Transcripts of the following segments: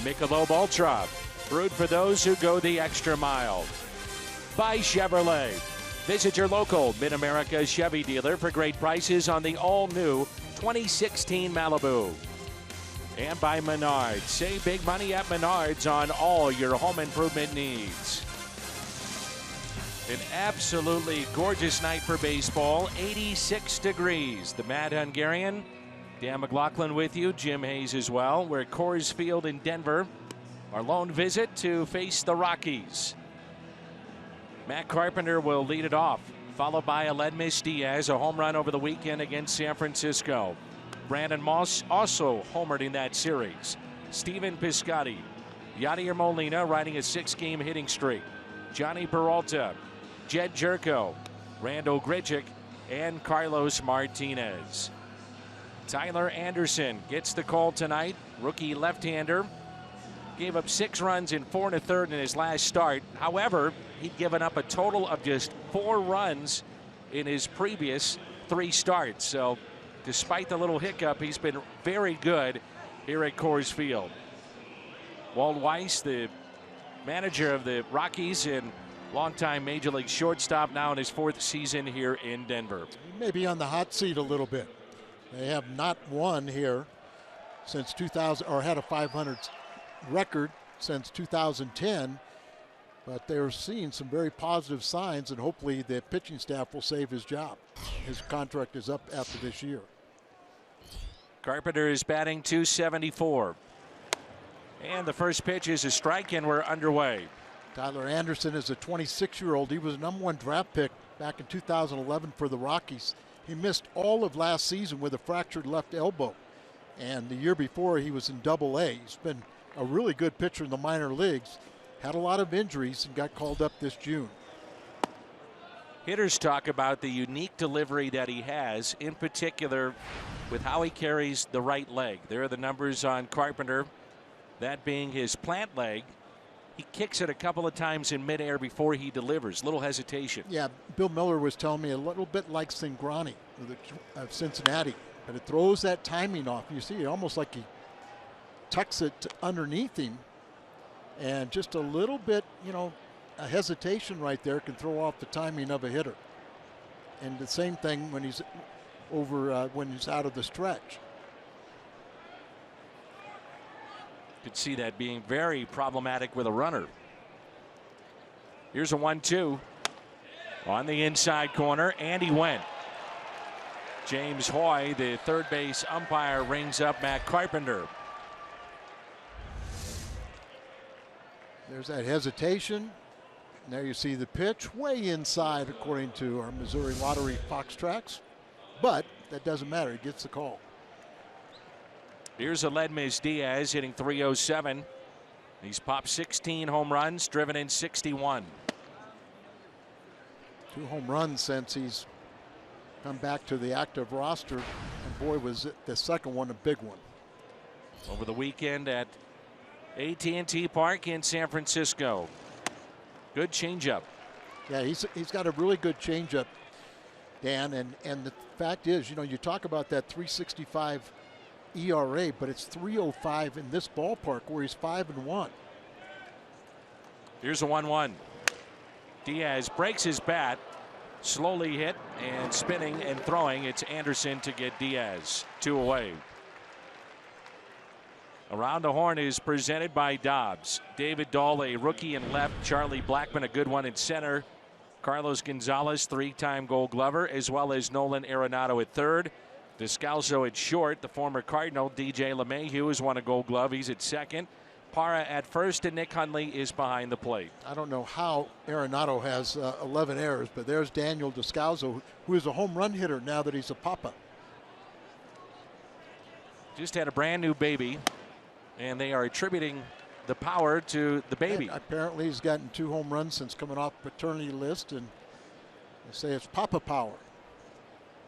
Michelob Ultra, brewed for those who go the extra mile. By Chevrolet. Visit your local Mid-America Chevy dealer for great prices on the all-new 2016 Malibu. And by Menards. Save big money at Menards on all your home improvement needs. An absolutely gorgeous night for baseball. 86 degrees. The Mad Hungarian. Dan McLaughlin with you. Jim Hayes as well. We're at Coors Field in Denver. Our lone visit to face the Rockies. Matt Carpenter will lead it off, followed by ALEDMYS DIAZ, a home run over the weekend against San Francisco. Brandon Moss also homered in that series. Steven Piscotty, Yadier Molina riding a 6-game hitting streak. Johnny Peralta, Jed Jerko, Randall Grichuk, and Carlos Martinez. Tyler Anderson gets the call tonight. Rookie left-hander. Gave up 6 runs in 4 1/3 in his last start. However, he'd given up a total of just 4 runs in his previous 3 starts. So despite the little hiccup, he's been very good here at Coors Field. Walt Weiss, the manager of the Rockies and longtime Major League shortstop, now in his 4th season here in Denver. He may be on the hot seat a little bit. They have not won here since 2000, or had a 500 record since 2010, but they're seeing some very positive signs, and hopefully the pitching staff will save his job. His contract is up after this year. Carpenter is batting .274. And the first pitch is a strike, and we're underway. Tyler Anderson is a 26-year-old. He was a #1 draft pick back in 2011 for the Rockies. He missed all of last season with a fractured left elbow, and the year before he was in Double-A. He's been a really good pitcher in the minor leagues. Had a lot of injuries and got called up this June. Hitters talk about the unique delivery that he has, in particular with how he carries the right leg. There are the numbers on Carpenter, that being his plant leg. He kicks it a couple of times in midair before he delivers. Little hesitation. Yeah, Bill Miller was telling me a little bit like Cingrani of Cincinnati, but it throws that timing off. You see it almost like he tucks it underneath him, and just a little bit, you know, a hesitation right there can throw off the timing of a hitter. And the same thing when he's over, when he's out of the stretch. Could see that being very problematic with a runner. Here's a 1-2 on the inside corner, and he went. James Hoy, the third base umpire, rings up Matt Carpenter. There's that hesitation. Now you see the pitch way inside, according to our Missouri Lottery Fox Tracks. But that doesn't matter. He gets the call. Here's ALEDMYS DIAZ hitting .307. He's popped 16 home runs, driven in 61. 2 home runs since he's come back to the active roster. And boy, was the second one a big one. Over the weekend at AT&T Park in San Francisco. Good changeup. Yeah, he's got a really good changeup, Dan. And the fact is, you know, you talk about that 3.65 ERA, but it's 3.05 in this ballpark where he's 5-1. Here's a 1-1. Diaz breaks his bat, slowly hit and spinning and throwing. It's Anderson to get Diaz. 2 away. Around the Horn is presented by Dobbs. David Dahl, a rookie in left. Charlie Blackmon, a good one in center. Carlos Gonzalez, 3-time Gold Glover, as well as Nolan Arenado at third. Descalso at short. The former Cardinal DJ LeMahieu has won a Gold Glove. He's at second. Parra at first, and Nick Hundley is behind the plate. I don't know how Arenado has 11 errors, but there's Daniel Descalso, who is a home run hitter now that he's a papa. Just had a brand new baby, and they are attributing the power to the baby. And apparently he's gotten 2 home runs since coming off paternity list, and they say it's papa power.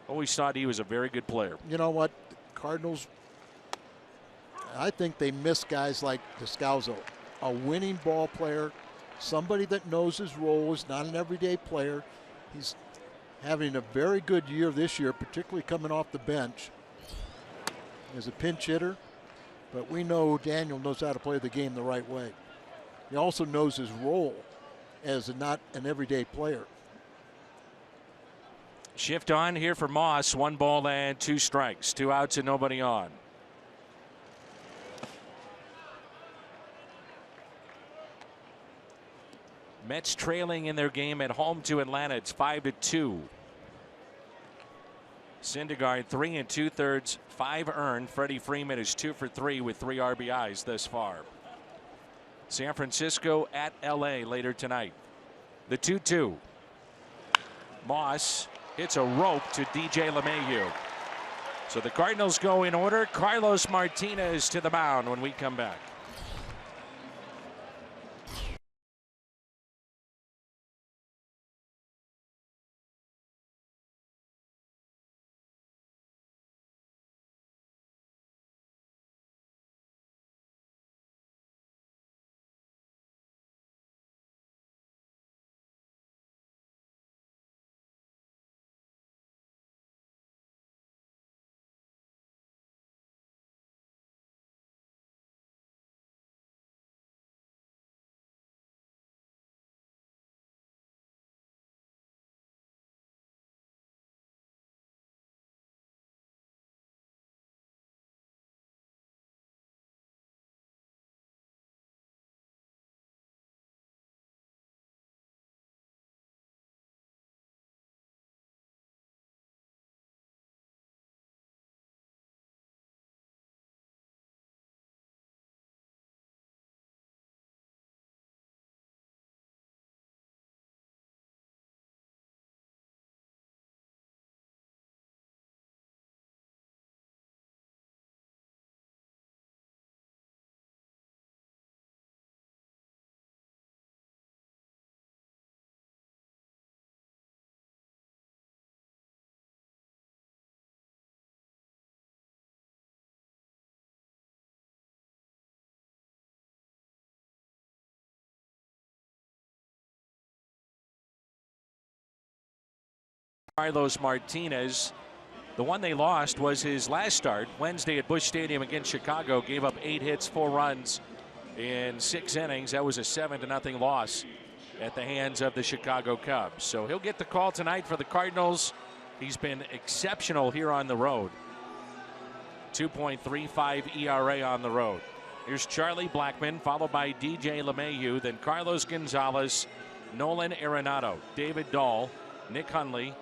Always thought he was a very good player. You know what, Cardinals, I think they miss guys like Descalso, a winning ball player, somebody that knows his role, is not an everyday player. He's having a very good year this year, particularly coming off the bench as a pinch hitter. But we know Daniel knows how to play the game the right way. He also knows his role as not an everyday player. Shift on here for Moss. 1 ball and 2 strikes. 2 outs and nobody on. Mets trailing in their game at home to Atlanta. It's 5-2. Syndergaard 3 2/3, 5 earned. Freddie Freeman is 2 for 3 with 3 RBIs thus far. San Francisco at LA later tonight. The 2-2. Moss hits a rope to DJ LeMahieu. So the Cardinals go in order. Carlos Martinez to the mound when we come back. Carlos Martinez. The one they lost was his last start Wednesday at Busch Stadium against Chicago. Gave up 8 hits, 4 runs in 6 innings. That was a 7-0 loss at the hands of the Chicago Cubs. So he'll get the call tonight for the Cardinals. He's been exceptional here on the road. 2.35 ERA on the road. Here's Charlie Blackmon, followed by DJ LeMahieu, then Carlos Gonzalez, Nolan Arenado, David Dahl, Nick Hundley,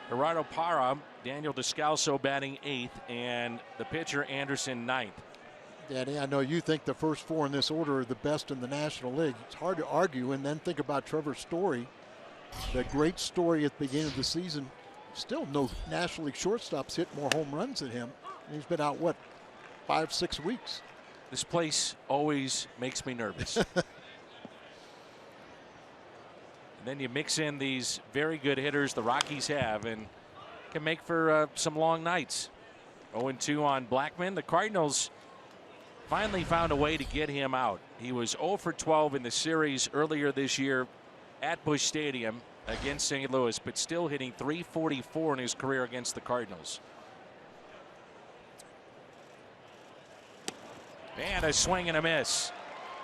Gerardo Parra, Daniel Descalso batting 8th, and the pitcher Anderson 9th. Danny, I know you think the first 4 in this order are the best in the National League. It's hard to argue, and then think about Trevor Story, the great story at the beginning of the season. Still no National League shortstops hit more home runs than him. And he's been out, what, 5-6 weeks? This place always makes me nervous. And then you mix in these very good hitters the Rockies have, and can make for some long nights. 0-2 on Blackmon. The Cardinals finally found a way to get him out. He was 0 for 12 in the series earlier this year at Busch Stadium against St. Louis, but still hitting .344 in his career against the Cardinals. And a swing and a miss.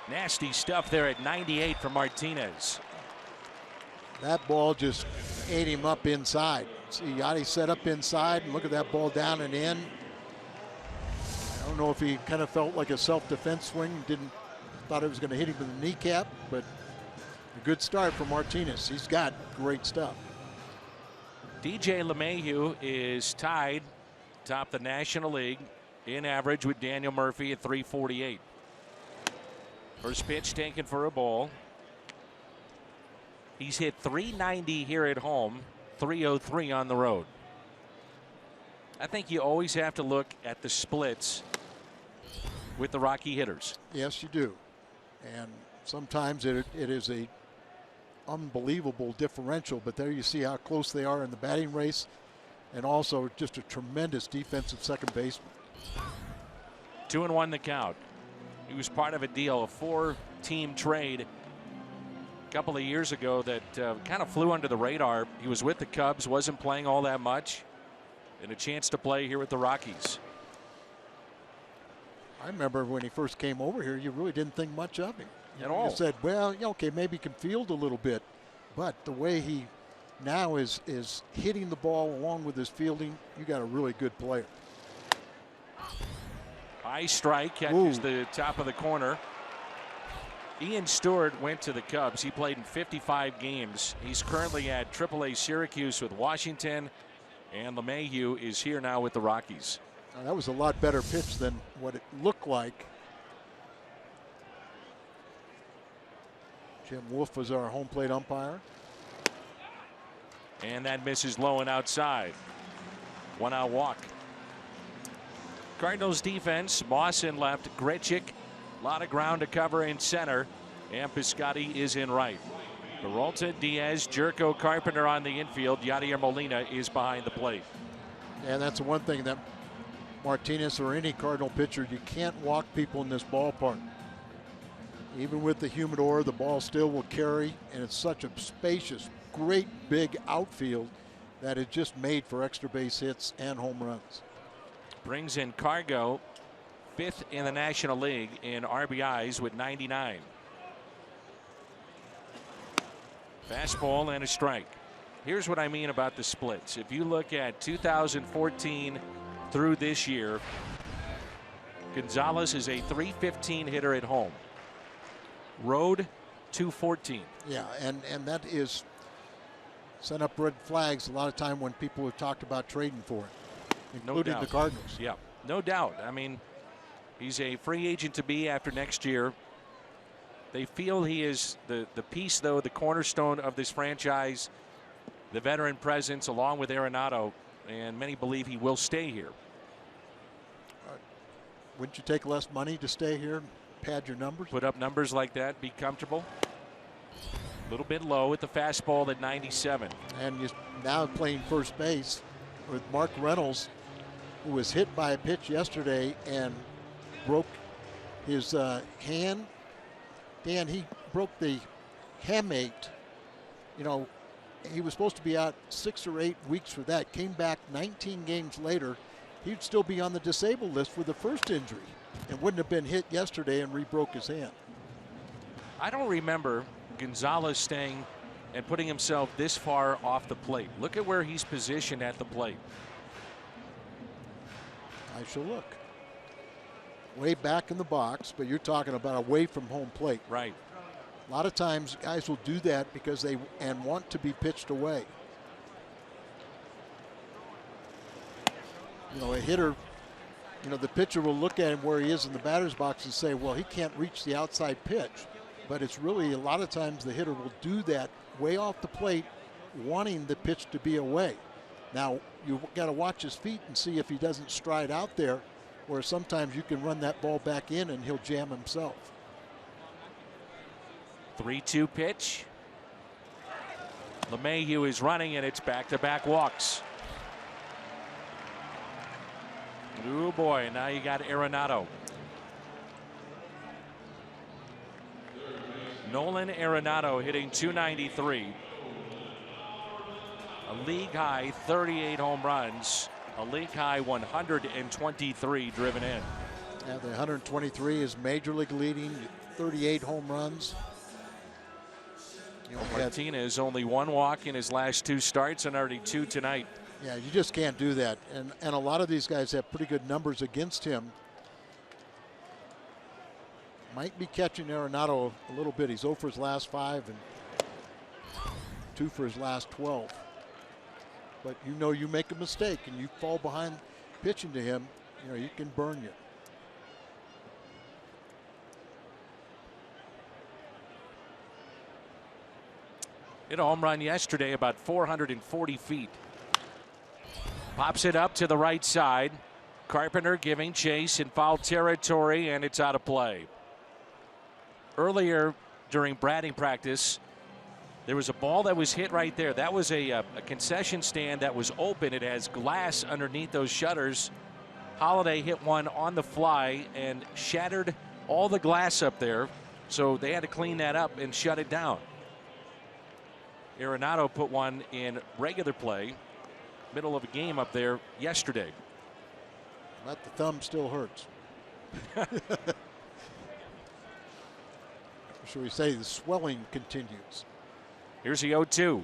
Nasty stuff there at 98 for Martinez. That ball just ate him up inside. See, Yachty set up inside, and look at that ball down and in. I don't know if he kind of felt like a self-defense swing, thought it was going to hit him in the kneecap, but a good start for Martinez. He's got great stuff. DJ LeMahieu is tied top the National League in average with Daniel Murphy at .348. First pitch taken for a ball. He's hit .390 here at home, .303 on the road. I think you always have to look at the splits with the Rocky hitters. Yes, you do. And sometimes it is a unbelievable differential, but there you see how close they are in the batting race, and also just a tremendous defensive second baseman. 2-1 the count. He was part of a deal, a 4-team trade a couple of years ago that kind of flew under the radar. He was with the Cubs, wasn't playing all that much, and a chance to play here with the Rockies. I remember when he first came over here, you really didn't think much of him. At all. You said, well, okay, maybe he can field a little bit, but the way he now is hitting the ball along with his fielding, you got a really good player. High strike, catches the top of the corner. Ian Stewart went to the Cubs. He played in 55 games. He's currently at AAA Syracuse with Washington, and LeMahieu is here now with the Rockies. That was a lot better pitch than what it looked like. Jim Wolf was our home plate umpire. And that misses low and outside. 1-out walk. Cardinals defense, Moss in left, Grichuk, a lot of ground to cover in center, and Piscotty is in right. Peralta, Diaz, Jerko, Carpenter on the infield. Yadier Molina is behind the plate. And that's the one thing that Martinez or any Cardinal pitcher, you can't walk people in this ballpark. Even with the humidor, the ball still will carry, and it's such a spacious, great big outfield that is just made for extra base hits and home runs. Brings in Cargo, 5th in the National League in RBIs with 99. Fastball and a strike. Here's what I mean about the splits. If you look at 2014 through this year, Gonzalez is a .315 hitter at home. Road, .214. Yeah, and that is sent up red flags a lot of time when people have talked about trading for it, including the Cardinals. Yeah, no doubt. I mean, he's a free agent to be after next year. They feel he is the piece, though, the cornerstone of this franchise, the veteran presence along with ARENADO, and many believe he will stay here. Wouldn't you take less money to stay here and pad your numbers? Put up numbers like that, be comfortable. A little bit low at the fastball at 97. And you're now playing first base with Mark Reynolds, who was hit by a pitch yesterday and broke his hand. Dan, he broke the hamate. You know, he was supposed to be out 6 or 8 weeks for that. Came back 19 games later. He'd still be on the disabled list for the first injury and wouldn't have been hit yesterday and re-broke his hand. I don't remember Gonzalez staying and putting himself this far off the plate. Look at where he's positioned at the plate. I shall look. Way back in the box, but you're talking about away from home plate. Right. A lot of times guys will do that because they want to be pitched away. You know, a hitter, you know, the pitcher will look at him where he is in the batter's box and say, well, he can't reach the outside pitch. But it's really a lot of times the hitter will do that way off the plate, wanting the pitch to be away. Now, you've got to watch his feet and see if he doesn't stride out there, where sometimes you can run that ball back in and he'll jam himself. 3-2 pitch. LeMahieu is running, and it's back-to-back walks. Oh boy, now you got ARENADO. Nolan ARENADO hitting .293. A league high 38 home runs. A league high 123 driven in. Yeah, the 123 is major league leading, 38 home runs. You know, Martinez only 1 walk in his last 2 starts and already 2 tonight. Yeah, you just can't do that. And a lot of these guys have pretty good numbers against him. Might be catching ARENADO a little bit. He's 0 for his last 5 and 2 for his last 12. But you know, you make a mistake and you fall behind pitching to him, you know, he can burn you. Hit a home run yesterday about 440 feet. Pops it up to the right side. Carpenter giving chase in foul territory, and it's out of play. Earlier during batting practice, there was a ball that was hit right there. That was a concession stand that was open. It has glass underneath those shutters. Holiday hit one on the fly and shattered all the glass up there. So they had to clean that up and shut it down. ARENADO put one in regular play, middle of a game up there yesterday. But the thumb still hurts. Shall we say the swelling continues? Here's the 0-2.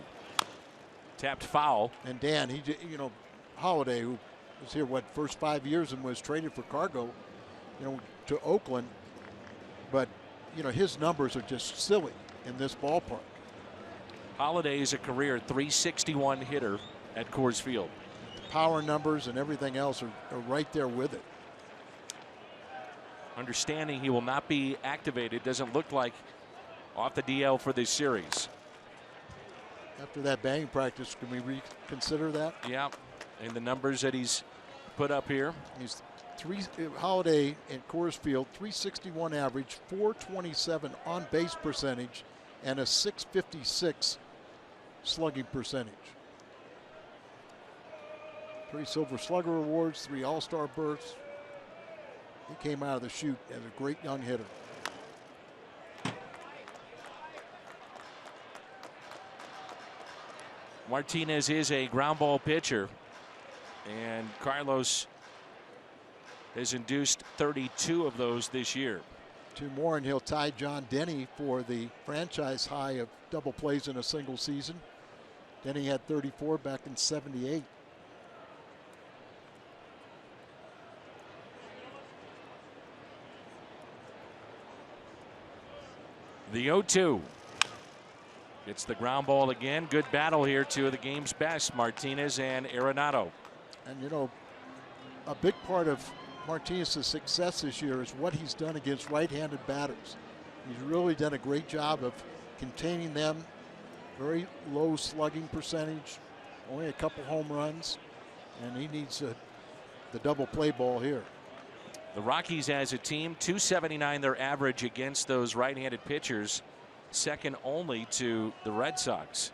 Tapped foul. And Dan, you know, Holiday, who was here, what, first 5 years and was traded for Cargo, you know, to Oakland. But, you know, his numbers are just silly in this ballpark. Holiday is a career .361 hitter at Coors Field. The power numbers and everything else are right there with it. Understanding he will not be activated, doesn't look like, off the DL for this series. After that batting practice, can we reconsider that? Yeah, and the numbers that he's put up here. He's Holiday at Coors Field, .361 average, .427 on base percentage, and a .656 slugging percentage. 3 Silver Slugger awards, 3 All-Star berths. He came out of the chute as a great young hitter. Martinez is a ground ball pitcher, and Carlos has induced 32 of those this year. 2 more and he'll tie John Denny for the franchise high of double plays in a single season. Denny had 34 back in '78. The 0-2. It's the ground ball again. Good battle here, 2 of the game's best, Martinez and ARENADO. And you know, a big part of Martinez's success this year is what he's done against right-handed batters. He's really done a great job of containing them. Very low slugging percentage, only a couple home runs, and he needs the double play ball here. The Rockies as a team, .279 their average against those right-handed pitchers, second only to the Red Sox.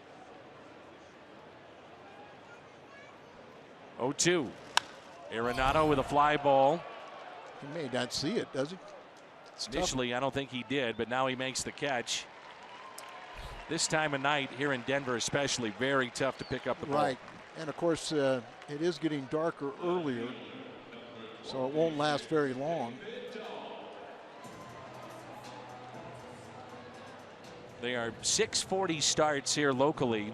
0-2. ARENADO with a fly ball. He may not see it, does he? Initially, I don't think he did, but now he makes the catch. This time of night here in Denver especially, very tough to pick up the ball. Right, and of course it is getting darker earlier, so it won't last very long. They are 6:40 starts here locally.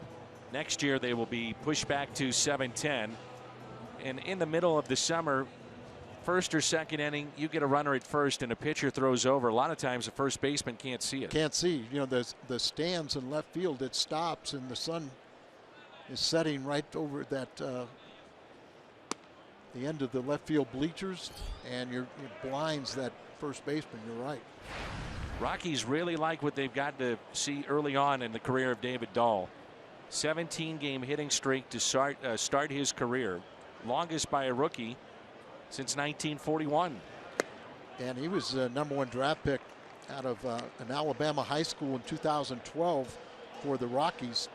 Next year they will be pushed back to 7:10. And in the middle of the summer, first or second inning, you get a runner at first and a pitcher throws over. A lot of times the first baseman can't see it. Can't see. You know, the stands in left field, it stops and the sun is setting right over that the end of the left field bleachers, and it blinds that first baseman. You're right. Rockies really like what they've got to see early on in the career of David Dahl. 17-game hitting streak to start his career. Longest by a rookie since 1941. And he was the #1 draft pick out of an Alabama high school in 2012 for the Rockies.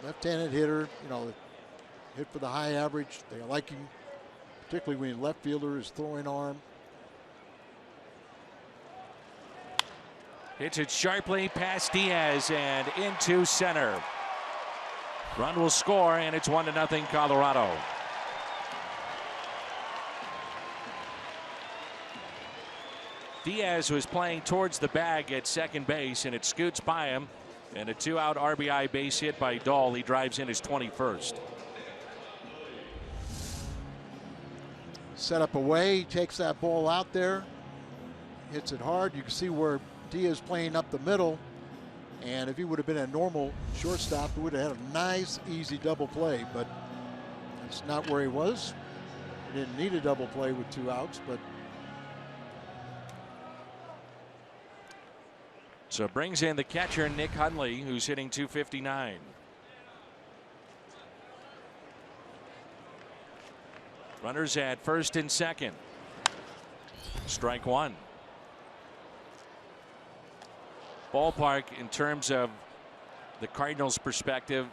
Left-handed hitter, you know, hit for the high average. They like him, particularly when left fielder is throwing arm. Hits it sharply past Diaz and into center. Run will score, and it's 1-0 Colorado. Diaz was playing towards the bag at second base, and it scoots by him. And a 2-out RBI base hit by Dahl. He drives in his 21st. Set up away, he takes that ball out there, hits it hard. You can see where Diaz playing up the middle, and if he would have been a normal shortstop, he would have had a nice, easy double play, but that's not where he was. He didn't need a double play with 2 outs, but so it brings in the catcher, Nick Hundley, who's hitting .259. Runners at first and second. Strike 1. Ballpark, in terms of the Cardinals' perspective,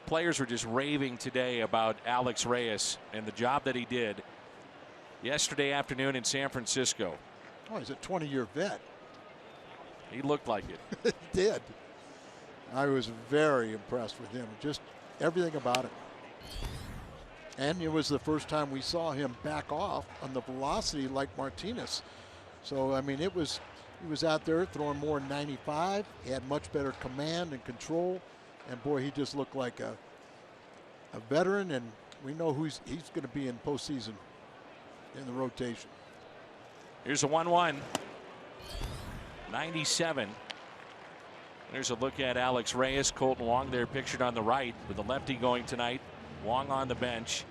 players were just raving today about Alex Reyes and the job that he did yesterday afternoon in San Francisco. Oh, he's a 20-year vet. He looked like it. He did. I was very impressed with him. Just everything about it. And it was the first time we saw him back off on the velocity like Martinez. So, I mean, he was out there throwing more than 95. He had much better command and control. And boy, he just looked like a veteran, and we know he's going to be in postseason in the rotation. Here's a 1-1. 97. There's a look at Alex Reyes. Colton Wong there pictured on the right with the lefty going tonight. Wong on the bench.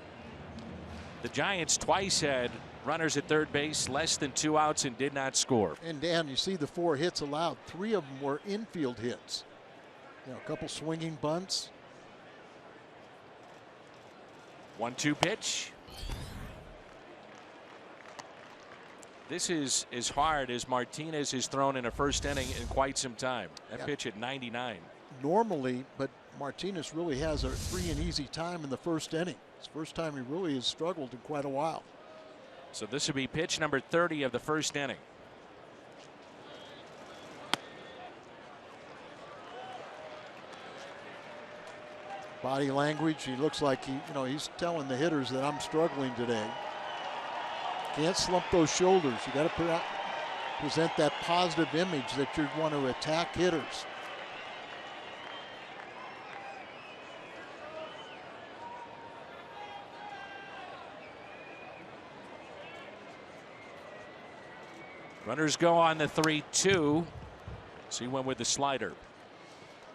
The Giants twice had runners at third base, less than 2 outs, and did not score. And Dan, you see the 4 hits allowed. 3 of them were infield hits. You know, a couple swinging bunts. 1-2 pitch. This is as hard as Martinez has thrown in a first inning in quite some time. That pitch at 99. Normally, but Martinez really has a free and easy time in the first inning. It's the first time he really has struggled in quite a while. So this would be pitch number 30 of the first inning. Body language, he looks like he's telling the hitters that I'm struggling today. Can't slump those shoulders. You got to present that positive image that you want to attack hitters. Runners go on the 3-2. So he went with the slider.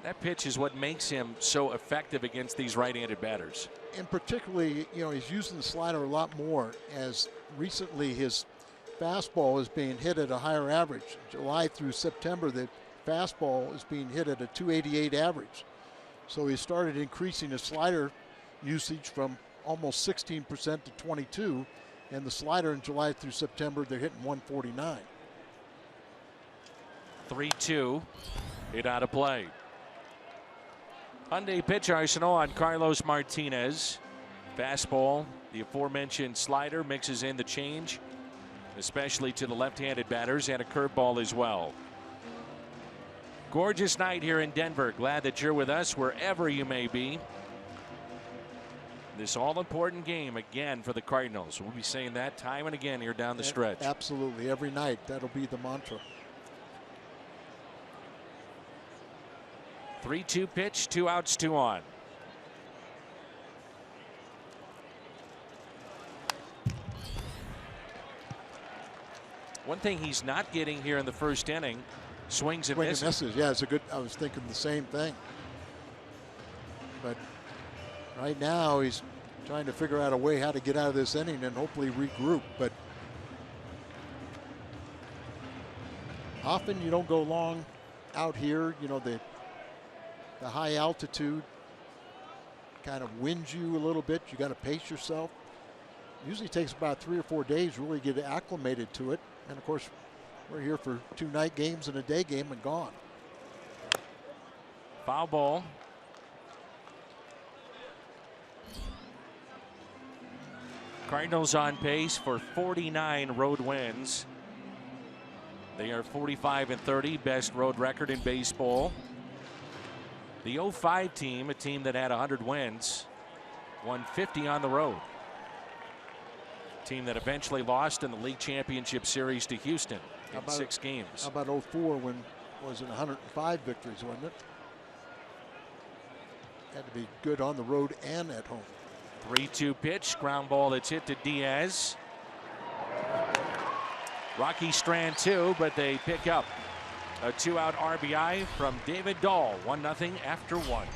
That pitch is what makes him so effective against these right-handed batters. And particularly, he's using the slider a lot more, as recently his fastball is being hit at a higher average. July through September, the fastball is being hit at a 288 average. So he started increasing his slider usage from almost 16% to 22, and the slider in July through September, they're hitting 149. 3-2, hit out of play. Hyundai pitch arsenal on Carlos Martinez. Fastball, the aforementioned slider, mixes in the change, especially to the left-handed batters, and a curveball as well. Gorgeous night here in Denver. Glad that you're with us wherever you may be. This all-important game again for the Cardinals. We'll be saying that time and again here down the stretch. Absolutely, every night. That'll be the mantra. 3-2 pitch, 2 outs, 2 on. One thing he's not getting here in the first inning, swings and misses. Yeah, it's a good. I was thinking the same thing. But right now he's trying to figure out a way how to get out of this inning and hopefully regroup. But often you don't go long out here. The high altitude kind of wins you a little bit. You got to pace yourself. Usually takes about 3 or 4 days to really get acclimated to it. And of course, we're here for 2 night games and a day game and gone. Foul ball. Cardinals on pace for 49 road wins. They are 45-30, best road record in baseball. The 05 team, a team that had 100 wins, won 50 on the road. Team that eventually lost in the league championship series to Houston in 6 games. How about 04 when was it 105 victories, wasn't it? Had to be good on the road and at home. 3-2 pitch, ground ball that's hit to Diaz. Rockies strand 2, but they pick up a 2-out RBI from David Dahl. 1-0 after 1.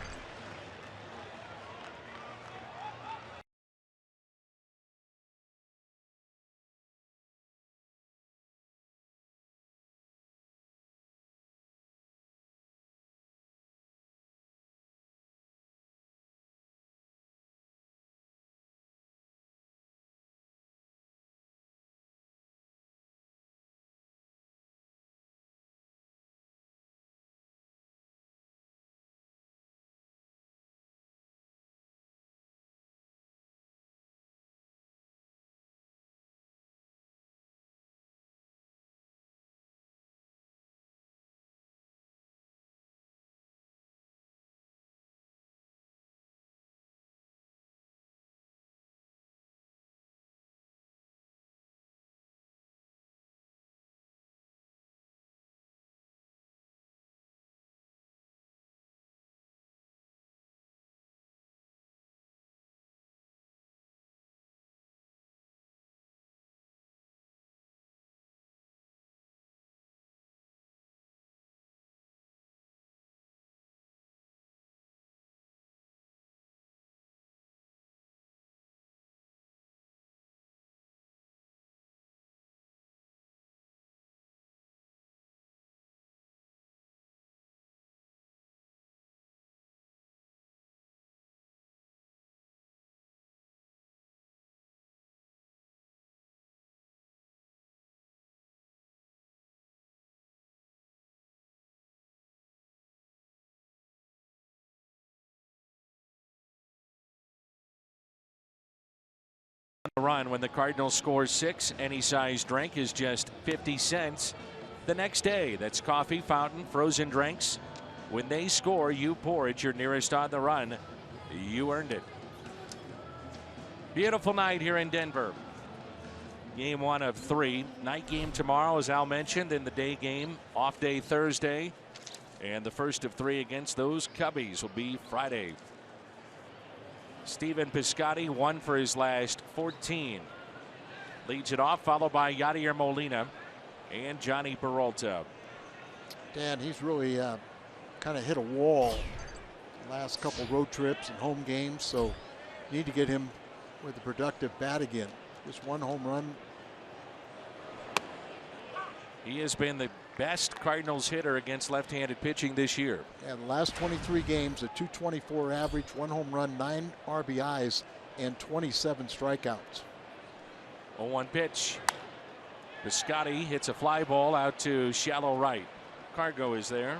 run. When the Cardinals score 6, any size drink is just 50 cents the next day. That's coffee, fountain, frozen drinks. When they score, you pour at your nearest on the run. You earned it. Beautiful night here in Denver. Game 1 of 3. Night game tomorrow, as Al mentioned, and the day game off day Thursday. And the first of 3 against those Cubbies will be Friday. Stephen Piscotty, 1 for his last 14. Leads it off, followed by Yadier Molina and Johnny Peralta. Dan, he's really kind of hit a wall the last couple road trips and home games, so need to get him with a productive bat again. Just 1 home run. He has been the best Cardinals hitter against left-handed pitching this year. And the last 23 games, a .224 average, 1 home run, 9 RBIs, and 27 strikeouts. 0-1 pitch. Piscotty hits a fly ball out to shallow right. Cargo is there.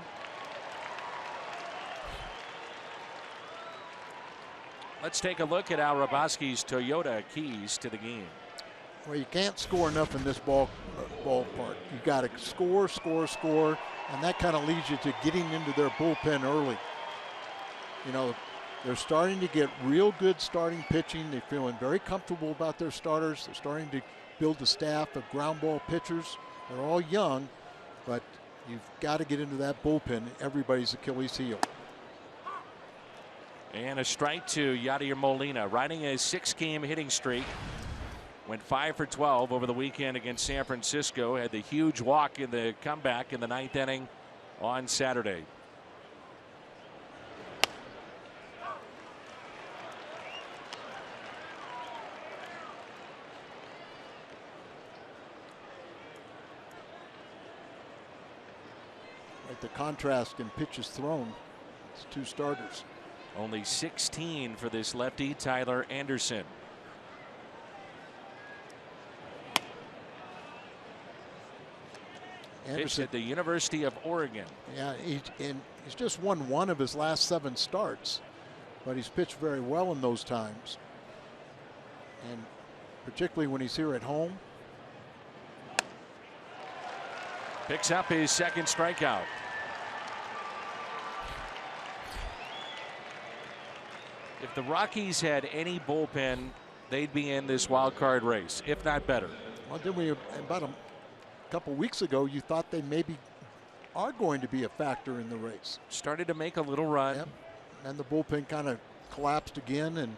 Let's take a look at Al Raboski's Toyota keys to the game. Well, you can't score enough in this ballpark. You got to score, and that kind of leads you to getting into their bullpen early. You know, they're starting to get real good starting pitching. They're feeling very comfortable about their starters. They're starting to build a staff of ground ball pitchers. They're all young, but you've got to get into that bullpen. Everybody's Achilles heel. And a strike to Yadier Molina, riding a 6-game hitting streak. Went 5 for 12 over the weekend against San Francisco. Had the huge walk in the comeback in the 9th inning on Saturday. Like the contrast in pitches thrown. It's 2 starters. Only 16 for this lefty, Tyler Anderson. Pitched at the University of Oregon. Yeah, he's just won 1 of his last 7 starts, but he's pitched very well in those times. And particularly when he's here at home. Picks up his 2nd strikeout. If the Rockies had any bullpen, they'd be in this wild card race, if not better. Well, didn't we, about a couple weeks ago, you thought they maybe are going to be a factor in the race. Started to make a little run. Yep. And the bullpen kind of collapsed again, and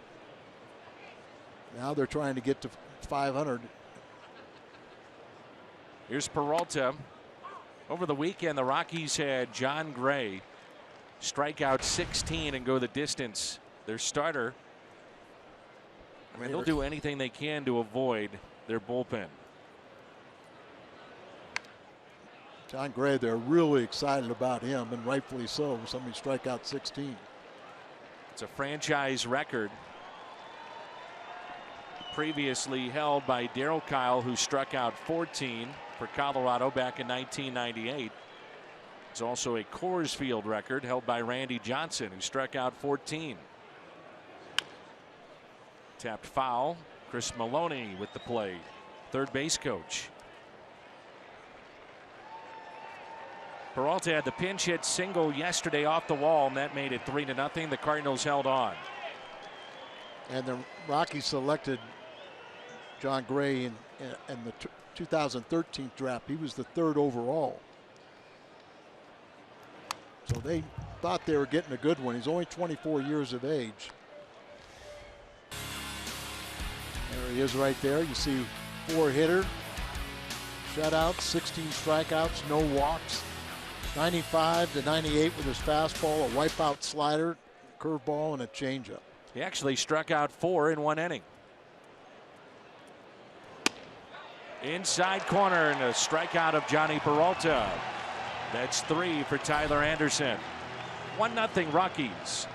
now they're trying to get to 500. Here's Peralta. Over the weekend, the Rockies had John Gray strike out 16 and go the distance. Their starter. I mean, they'll do anything they can to avoid their bullpen. John Gray, they're really excited about him, and rightfully so. Somebody strike out 16. It's a franchise record previously held by Darryl Kyle, who struck out 14 for Colorado back in 1998. It's also a Coors Field record held by Randy Johnson, who struck out 14. Tapped foul. Chris Maloney with the play, third base coach. Peralta had the pinch hit single yesterday off the wall, and that made it 3-0. The Cardinals held on. And the Rockies selected John Gray in the 2013 draft. He was the 3rd overall. So they thought they were getting a good one. He's only 24 years of age. There he is right there. You see 4-hitter, shutouts, 16 strikeouts, no walks. 95 to 98 with his fastball, a wipeout slider, curveball, and a changeup. He actually struck out 4 in 1 inning. Inside corner and a strikeout of Johnny Peralta. That's 3 for Tyler Anderson. 1-0 Rockies.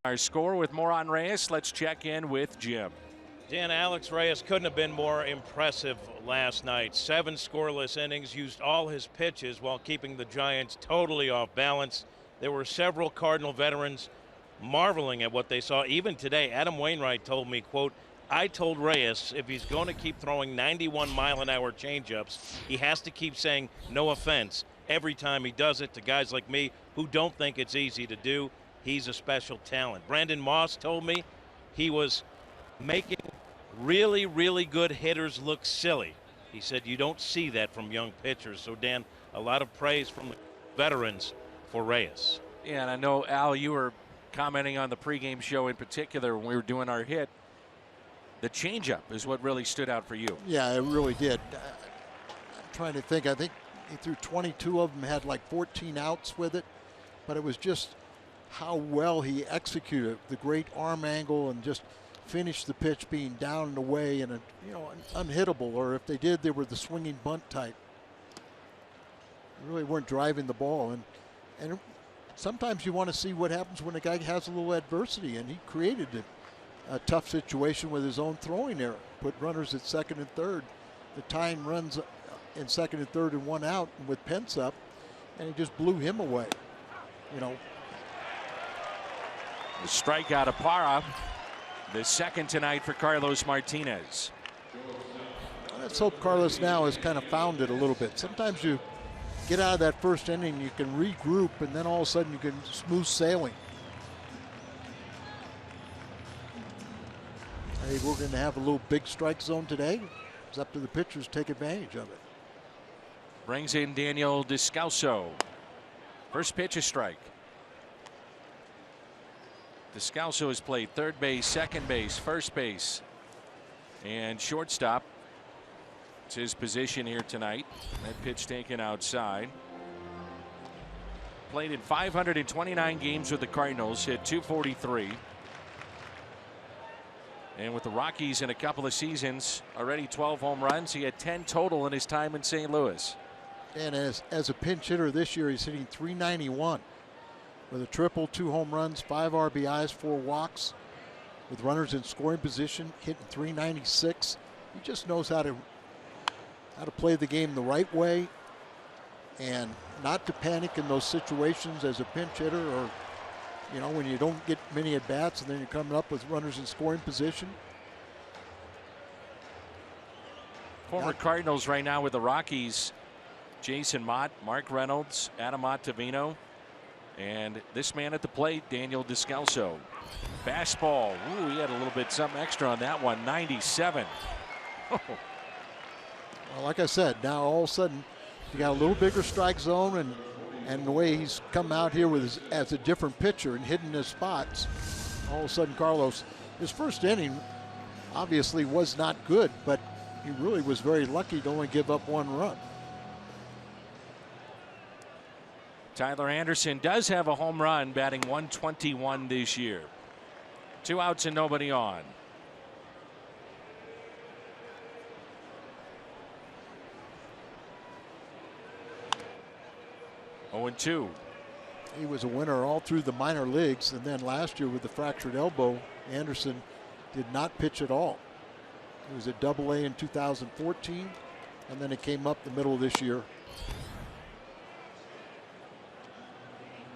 Our score with more on Reyes. Let's check in with Jim. Dan, Alex Reyes couldn't have been more impressive last night. 7 scoreless innings, used all his pitches while keeping the Giants totally off balance. There were several Cardinal veterans marveling at what they saw. Even today, Adam Wainwright told me, quote, I told Reyes if he's going to keep throwing 91-mile-an-hour changeups, he has to keep saying no offense every time he does it to guys like me who don't think it's easy to do. He's a special talent. Brandon Moss told me he was making really, really good hitters look silly. He said you don't see that from young pitchers. So, Dan, a lot of praise from the veterans for Reyes. Yeah, and I know, Al, you were commenting on the pregame show in particular when we were doing our hit. The changeup is what really stood out for you. Yeah, it really did. I'm trying to think. I think he threw 22 of them, had like 14 outs with it. But it was just how well he executed the great arm angle and just finished the pitch being down and away and unhittable, or if they did, they were the swinging bunt type. They really weren't driving the ball, and sometimes you want to see what happens when a guy has a little adversity, and he created a tough situation with his own throwing error. Put runners at second and third. The tying runs in second and third and 1 out with Pence up, and he just blew him away. The strikeout of Parra, the second tonight for Carlos Martinez. Let's hope Carlos now has kind of found it a little bit. Sometimes you get out of that first inning, you can regroup, and then all of a sudden you can smooth sailing. I think we're going to have a little big strike zone today. It's up to the pitchers to take advantage of it. Brings in Daniel Descalso. First pitch, a strike. Descalso has played third base, second base, first base, and shortstop. It's his position here tonight. That pitch taken outside. Played in 529 games with the Cardinals, hit .243. And with the Rockies in a couple of seasons, already 12 home runs. He had 10 total in his time in St. Louis. And as a pinch hitter this year, he's hitting .391. With a triple, 2 home runs, 5 RBIs, 4 walks, with runners in scoring position, hitting .396. He just knows how to play the game the right way, and not to panic in those situations as a pinch hitter, or when you don't get many at bats and then you're coming up with runners in scoring position. Former Cardinals right now with the Rockies: Jason Mott, Mark Reynolds, Adam Ottavino. And this man at the plate, Daniel Descalso. Fastball. Ooh, he had a little bit something extra on that one. 97. Well, like I said, now all of a sudden you got a little bigger strike zone, and the way he's come out here with as a different pitcher and hitting his spots, all of a sudden Carlos, his first inning obviously was not good, but he really was very lucky to only give up 1 run. Tyler Anderson does have a home run, batting .121 this year. 2 outs and nobody on. Oh, 0-2. He was a winner all through the minor leagues, and then last year with the fractured elbow, Anderson did not pitch at all. He was at AA in 2014, and then it came up the middle of this year.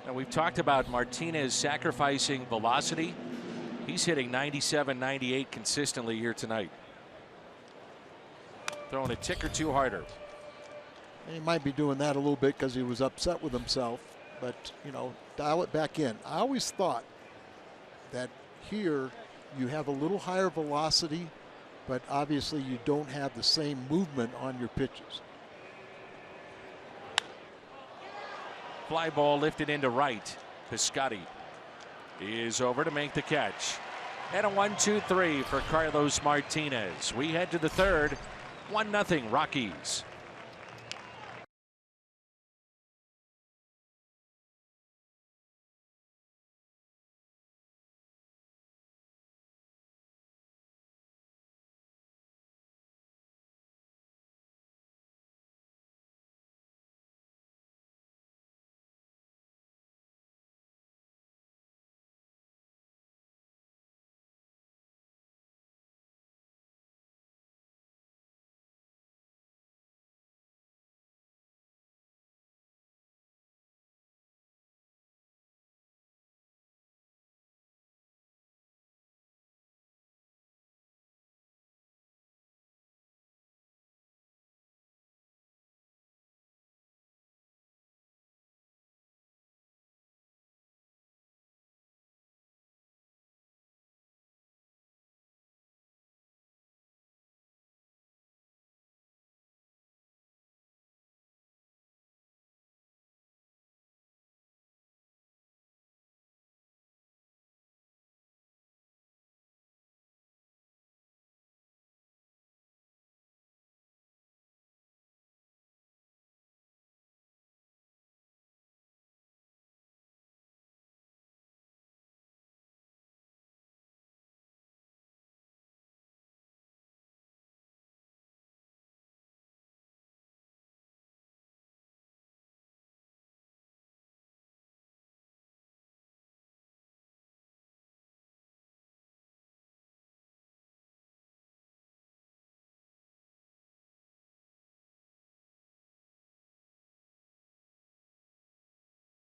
Now, we've talked about Martinez sacrificing velocity. He's hitting 97, 98 consistently here tonight. Throwing a tick or 2 harder. And he might be doing that a little bit because he was upset with himself, but dial it back in. I always thought that here you have a little higher velocity, but obviously you don't have the same movement on your pitches. Fly ball lifted into right. Piscotty is over to make the catch. And a 1-2-3 for Carlos Martinez. We head to the third. 1-0 Rockies.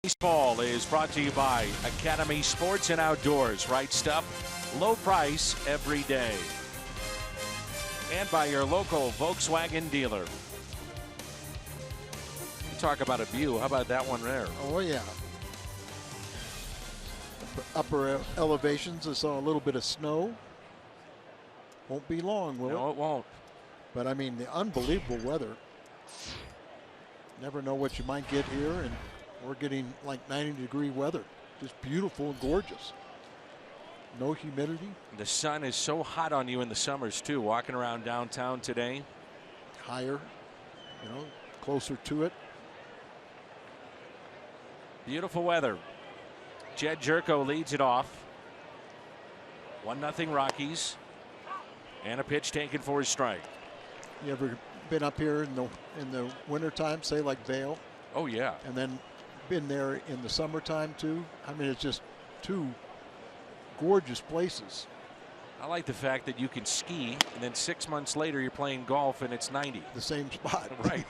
Baseball is brought to you by Academy Sports and Outdoors. Right stuff, low price every day. And by your local Volkswagen dealer. Talk about a view. How about that one there? Oh, yeah. Upper elevations, I saw a little bit of snow. Won't be long, will it? No, it won't. But I mean, the unbelievable weather. Never know what you might get here, and we're getting like 90-degree weather. Just beautiful and gorgeous. No humidity. The sun is so hot on you in the summers too. Walking around downtown today. Higher, you know, closer to it. Beautiful weather. Jed Jerko leads it off. 1-0 Rockies. And a pitch taken for his strike. You ever been up here in the wintertime, say like Vail? Oh, yeah. And then been there in the summertime too? I mean, it's just two gorgeous places. I like the fact that you can ski, and then 6 months later you're playing golf and it's 90. The same spot. Right.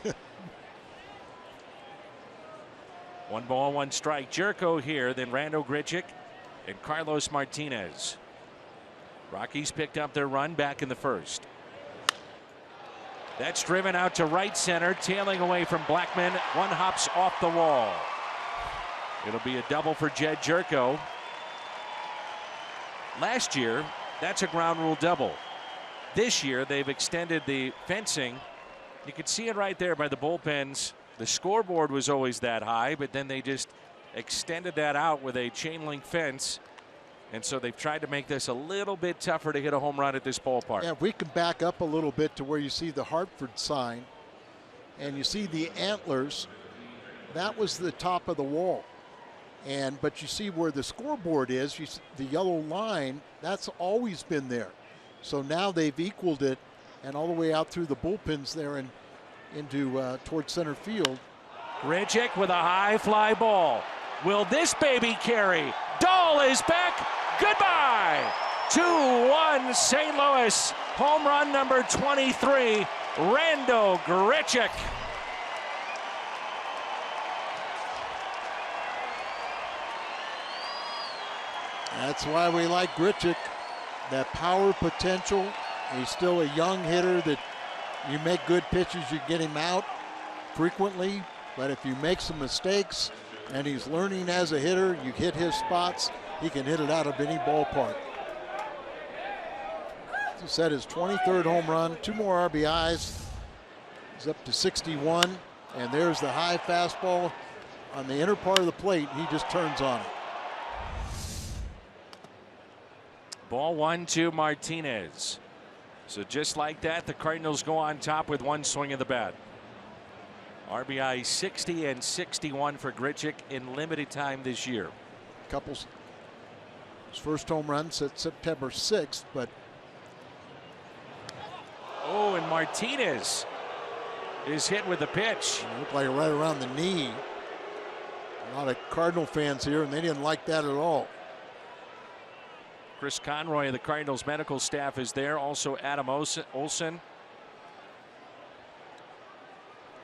1 ball, 1 strike. Jerko here, then Rando Grichuk and Carlos Martinez. Rockies picked up their run back in the first. That's driven out to right center, tailing away from Blackmon. 1 hops off the wall. It'll be a double for Jed Jerko. Last year, that's a ground rule double. This year, they've extended the fencing. You can see it right there by the bullpens. The scoreboard was always that high, but then they just extended that out with a chain link fence. And so they've tried to make this a little bit tougher to hit a home run at this ballpark. Yeah, if we can back up a little bit to where you see the Hartford sign and you see the antlers, that was the top of the wall. But you see where the scoreboard is, the yellow line, that's always been there. So now they've equaled it, and all the way out through the bullpens there and into towards center field. Grichuk with a high fly ball. Will this baby carry? Dahl is back. Goodbye. 2-1 St. Louis. Home run number 23, Rando Grichuk. That's why we like Grichuk. That power potential. He's still a young hitter that you make good pitches, you get him out frequently. But if you make some mistakes and he's learning as a hitter, you hit his spots, he can hit it out of any ballpark. He set his 23rd home run, 2 more RBIs. He's up to 61, and there's the high fastball on the inner part of the plate. He just turns on it. Ball 1 to Martinez. So just like that, the Cardinals go on top with 1 swing of the bat. RBI 60 and 61 for Grichuk in limited time this year. His first home run set September 6th, but. Oh, and Martinez is hit with the pitch. It looked like right around the knee. A lot of Cardinal fans here, and they didn't like that at all. Chris Conroy of the Cardinals medical staff is there. Also Adam Olson.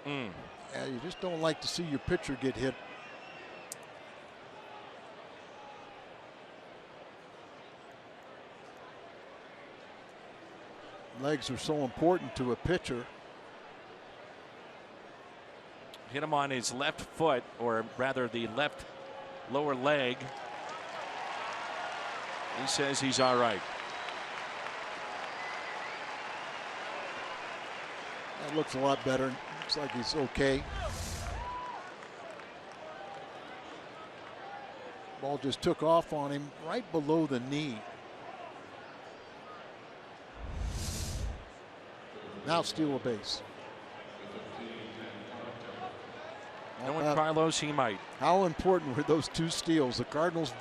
Yeah, you just don't like to see your pitcher get hit. Legs are so important to a pitcher. Hit him on his left foot, or rather the left lower leg. He says he's all right. That looks a lot better. Looks like he's okay. Ball just took off on him right below the knee. Now steal a base. Knowing Carlos, he might. How important were those 2 steals? The Cardinals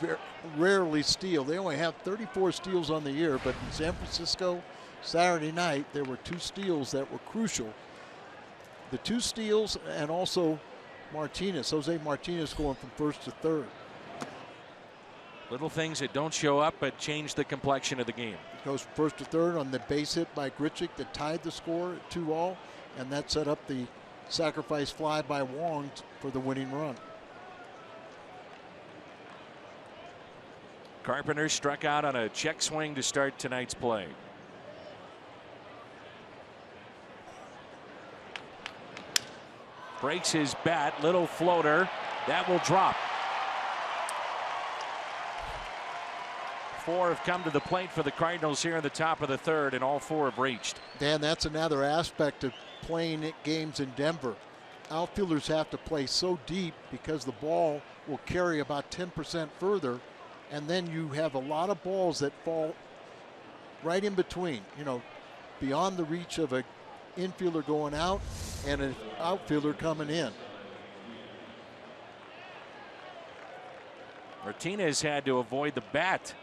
rarely steal. They only have 34 steals on the year, but in San Francisco Saturday night, there were 2 steals that were crucial. The 2 steals and also Martinez, Jose Martinez going from first to third. Little things that don't show up but change the complexion of the game. Goes from first to third on the base hit by Grichuk that tied the score at 2-2, and that set up the sacrifice fly by Wong for the winning run. Carpenter struck out on a check swing to start tonight's play. Breaks his bat, little floater, that will drop. 4 have come to the plate for the Cardinals here in the top of the third, and all 4 have reached. Dan, that's another aspect of playing games in Denver. Outfielders have to play so deep because the ball will carry about 10% further, and then you have a lot of balls that fall right in between, you know, beyond the reach of an infielder going out and an outfielder coming in. Martinez had to avoid the bat.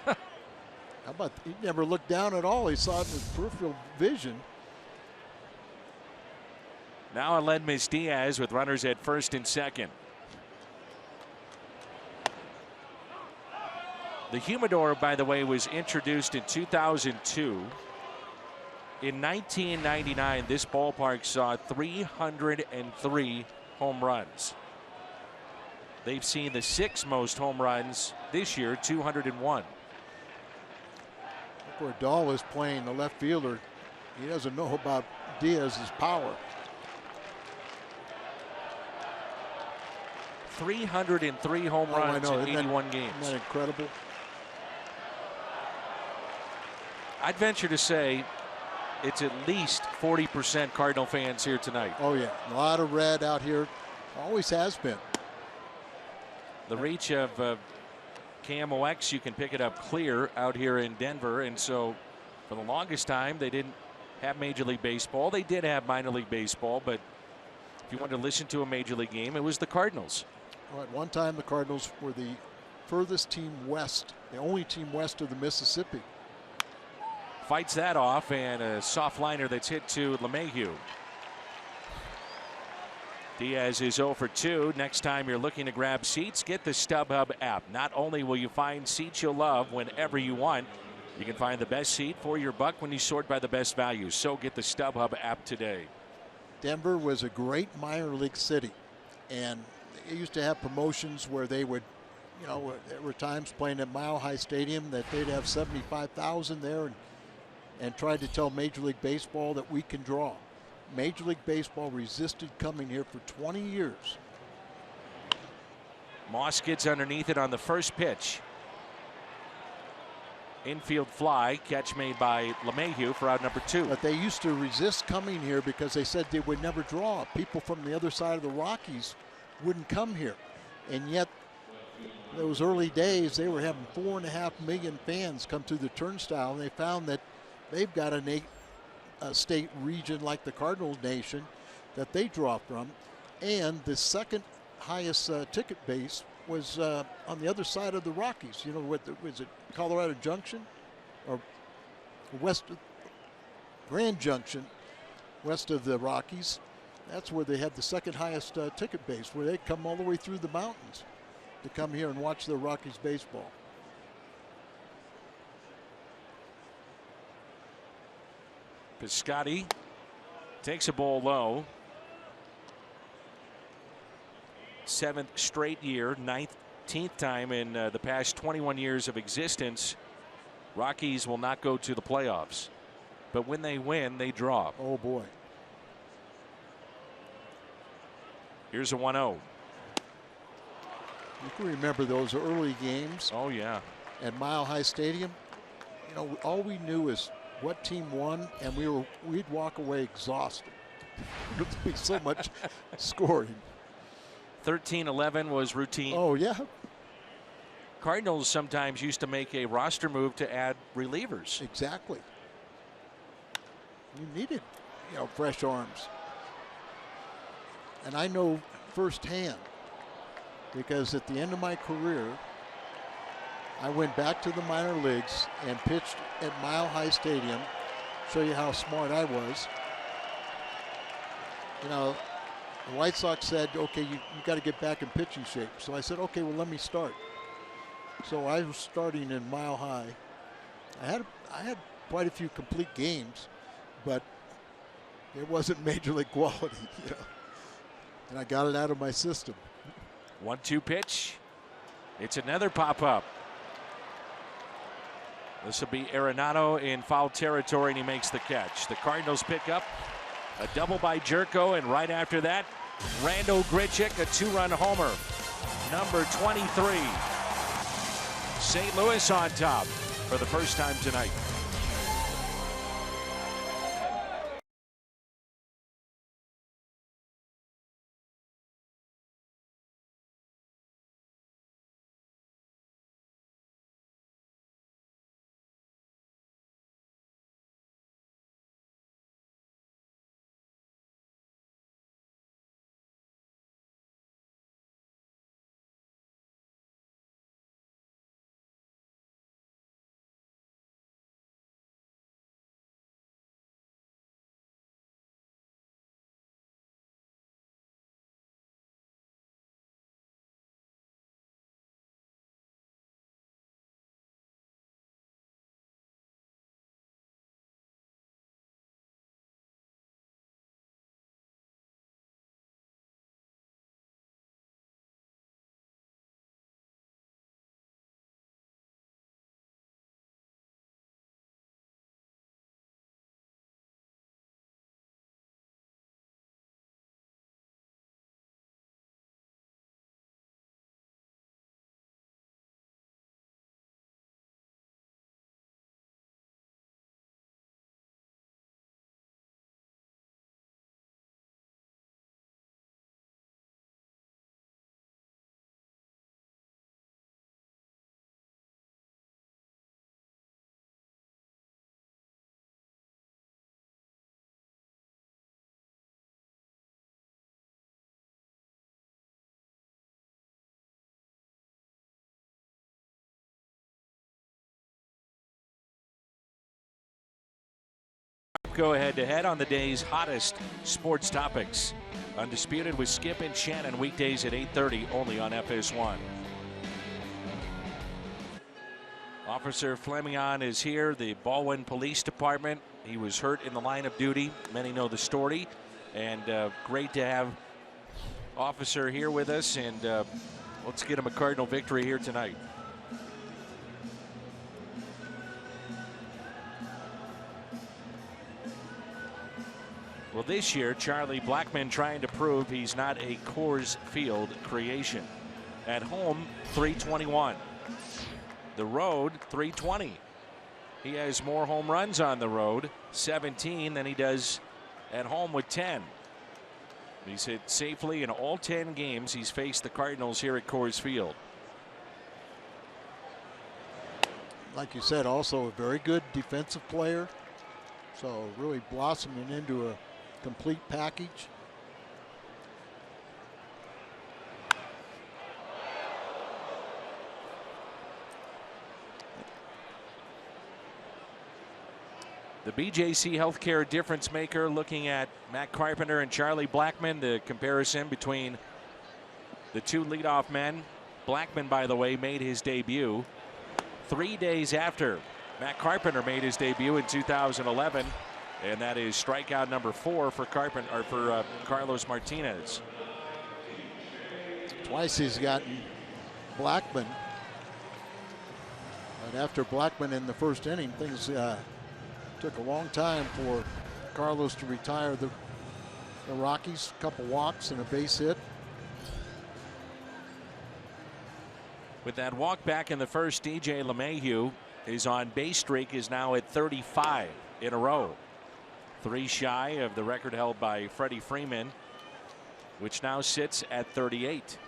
How about, he never looked down at all. He saw it in his peripheral vision. Now ALEDMYS Diaz with runners at first and second. The humidor, by the way, was introduced in 2002. In 1999, this ballpark saw 303 home runs. They've seen the 6th most home runs this year, 201. Look where Dahl is playing, the left fielder. He doesn't know about Diaz's power. 303 home runs in 81 games. Isn't that incredible? I'd venture to say it's at least 40% Cardinal fans here tonight. Oh, yeah. A lot of red out here. Always has been. The reach of KMOX, you can pick it up clear out here in Denver. And so for the longest time, they didn't have Major League Baseball. They did have minor league baseball. But if you wanted to listen to a Major League game, it was the Cardinals. Well, at one time, the Cardinals were the furthest team west, the only team west of the Mississippi. Fights that off, and a soft liner that's hit to LeMahieu. Diaz is 0 for 2. Next time you're looking to grab seats, get the StubHub app. Not only will you find seats you'll love whenever you want, you can find the best seat for your buck when you sort by the best value. So get the StubHub app today. Denver was a great minor league city, and they used to have promotions where they would, you know, there were times playing at Mile High Stadium that they'd have 75,000 there, and tried to tell Major League Baseball that we can draw. Major League Baseball resisted coming here for 20 years. Moss gets underneath it on the first pitch. Infield fly, catch made by LeMahieu for out number 2. But they used to resist coming here because they said they would never draw. People from the other side of the Rockies wouldn't come here. And yet, those early days, they were having 4.5 million fans come through the turnstile, and they found that they've got a state region like the Cardinals Nation that they draw from. And the second highest ticket base was on the other side of the Rockies. You know, what was it, Colorado Junction? Or west of Grand Junction, west of the Rockies. That's where they had the second highest ticket base, where they come all the way through the mountains to come here and watch the Rockies baseball. Piscotty takes a ball low. 7th straight year, 19th time in the past 21 years of existence. Rockies will not go to the playoffs, but when they win, they draw. Oh boy. Here's a 1-0. You can remember those early games. Oh yeah. At Mile High Stadium. You know, all we knew is what team won, and we'd walk away exhausted. There'd be so much scoring. 13-11 was routine. Oh yeah. Cardinals sometimes used to make a roster move to add relievers. Exactly. You needed, you know, fresh arms. And I know firsthand, because at the end of my career, I went back to the minor leagues and pitched at Mile High Stadium. Show you how smart I was. You know, the White Sox said, okay, you got to get back in pitching shape. So I said, okay, well, let me start. So I was starting in Mile High. I had quite a few complete games, but it wasn't major league quality, you know. And I got it out of my system. 1-2 pitch. It's another pop up. This will be ARENADO in foul territory, and he makes the catch. The Cardinals pick up a double by Jerko, and right after that, Randall Grichuk, a 2-run homer. Number 23. St. Louis on top for the first time tonight. Go head-to-head on the day's hottest sports topics. Undisputed with Skip and Shannon weekdays at 8:30 only on FS1. Officer Fleming is here, the Baldwin Police Department. He was hurt in the line of duty. Many know the story. And great to have Officer here with us. And let's get him a Cardinal victory here tonight. Well, this year, Charlie Blackmon trying to prove he's not a Coors Field creation. At home, .321. The road, .320. He has more home runs on the road, 17, than he does at home with 10. He's hit safely in all 10 games he's faced the Cardinals here at Coors Field. Like you said, also a very good defensive player. So really blossoming into a complete package. The BJC Healthcare difference maker, looking at Matt Carpenter and Charlie Blackmon, the comparison between the two leadoff men. Blackmon, by the way, made his debut 3 days after Matt Carpenter made his debut in 2011. And that is strikeout number 4 for Carlos Martinez. Twice he's gotten Blackmon. And after Blackmon in the first inning, things took a long time for Carlos to retire the Rockies. A couple walks and a base hit. With that walk back in the first, DJ LeMahieu, his on base streak is now at 35 in a row. 3 shy of the record held by Freddie Freeman, which now sits at 38.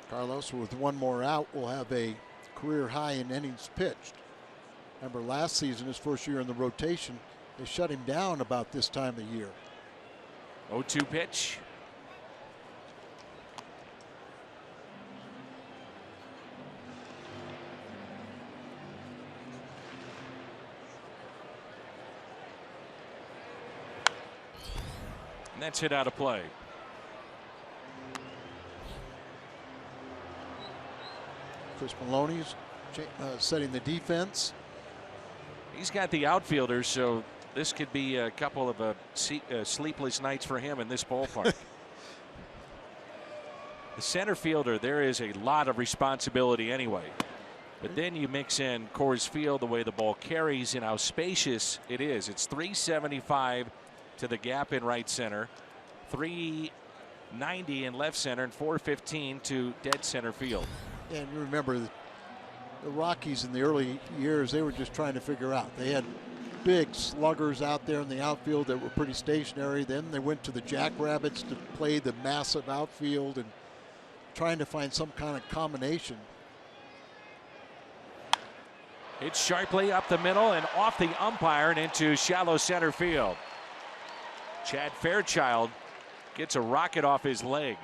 Carlos, with one more out, will have a career high in innings pitched. Remember last season, his first year in the rotation, they shut him down about this time of year. 0-2 pitch. And that's hit out of play. Chris Maloney's setting the defense. He's got the outfielders, so this could be a couple of sleepless nights for him in this ballpark. The center fielder, there is a lot of responsibility anyway. But then you mix in Coors Field, the way the ball carries and how spacious it is. It's 375 to the gap in right center, 390 in left center, and 415 to dead center field. And you remember the Rockies in the early years, they were just trying to figure out. They had big sluggers out there in the outfield that were pretty stationary. Then they went to the Jackrabbits to play the massive outfield and trying to find some kind of combination. It's sharply up the middle and off the umpire and into shallow center field. Chad Fairchild gets a rocket off his leg.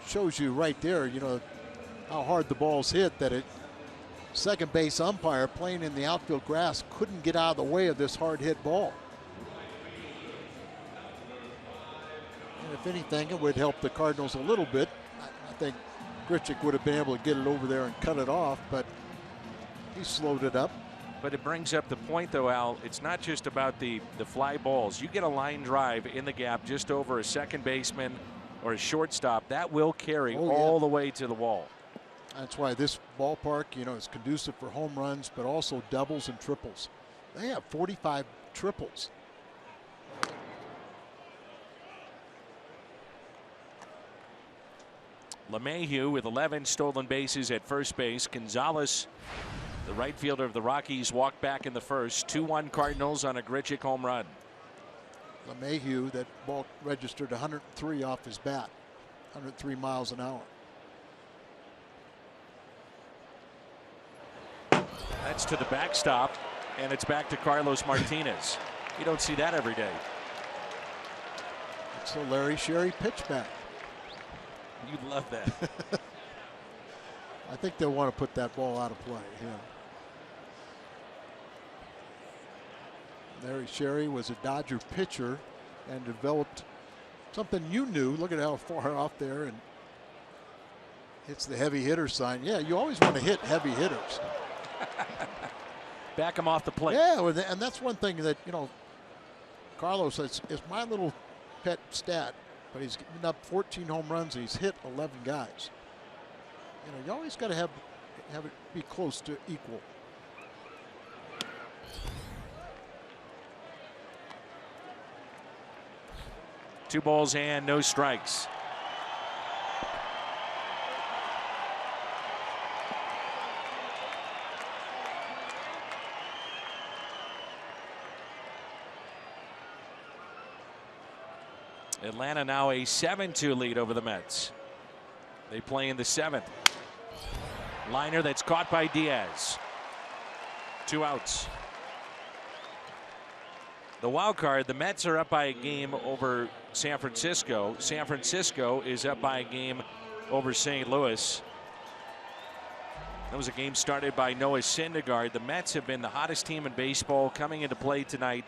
Shows you right there, you know, how hard the ball's hit, that it second base umpire playing in the outfield grass couldn't get out of the way of this hard hit ball. And if anything, it would help the Cardinals a little bit. I think Grichuk would have been able to get it over there and cut it off, but he slowed it up. But it brings up the point, though, Al, it's not just about the fly balls. You get a line drive in the gap just over a second baseman or a shortstop, that will carry all the way to the wall. That's why this ballpark, you know, is conducive for home runs, but also doubles and triples. They have 45 triples. LeMahieu with 11 stolen bases at first base. Gonzalez, the right fielder of the Rockies, walked back in the first. 2-1 Cardinals on a Grichuk home run. LeMahieu, that ball registered 103 off his bat, 103 miles an hour. That's to the backstop, and it's back to Carlos Martinez. You don't see that every day. It's a Larry Sherry pitch back. You'd love that. I think they'll want to put that ball out of play. Yeah. Larry Sherry was a Dodger pitcher and developed something you knew. Look at how far off there, and hits the heavy hitter sign. Yeah, you always want to hit heavy hitters. Back him off the plate. Yeah, and that's one thing that, you know, Carlos says is my little pet stat, but he's given up 14 home runs and he's hit 11 guys. You know, you always got to have it be close to equal. Two balls and no strikes. Atlanta now a 7-2 lead over the Mets. They play in the 7th. Liner that's caught by Diaz. 2 outs. The wild card, the Mets are up by a game over San Francisco. San Francisco is up by a game over St. Louis. That was a game started by Noah Syndergaard. The Mets have been the hottest team in baseball coming into play tonight.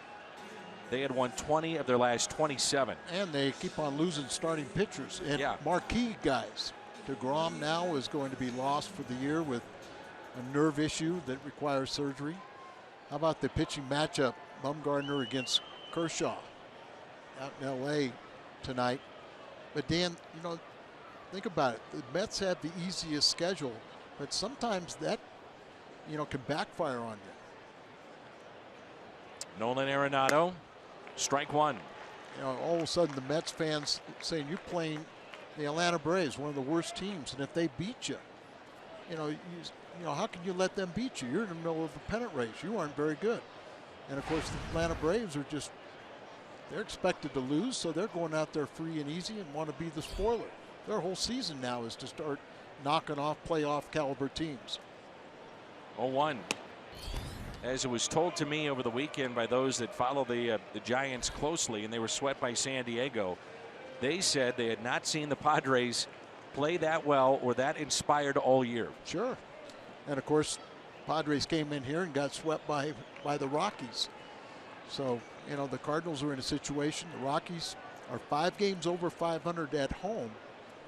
They had won 20 of their last 27. And they keep on losing starting pitchers and marquee guys. DeGrom now is going to be lost for the year with a nerve issue that requires surgery. How about the pitching matchup? Bumgarner against Kershaw out in L.A. tonight. But Dan, you know, think about it. The Mets have the easiest schedule, but sometimes that, you know, can backfire on you. Nolan Arenado, strike one. You know, all of a sudden the Mets fans saying you're playing the Atlanta Braves, one of the worst teams, and if they beat you, you know, how can you let them beat you? You're in the middle of a pennant race. You aren't very good. And of course, the Atlanta Braves are they're expected to lose, so they're going out there free and easy and want to be the spoiler. Their whole season now is to start knocking off playoff caliber teams. 0-1. As it was told to me over the weekend by those that follow the Giants closely, and they were swept by San Diego, they said they had not seen the Padres play that well or that inspired all year. Sure. And of course, Padres came in here and got swept by the Rockies. So, you know, the Cardinals are in a situation. The Rockies are 5 games over 500 at home,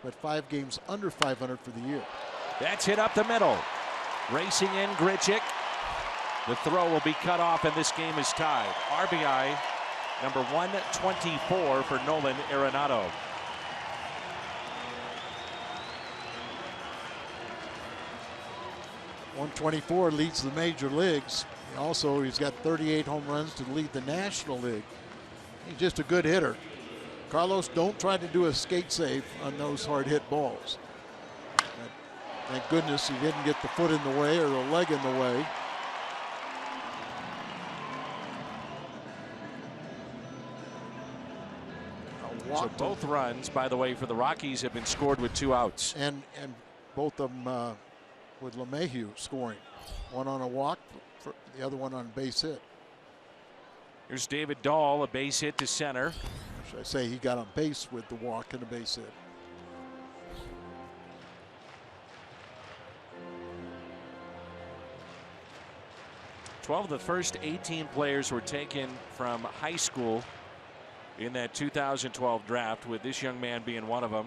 but 5 games under 500 for the year. That's hit up the middle. Racing in Grichuk. The throw will be cut off, and this game is tied. RBI number 124 for Nolan Arenado. 124 leads the major leagues. Also, he's got 38 home runs to lead the National League. He's just a good hitter. Carlos, don't try to do a skate save on those hard hit balls. Thank goodness he didn't get the foot in the way or the leg in the way. So both runs, by the way, for the Rockies have been scored with 2 outs. And both of them with LeMahieu scoring. One on a walk, for the other one on a base hit. Here's David Dahl, a base hit to center. Should I say he got on base with the walk and a base hit. Twelve of the first 18 players were taken from high school in that 2012 draft, with this young man being one of them.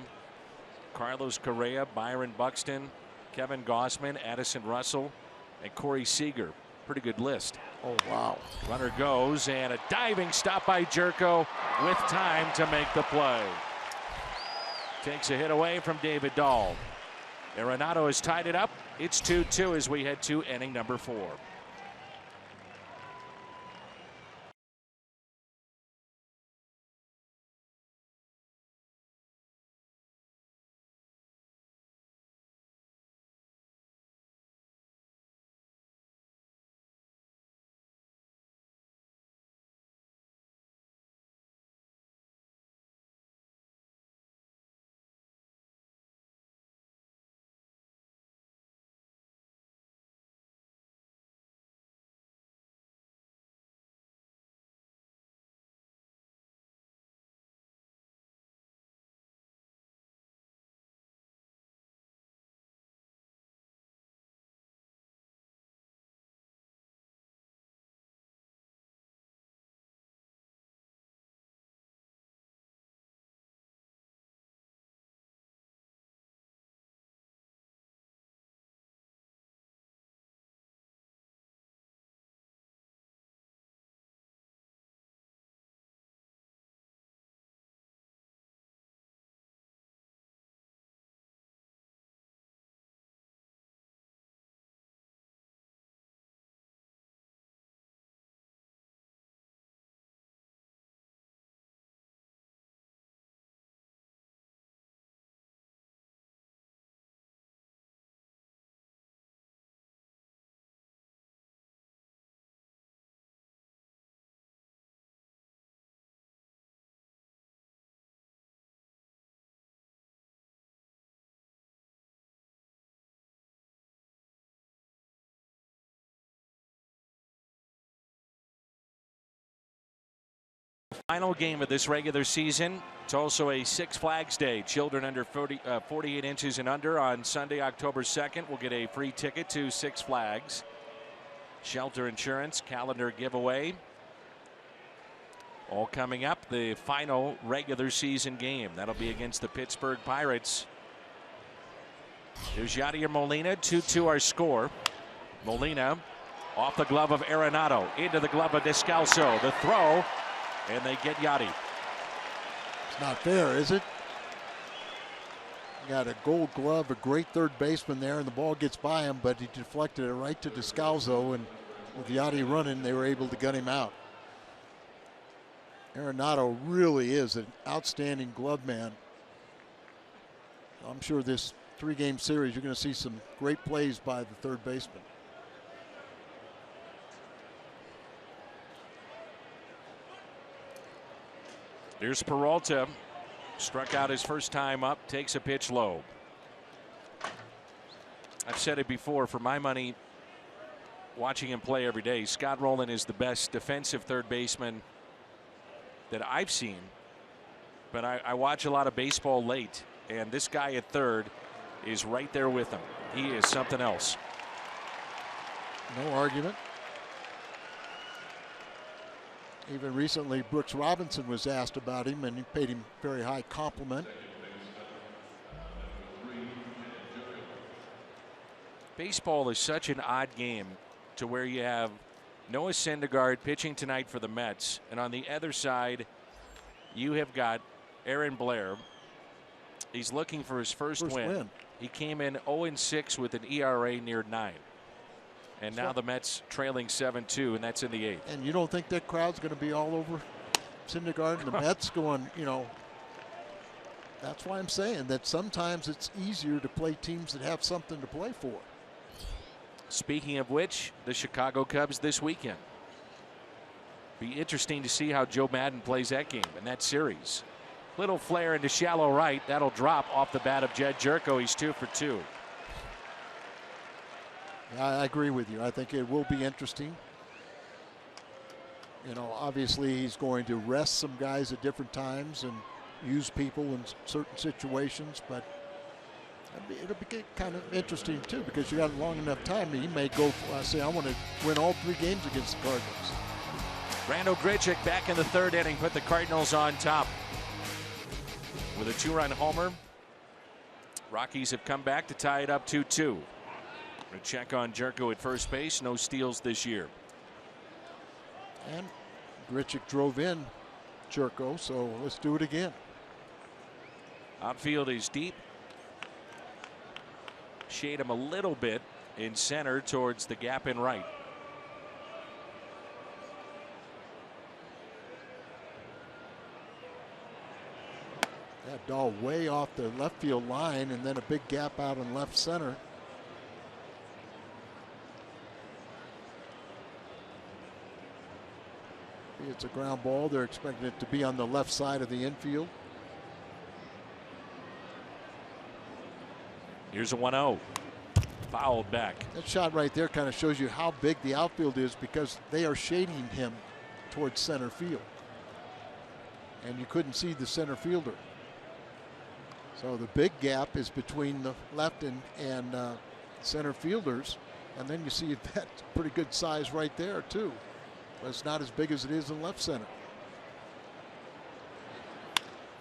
Carlos Correa, Byron Buxton, Kevin Gossman, Addison Russell, and Corey Seager. Pretty good list. Oh, wow. Runner goes, and a diving stop by Jerko with time to make the play. Takes a hit away from David Dahl. ARENADO has tied it up. It's 2-2 as we head to inning number 4. Final game of this regular season. It's also a Six Flags Day. Children under 48 inches and under on Sunday, October 2nd will get a free ticket to Six Flags. Shelter insurance, calendar giveaway. All coming up. The final regular season game. That'll be against the Pittsburgh Pirates. Here's Yadier Molina. 2-2 our score. Molina off the glove of ARENADO. Into the glove of DESCALSO. The throw. And they get Yadi. It's not fair, is it? Got a gold glove, a great third baseman there, and the ball gets by him, but he deflected it right to DESCALSO, and with Yadi running, they were able to gun him out. ARENADO really is an outstanding glove man. I'm sure this 3-game series, you're going to see some great plays by the third baseman. Here's Peralta. Struck out his first time up. Takes a pitch low. I've said it before. For my money, watching him play every day, Scott Rowland is the best defensive third baseman that I've seen. But I watch a lot of baseball late, and this guy at third is right there with him. He is something else. No argument. Even recently, Brooks Robinson was asked about him, and he paid him very high compliment. Baseball is such an odd game to where you have Noah Syndergaard pitching tonight for the Mets, and on the other side, you have got Aaron Blair. He's looking for his first win. He came in 0-6 with an ERA near 9. And now the Mets trailing 7-2, and that's in the 8th. And you don't think that crowd's going to be all over Syndergaard and the Mets going, you know, that's why I'm saying that sometimes it's easier to play teams that have something to play for. Speaking of which, the Chicago Cubs this weekend. Be interesting to see how Joe Madden plays that game and that series. Little flare into shallow right. That'll drop off the bat of Jed Jerko. He's 2 for 2. Yeah, I agree with you. I think it will be interesting. You know, obviously he's going to rest some guys at different times and use people in certain situations, but it'll be kind of interesting too because you got long enough time. He may go, say, I want to win all 3 games against the Cardinals. Randal Grichuk back in the 3rd inning, put the Cardinals on top with a 2-run homer. Rockies have come back to tie it up 2-2. A check on Jerko at first base. No steals this year. And Grichuk drove in Jerko, so let's do it again. Outfield is deep. Shade him a little bit in center towards the gap in right. That ball way off the left field line and then a big gap out in left center. It's a ground ball. They're expecting it to be on the left side of the infield. Here's a 1-0. Fouled back. That shot right there kind of shows you how big the outfield is because they are shading him towards center field. And you couldn't see the center fielder. So the big gap is between the left and center fielders. And then you see that pretty good size right there too. But it's not as big as it is in left center.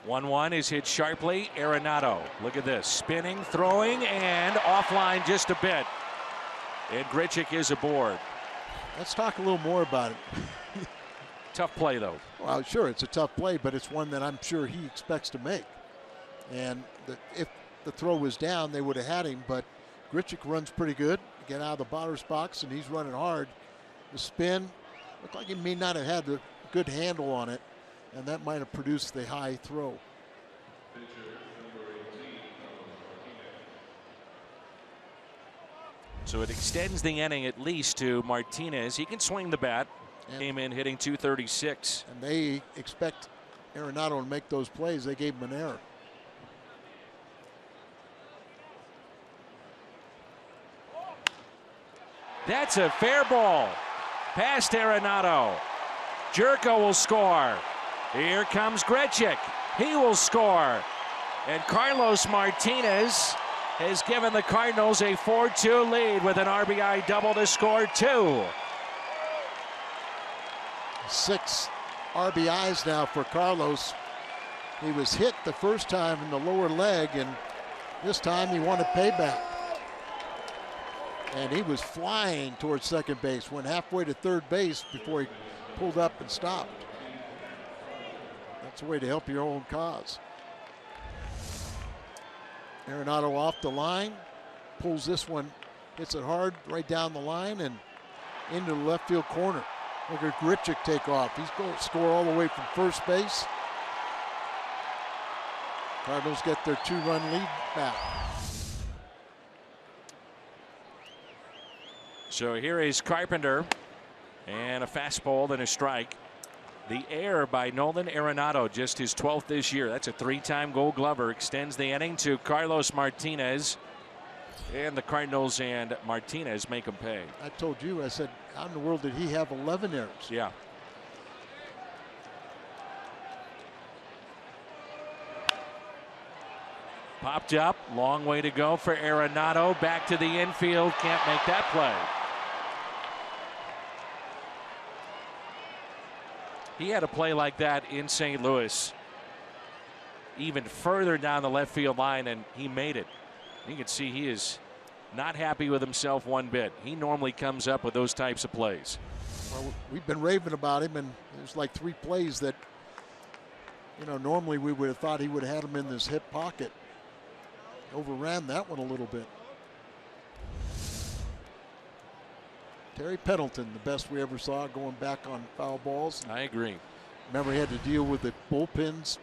1-1 is hit sharply. Arenado. Look at this. Spinning, throwing, and offline just a bit. And Grichuk is aboard. Let's talk a little more about it. Tough play, though. Well, sure, it's a tough play, but it's one that I'm sure he expects to make. And if the throw was down, they would have had him. But Grichuk runs pretty good. Get out of the batter's box, and he's running hard. The spin looked like he may not have had the good handle on it, and that might have produced the high throw. So it extends the inning at least to Martinez. He can swing the bat. And came in hitting .236. And they expect Arenado to make those plays. They gave him an error. That's a fair ball. Past Arenado. Jerko will score. Here comes Grichuk. He will score. And Carlos Martinez has given the Cardinals a 4-2 lead with an RBI double to score 2. 6 RBIs now for Carlos. He was hit the first time in the lower leg, and this time he wanted payback. And he was flying towards second base, went halfway to third base before he pulled up and stopped. That's a way to help your own cause. Arenado off the line, pulls this one, hits it hard right down the line and into the left field corner. Look at Grichuk take off. He's going to score all the way from first base. Cardinals get their 2-run lead back. So here is Carpenter, and a fastball and a strike. The error by Nolan Arenado, just his 12th this year. That's a 3-time Gold Glover. Extends the inning to Carlos Martinez. And the Cardinals and Martinez make him pay. I told you, I said, how in the world did he have 11 errors? Yeah. Popped up, long way to go for Arenado. Back to the infield, can't make that play. He had a play like that in St. Louis, even further down the left field line, and he made it. You can see he is not happy with himself one bit. He normally comes up with those types of plays. Well, we've been raving about him, and there's like 3 plays that, you know, normally we would have thought he would have had him in this hip pocket. Overran that one a little bit. Terry Pendleton, the best we ever saw, going back on foul balls. I agree. Remember, he had to deal with the bullpens.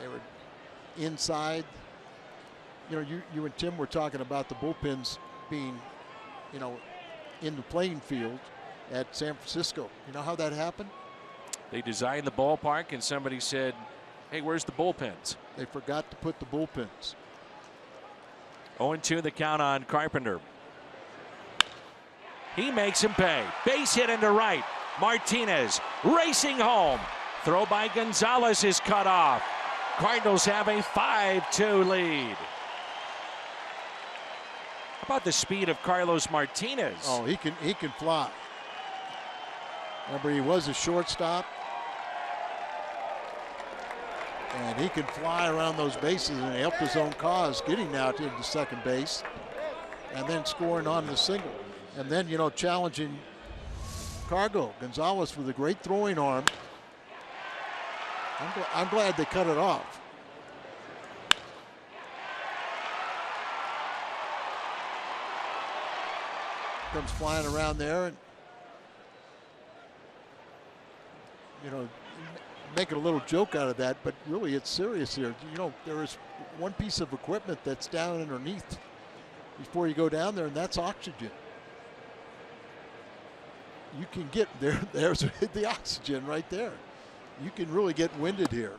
They were inside. You know, you and Tim were talking about the bullpens being, you know, in the playing field at San Francisco. You know how that happened? They designed the ballpark, and somebody said, hey, where's the bullpens? They forgot to put the bullpens. 0-2 the count on Carpenter. He makes him pay. Base hit into right. Martinez racing home. Throw by Gonzalez is cut off. Cardinals have a 5-2 lead. How about the speed of Carlos Martinez? Oh, he can fly. Remember, he was a shortstop. And he can fly around those bases and help his own cause, getting out into second base and then scoring on the single. And then, you know, challenging Cargo. Gonzalez with a great throwing arm. I'm glad they cut it off. Comes flying around there and, you know, making a little joke out of that, but really it's serious here. You know, there is one piece of equipment that's down underneath before you go down there, and that's oxygen. You can get there. There's the oxygen right there. You can really get winded here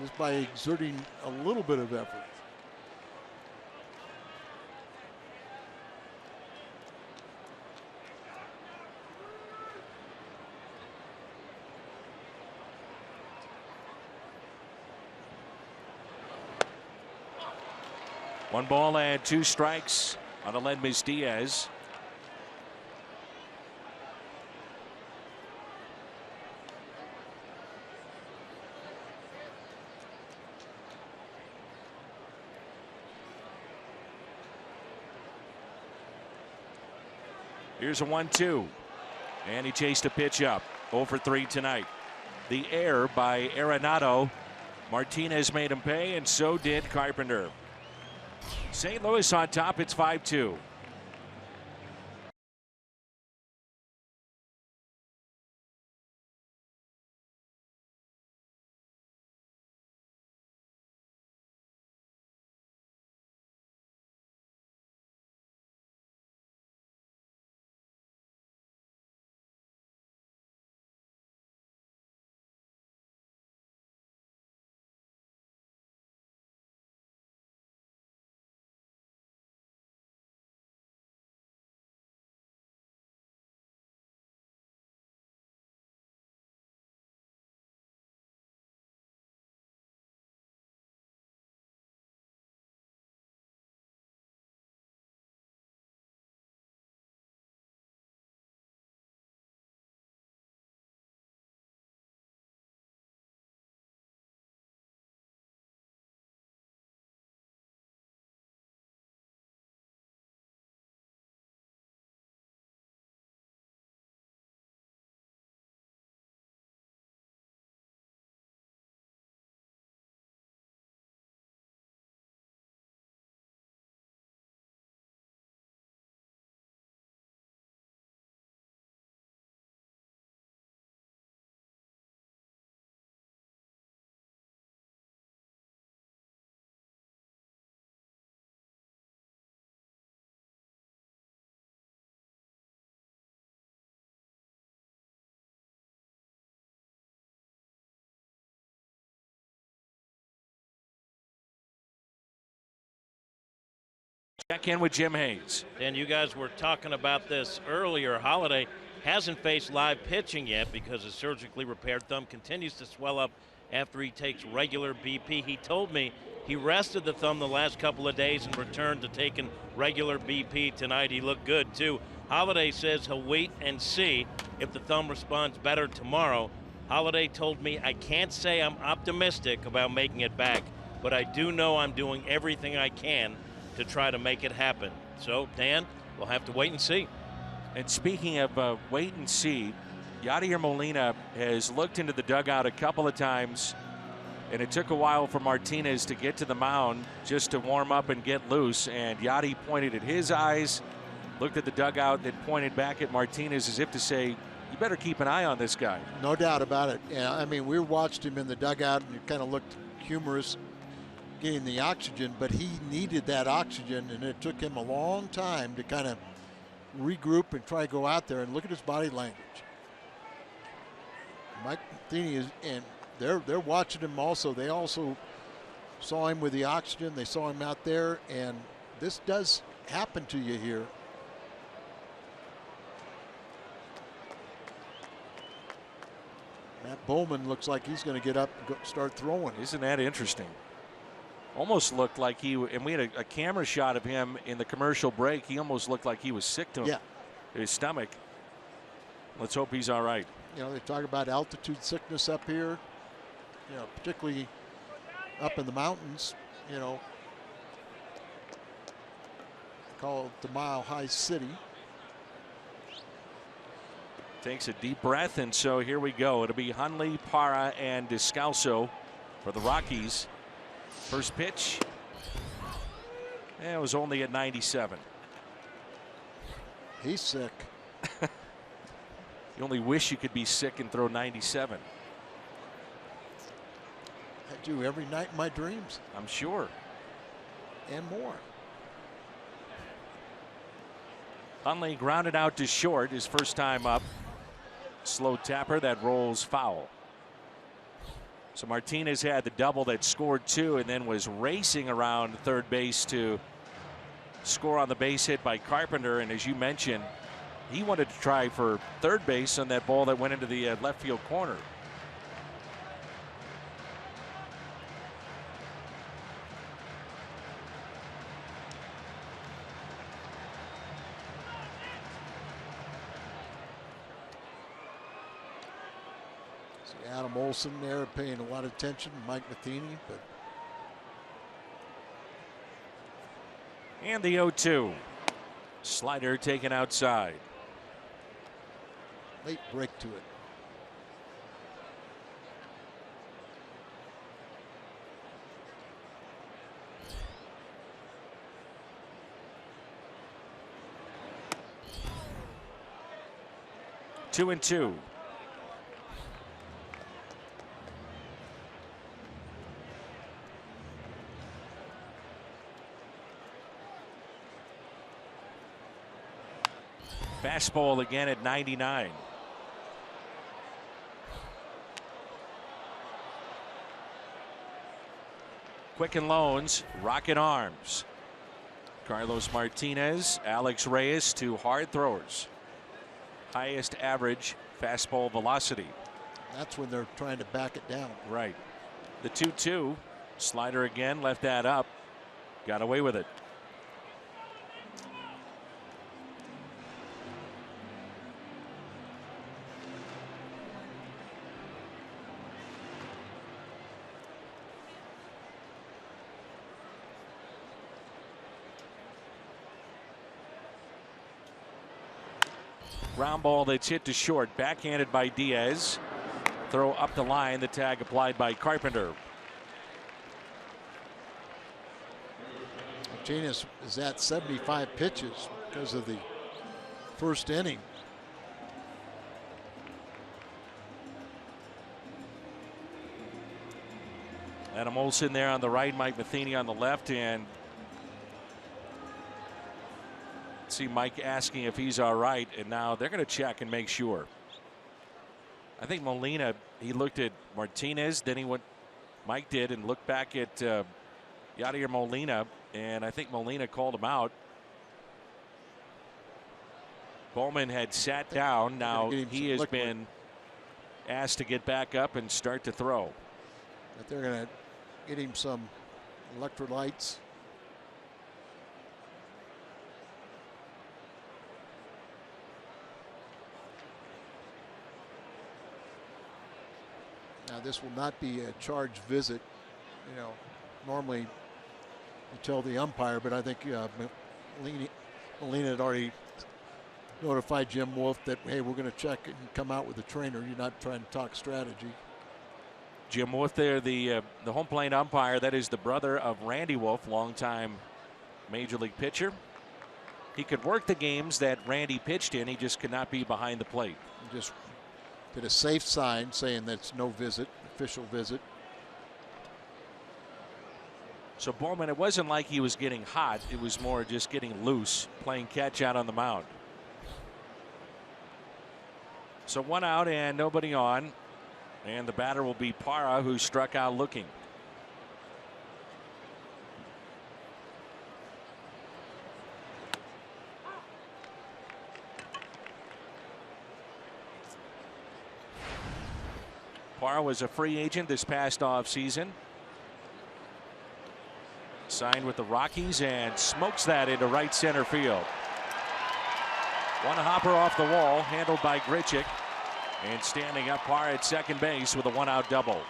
just by exerting a little bit of effort. One ball and 2 strikes on ALEDMYS Diaz. Here's a 1-2. And he chased a pitch up. 0 for 3 tonight. The error by Arenado. Martinez made him pay, and so did Carpenter. St. Louis on top. It's 5-2. Check in with Jim Hayes. And you guys were talking about this earlier. Holiday hasn't faced live pitching yet because his surgically repaired thumb continues to swell up after he takes regular BP. He told me he rested the thumb the last couple of days and returned to taking regular BP tonight. He looked good too. Holiday says he'll wait and see if the thumb responds better tomorrow. Holiday told me, I can't say I'm optimistic about making it back, but I do know I'm doing everything I can to try to make it happen. So, Dan, we'll have to wait and see. And speaking of wait and see, Yadier Molina has looked into the dugout a couple of times, and it took a while for Martinez to get to the mound just to warm up and get loose. And Yadi pointed at his eyes looked at the dugout and pointed back at Martinez as if to say, you better keep an eye on this guy. No doubt about it. Yeah, I mean, we watched him in the dugout and it kind of looked humorous getting the oxygen, but he needed that oxygen, and it took him a long time to kind of regroup and try to go out there and look at his body language. Mike Matheny is, and they're watching him also. They also saw him with the oxygen. They saw him out there, and this does happen to you here. Matt Bowman looks like he's going to get up and start throwing. Isn't that interesting? Almost looked like and we had a camera shot of him in the commercial break. He almost looked like he was sick to his stomach. Let's hope he's all right. You know, they talk about altitude sickness up here, you know, particularly up in the mountains, you know, called the Mile High City. Takes a deep breath, and so here we go. It'll be Hundley, Parra, and Descalso for the Rockies. First pitch. And it was only at 97. He's sick. You only wish you could be sick and throw 97. I do every night in my dreams. I'm sure. And more. Hundley grounded out to short his first time up. Slow tapper that rolls foul. So Martinez had the double that scored 2 and then was racing around third base to score on the base hit by Carpenter. And as you mentioned, he wanted to try for third base on that ball that went into the left field corner. See Adam Olson there paying a lot of attention, Mike Matheny, but. And the 0-2. Slider taken outside. Late break to it. Two and two. Fastball again at 99. Quicken Loans, Rocket Arms. Carlos Martinez, Alex Reyes, 2 hard throwers. Highest average fastball velocity. That's when they're trying to back it down. Right. The 2-2. Slider again, left that up. Got away with it. Ground ball that's hit to short, backhanded by Diaz. Throw up the line, the tag applied by Carpenter. Martinez is at 75 pitches because of the first inning. Adam Olson there on the right, Mike Matheny on the left, and see Mike asking if he's all right, and now they're going to check and make sure. I think Molina, he looked at Martinez, then he went, Mike did, and looked back at Yadier Molina, and I think Molina called him out. Bowman had sat down. Now he has been asked to get back up and start to throw. But they're going to get him some electrolytes. Now this will not be a charged visit. You know, normally you tell the umpire, but I think Molina had already notified Jim Wolf that, hey, we're going to check and come out with the trainer. You're not trying to talk strategy. Jim Wolf there, the home plate umpire. That is the brother of Randy Wolf, longtime major league pitcher. He could work the games that Randy pitched in. He just could not be behind the plate. He just did a safe sign saying that's no visit, official visit. So Bowman, it wasn't like he was getting hot. It was more just getting loose, playing catch out on the mound. So 1 out and nobody on. And the batter will be Parra, who struck out looking. Parra was a free agent this past offseason. Signed with the Rockies and smokes that into right center field. One hopper off the wall, handled by Grichuk. And standing up Parra at second base with a 1-out double.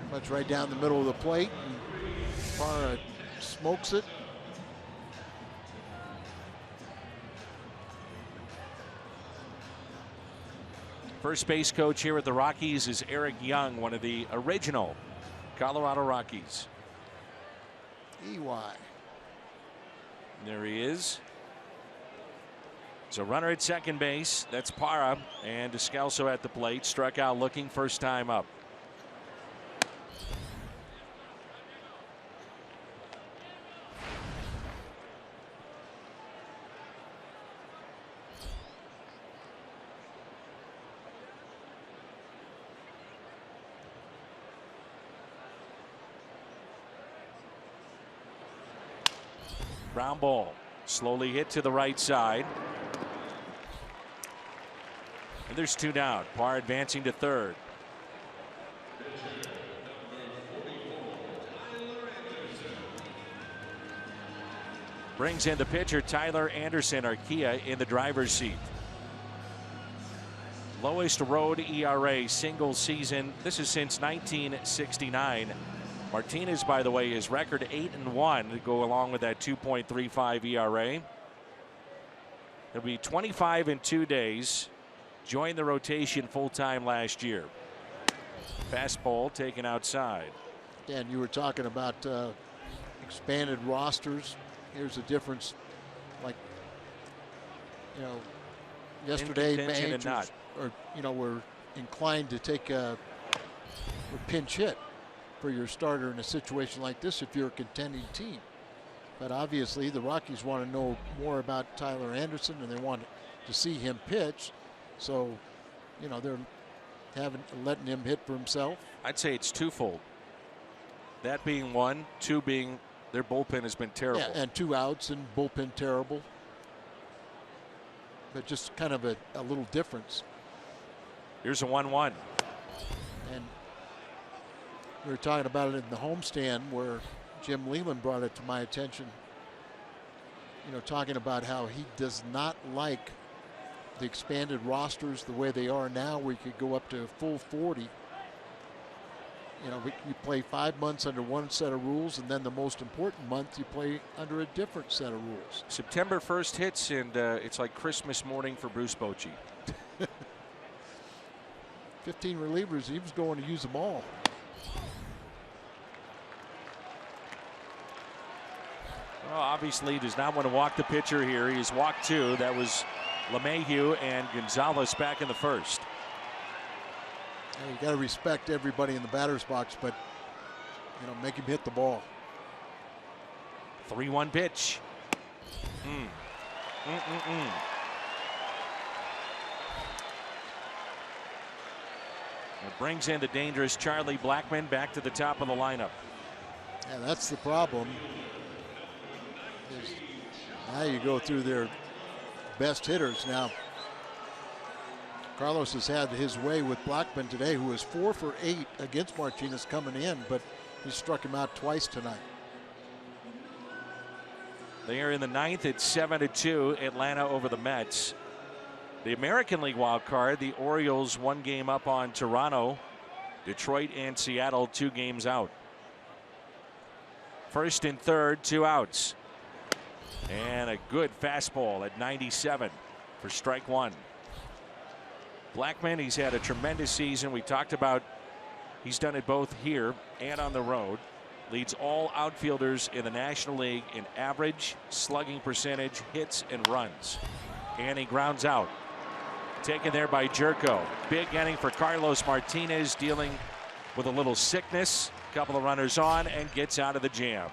Pretty much right down the middle of the plate. Parra smokes it. First base coach here at the Rockies is Eric Young, one of the original Colorado Rockies. EY. There he is. So runner at second base. That's Parra, and DESCALSO at the plate. Struck out looking, first time up. Ground ball, slowly hit to the right side. And there's 2 down. Parra advancing to third. Brings in the pitcher Tyler Anderson, Arcia, in the driver's seat. Lowest road ERA single season. This is since 1969. Martinez, by the way, his record 8-1 to go along with that 2.35 ERA. He'll be 25 in 2 days. Joined the rotation full-time last year. Fastball taken outside. Dan, you were talking about expanded rosters. Here's a difference. Like, you know, yesterday managers were inclined to take a pinch hit for your starter in a situation like this if you're a contending team. But obviously the Rockies want to know more about Tyler Anderson, and they want to see him pitch. So, you know, they're letting him hit for himself. I'd say it's twofold. That being one, 2 being their bullpen has been terrible. Yeah, and 2 outs and bullpen terrible. But just kind of a little difference. Here's a 1-1. And we were talking about it in the homestand where Jim Leland brought it to my attention. You know, talking about how he does not like the expanded rosters the way they are now. We could go up to a full 40. You know, you play 5 months under one set of rules, and then the most important month you play under a different set of rules. September 1st hits, and it's like Christmas morning for Bruce Bochy. 15 relievers, he was going to use them all. Well, obviously does not want to walk the pitcher here. He's walked 2. That was LeMahieu and Gonzalez back in the first. You got to respect everybody in the batter's box, but, you know, make him hit the ball. 3-1 pitch. It brings in the dangerous Charlie Blackmon back to the top of the lineup. Yeah, that's the problem. Now you go through their best hitters. Now, Carlos has had his way with Blackmon today, who is 4 for 8 against Martinez coming in, but he struck him out twice tonight. They are in the 9th. It's 7-2 Atlanta over the Mets. The American League wild card, the Orioles 1 game up on Toronto. Detroit and Seattle 2 games out. First and third, 2 outs. And a good fastball at 97 for strike 1. Blackmon, he's had a tremendous season. We talked about he's done it both here and on the road. Leads all outfielders in the National League in average, slugging percentage, hits, and runs. And he grounds out. Taken there by Jerko. Big inning for Carlos Martinez, dealing with a little sickness. Couple of runners on and gets out of the jam.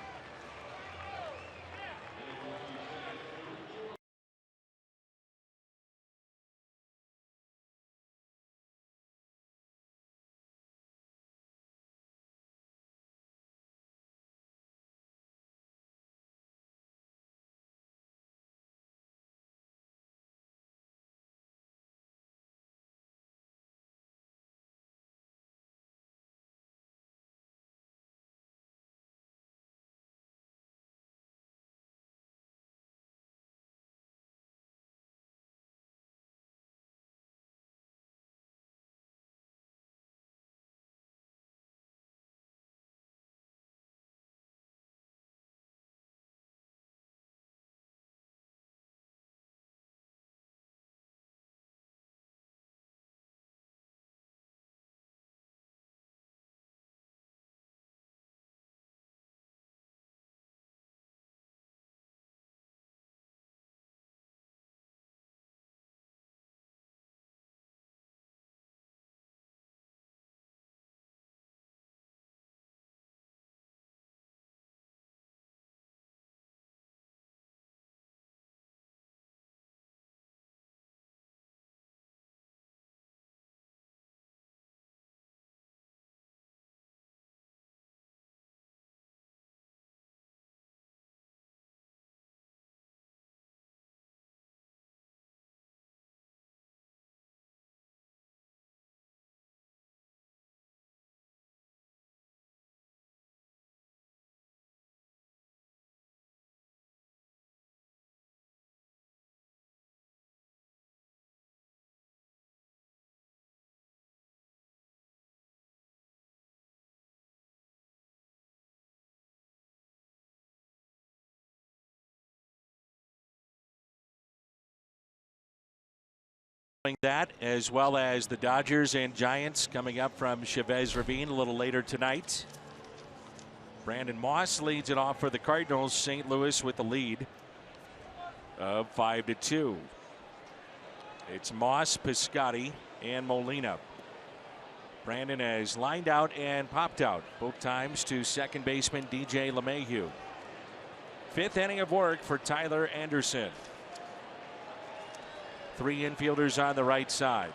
That, as well as the Dodgers and Giants coming up from Chavez Ravine a little later tonight. Brandon Moss leads it off for the Cardinals. St. Louis with the lead of 5-2. It's Moss, Piscotty, and Molina. Brandon has lined out and popped out both times to second baseman DJ LeMahieu. Fifth inning of work for Tyler Anderson. Three infielders on the right side.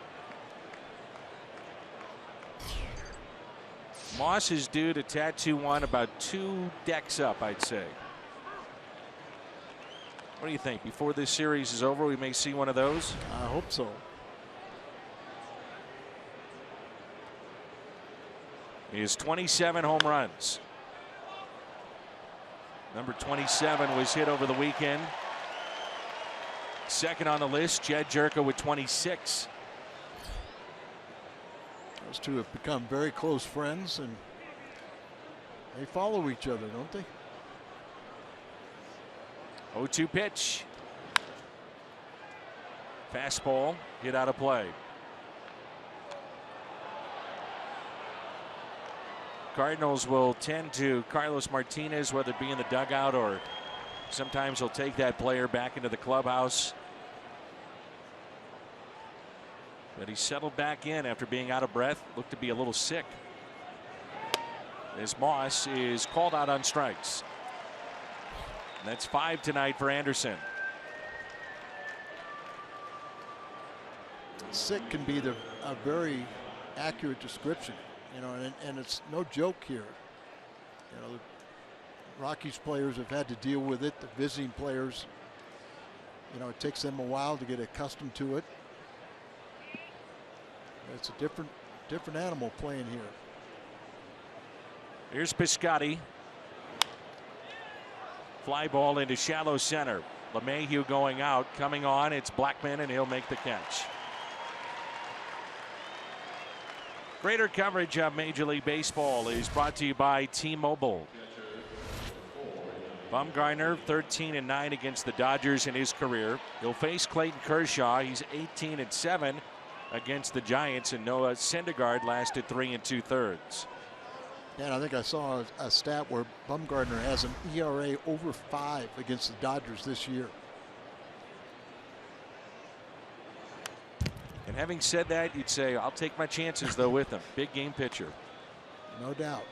Moss is due to tattoo one about 2 decks up, I'd say. What do you think? Before this series is over, we may see one of those? I hope so. He has 27 home runs. Number 27 was hit over the weekend. Second on the list, Jed Jerko with 26. Those two have become very close friends, and they follow each other, don't they? 0-2 pitch. Fastball hit out of play. Cardinals will tend to Carlos Martinez, whether it be in the dugout or sometimes he'll take that player back into the clubhouse. But he settled back in after being out of breath. Looked to be a little sick. As Moss is called out on strikes. And that's 5 tonight for Anderson. Sick can be a very accurate description, you know, and it's no joke here. You know, the Rockies players have had to deal with it. The visiting players, you know, it takes them a while to get accustomed to it. It's a different animal playing here. Here's Piscotty. Fly ball into shallow center. LeMahieu going out, coming on. It's Blackmon, and he'll make the catch. Greater coverage of Major League Baseball is brought to you by T-Mobile. Bumgarner 13-9 against the Dodgers in his career. He'll face Clayton Kershaw. He's 18-7 against the Giants, and Noah Syndergaard lasted 3 2/3. And I think I saw a stat where Bumgarner has an ERA over 5 against the Dodgers this year. And having said that, you'd say, I'll take my chances, though, with him. Big game pitcher. No doubt.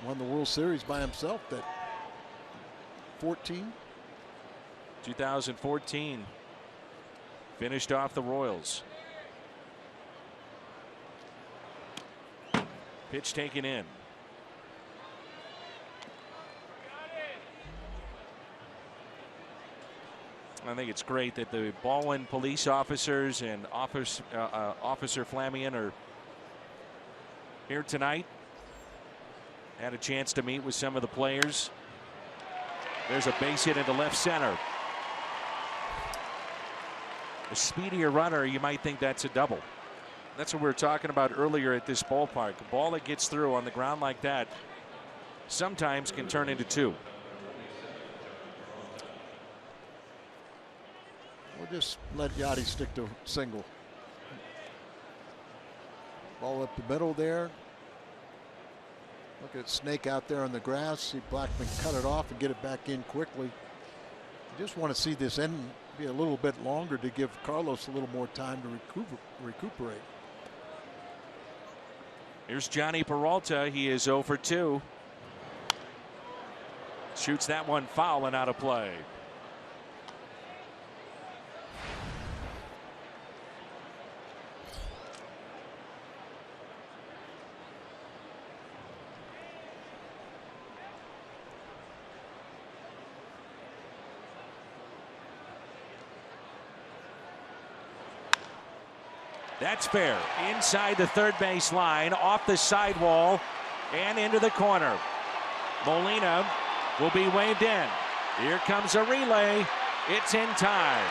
Won the World Series by himself that 2014. Finished off the Royals. Pitch taken in. I think it's great that the Baldwin police officers and Officer Flamion are here tonight. Had a chance to meet with some of the players. There's a base hit into left center. A speedier runner, you might think that's a double. That's what we were talking about earlier at this ballpark. A ball that gets through on the ground like that sometimes can turn into 2. We'll just let Yachty stick to single. Ball up the middle there. Look at Snake out there on the grass. See Blackmon cut it off and get it back in quickly. You just want to see this end be a little bit longer to give Carlos a little more time to recuperate. Here's Johnny Peralta. He is 0 for 2. Shoots that one foul and out of play. That's fair. Inside the third base line, off the sidewall, and into the corner. Molina will be waved in. Here comes a relay. It's in time.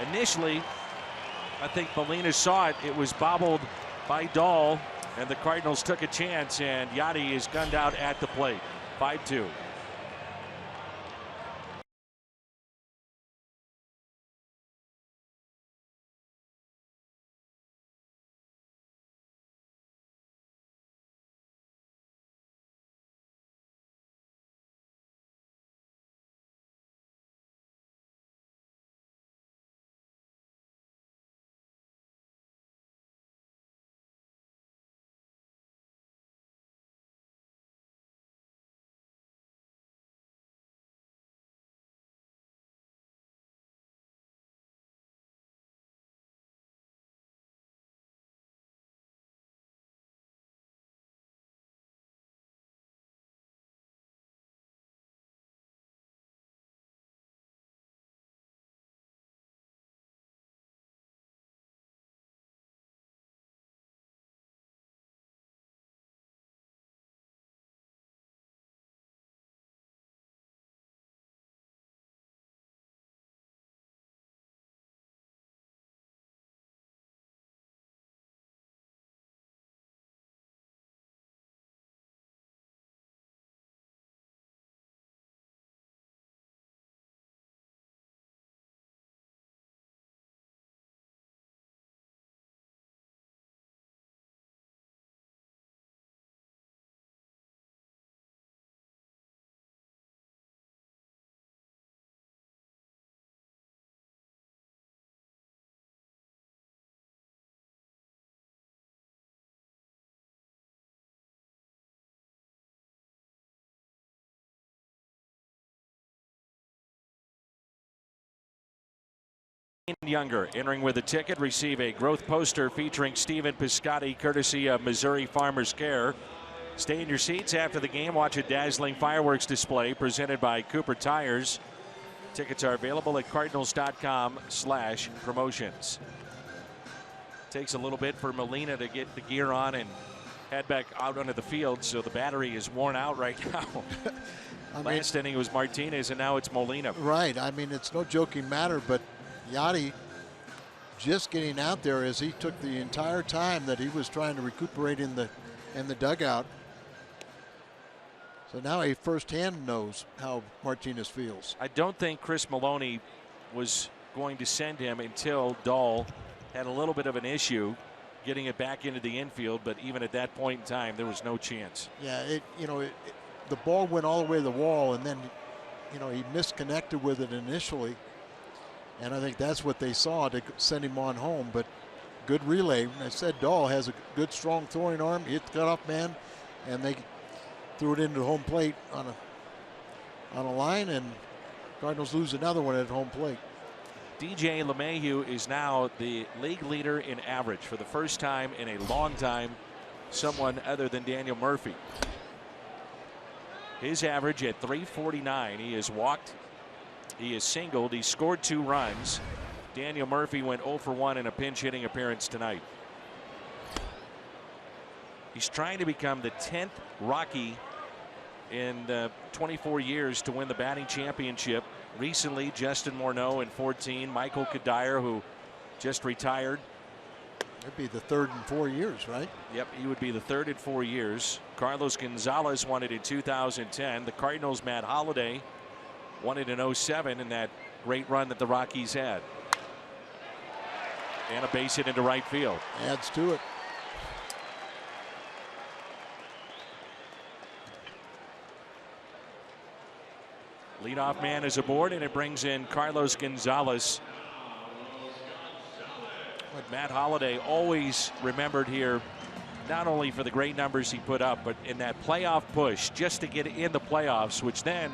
Initially, I think Molina saw it. It was bobbled by Dahl. And the Cardinals took a chance, and Yachty is gunned out at the plate. 5-2. Younger entering with a ticket, receive a growth poster featuring Stephen Piscotty, courtesy of Missouri Farmers Care. Stay in your seats after the game. Watch a dazzling fireworks display presented by Cooper Tires. Tickets are available at cardinals.com/promotions. Takes a little bit for Molina to get the gear on and head back out onto the field, so the battery is worn out right now. Last inning it was Martinez, and now it's Molina. Right. I mean, it's no joking matter, but Yachty just getting out there as he took the entire time that he was trying to recuperate in the in the dugout. So now he firsthand knows how Martinez feels. I don't think Chris Maloney was going to send him until Dahl had a little bit of an issue getting it back into the infield, but even at that point in time, there was no chance. Yeah, the ball went all the way to the wall, and then, he misconnected with it initially, and I think that's what they saw to send him on home. But good relay. I said Dahl has a good, strong throwing arm. He hit the cutoff man, and they threw it into home plate on a line, and Cardinals lose another one at home plate. DJ LeMahieu is now the league leader in average for the first time in a long time. Someone other than Daniel Murphy. His average at .349. He has walked. He has singled. He scored 2 runs. Daniel Murphy went 0 for 1 in a pinch hitting appearance tonight. He's trying to become the 10th Rocky in 24 years to win the batting championship. Recently, Justin Morneau in 14, Michael Kadire, who just retired. It'd be the 3rd in 4 years, right? Yep, he would be the 3rd in 4 years. Carlos Gonzalez won it in 2010. The Cardinals' Matt Holliday won it in 07 in that great run that the Rockies had. And a base hit into right field. Adds to it. Leadoff man is aboard, and it brings in Carlos Gonzalez. But Matt Holliday always remembered here, not only for the great numbers he put up, but in that playoff push just to get in the playoffs, which then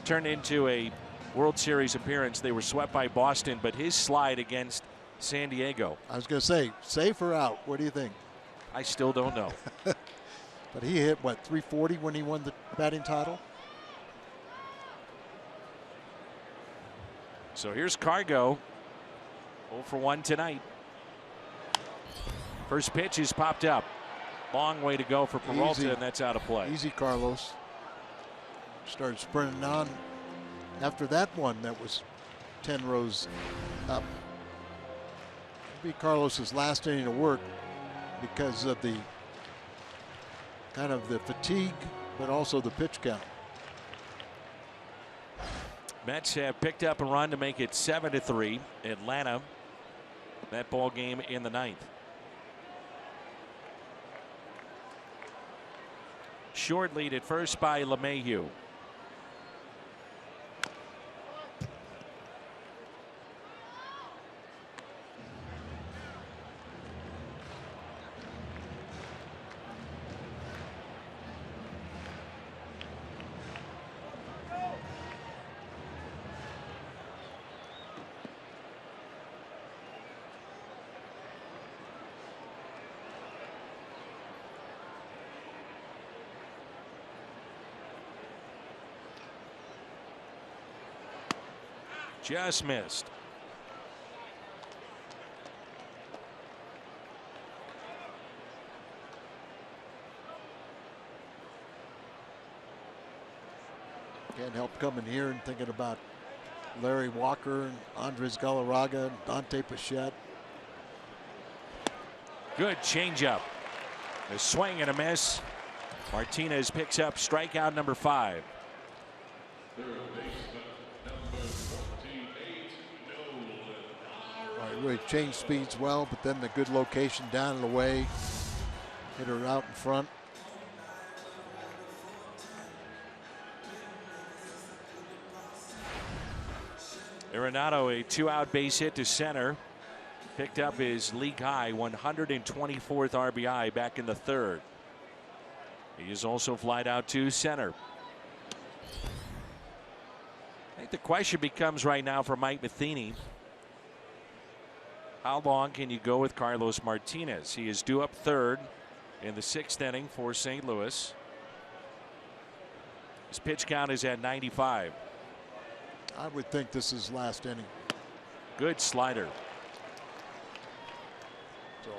turned into a World Series appearance. They were swept by Boston, but his slide against San Diego. I was going to say, safe or out? What do you think? I still don't know. But he hit, what, 340 when he won the batting title? So here's Cargo, 0 for 1 tonight. First pitch is popped up. Long way to go for Peralta, Easy. and that's out of play. Easy, Carlos. Started sprinting on after that one that was 10 rows up. It'll be Carlos's last inning of work because of the kind of the fatigue, but also the pitch count. Mets have picked up a run to make it 7-3. Atlanta, that ball game in the 9th. Short lead at first by LeMahieu. Just missed. Can't help coming here and thinking about Larry Walker and Andres Galarraga and Dante Pichette. Good changeup. A swing and a miss. Martinez picks up strikeout number 5. Really changed speeds well, but then the good location down and away. Hit her out in front. ARENADO, a 2-out base hit to center. Picked up his league high 124th RBI back in the 3rd. He is also flied out to center. I think the question becomes right now for Mike Matheny, how long can you go with Carlos Martinez? He is due up 3rd in the 6th inning for St. Louis. His pitch count is at 95. I would think this is last inning. Good slider. So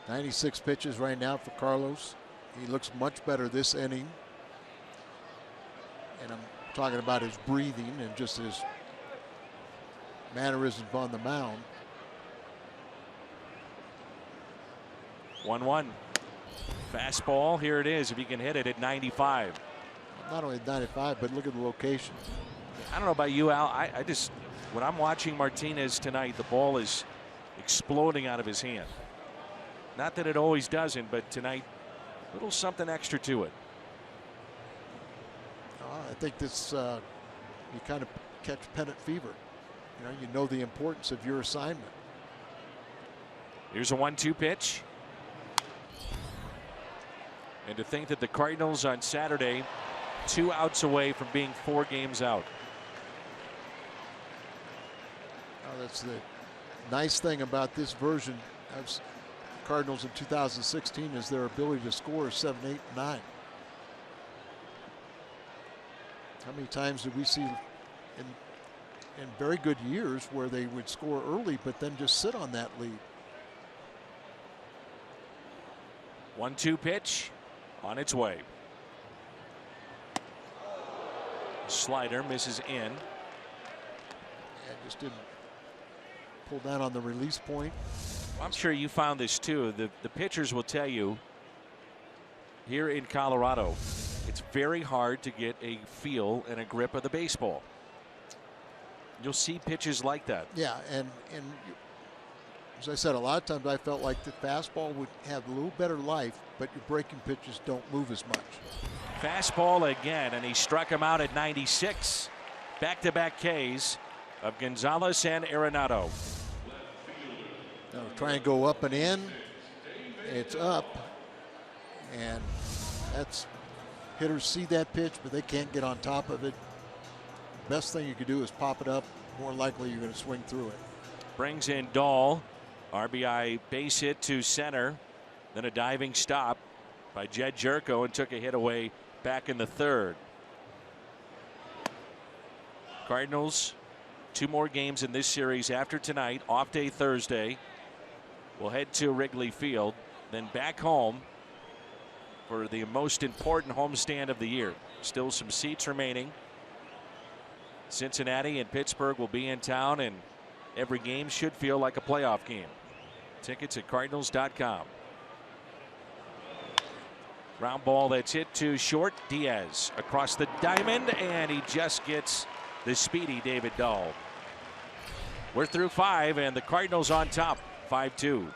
96 pitches right now for Carlos. He looks much better this inning. And I'm talking about his breathing and just his mannerisms on the mound. 1-1. Fastball, here it is, if he can hit it at 95. Not only 95, but look at the location. I don't know about you, Al. I just, when I'm watching Martinez tonight, the ball is exploding out of his hand. Not that it always doesn't, but tonight, a little something extra to it. I think this, you kind of catch pennant fever. You know the importance of your assignment. Here's a 1-2 pitch. And to think that the Cardinals on Saturday, 2 outs away from being 4 games out. That's the nice thing about this version of Cardinals in 2016 is their ability to score 7, 8, 9. How many times did we see in very good years where they would score early but then just sit on that lead? 1-2 pitch on its way. Slider misses in. Yeah, just didn't pull down on the release point. I'm sure you found this too. The pitchers will tell you here in Colorado, it's very hard to get a feel and a grip of the baseball. You'll see pitches like that. Yeah, and as I said, a lot of times I felt like the fastball would have a little better life, but your breaking pitches don't move as much. Fastball again, and he struck him out at 96. Back-to-back Ks of Gonzalez and Arenado. Now try and go up and in. It's up, and that's hitters see that pitch, but they can't get on top of it. Best thing you could do is pop it up. More likely you're going to swing through it. Brings in Dahl. RBI base hit to center. Then a diving stop by Jed Jerko and took a hit away back in the 3rd. Cardinals 2 more games in this series after tonight. Off day Thursday. We'll head to Wrigley Field, then back home for the most important homestand of the year. Still some seats remaining. Cincinnati and Pittsburgh will be in town, and every game should feel like a playoff game. Tickets at Cardinals.com. Ground ball that's hit to short. Diaz across the diamond, and he just gets the speedy David Dahl. We're through 5, and the Cardinals on top, 5-2.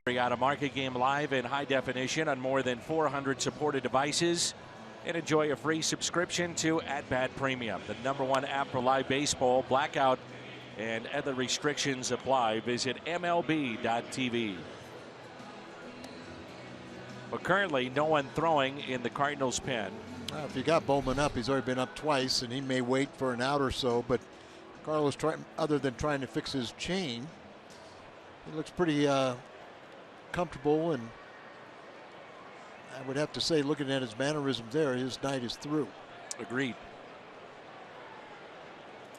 Out of market game live in high definition on more than 400 supported devices, and enjoy a free subscription to @Bat Premium, the #1 app for live baseball. Blackout and other restrictions apply. Visit MLB.tv. But currently no one throwing in the Cardinals pen. If you got Bowman up, he's already been up twice, and he may wait for an out or so, but Carlos, other than trying to fix his chain, he looks pretty comfortable, and I would have to say, looking at his mannerisms there, his night is through. Agreed.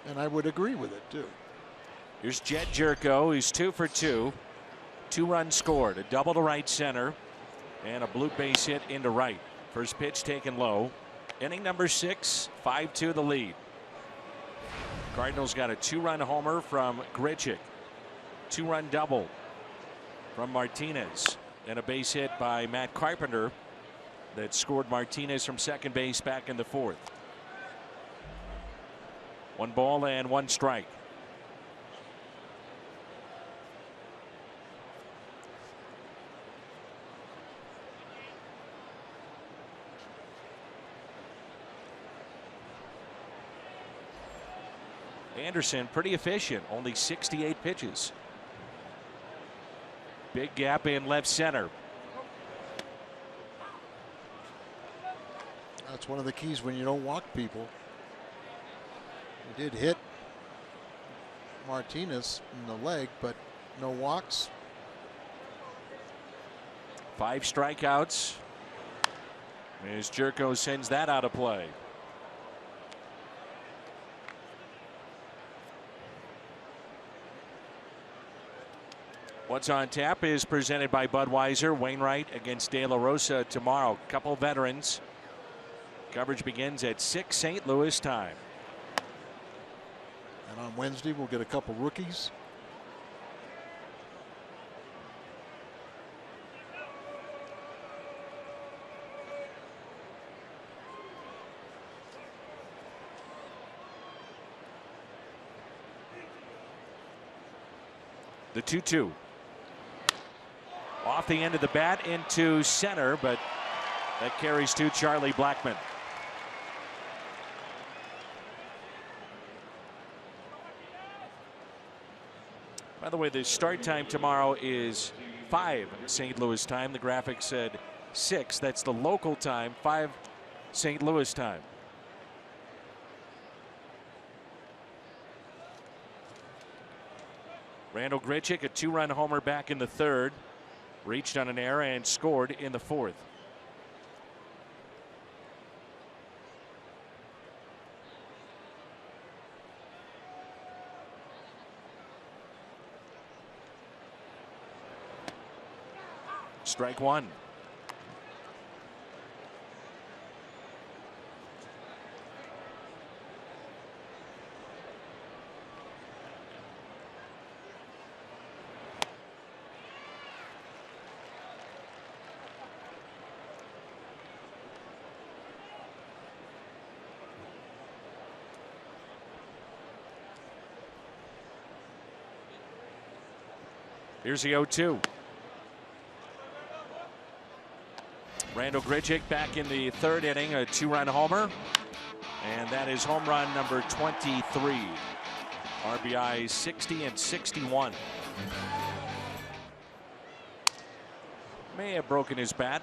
And I would agree with it, too. Here's Jed Jerko. He's 2 for 2. 2 runs scored. A double to right center and a blue base hit into right. First pitch taken low. Inning number 6, 5-2 the lead. Cardinals got a 2-run homer from Grichuk. 2-run double from Martinez. And a base hit by Matt Carpenter that scored Martinez from second base back in the 4th. 1 ball and 1 strike. Anderson pretty efficient, only 68 pitches. Big gap in left center. That's one of the keys when you don't walk people. He did hit Martinez in the leg, but no walks. 5 strikeouts as Jerko sends that out of play. What's on Tap is presented by Budweiser. Wainwright against De La Rosa tomorrow. Couple veterans. Coverage begins at 6 St. Louis time. And on Wednesday we'll get a couple rookies. The 2-2. Off the end of the bat into center, but that carries to Charlie Blackmon. By the way, the start time tomorrow is 5 St. Louis time. The graphic said 6. That's the local time, 5 St. Louis time. Randall Grichuk, a 2-run homer back in the 3rd. Reached on an error and scored in the 4th. Strike 1. Here's the 0-2. Randall Grichuk back in the 3rd inning, a 2-run homer. And that is home run number 23. RBI 60 and 61. May have broken his bat.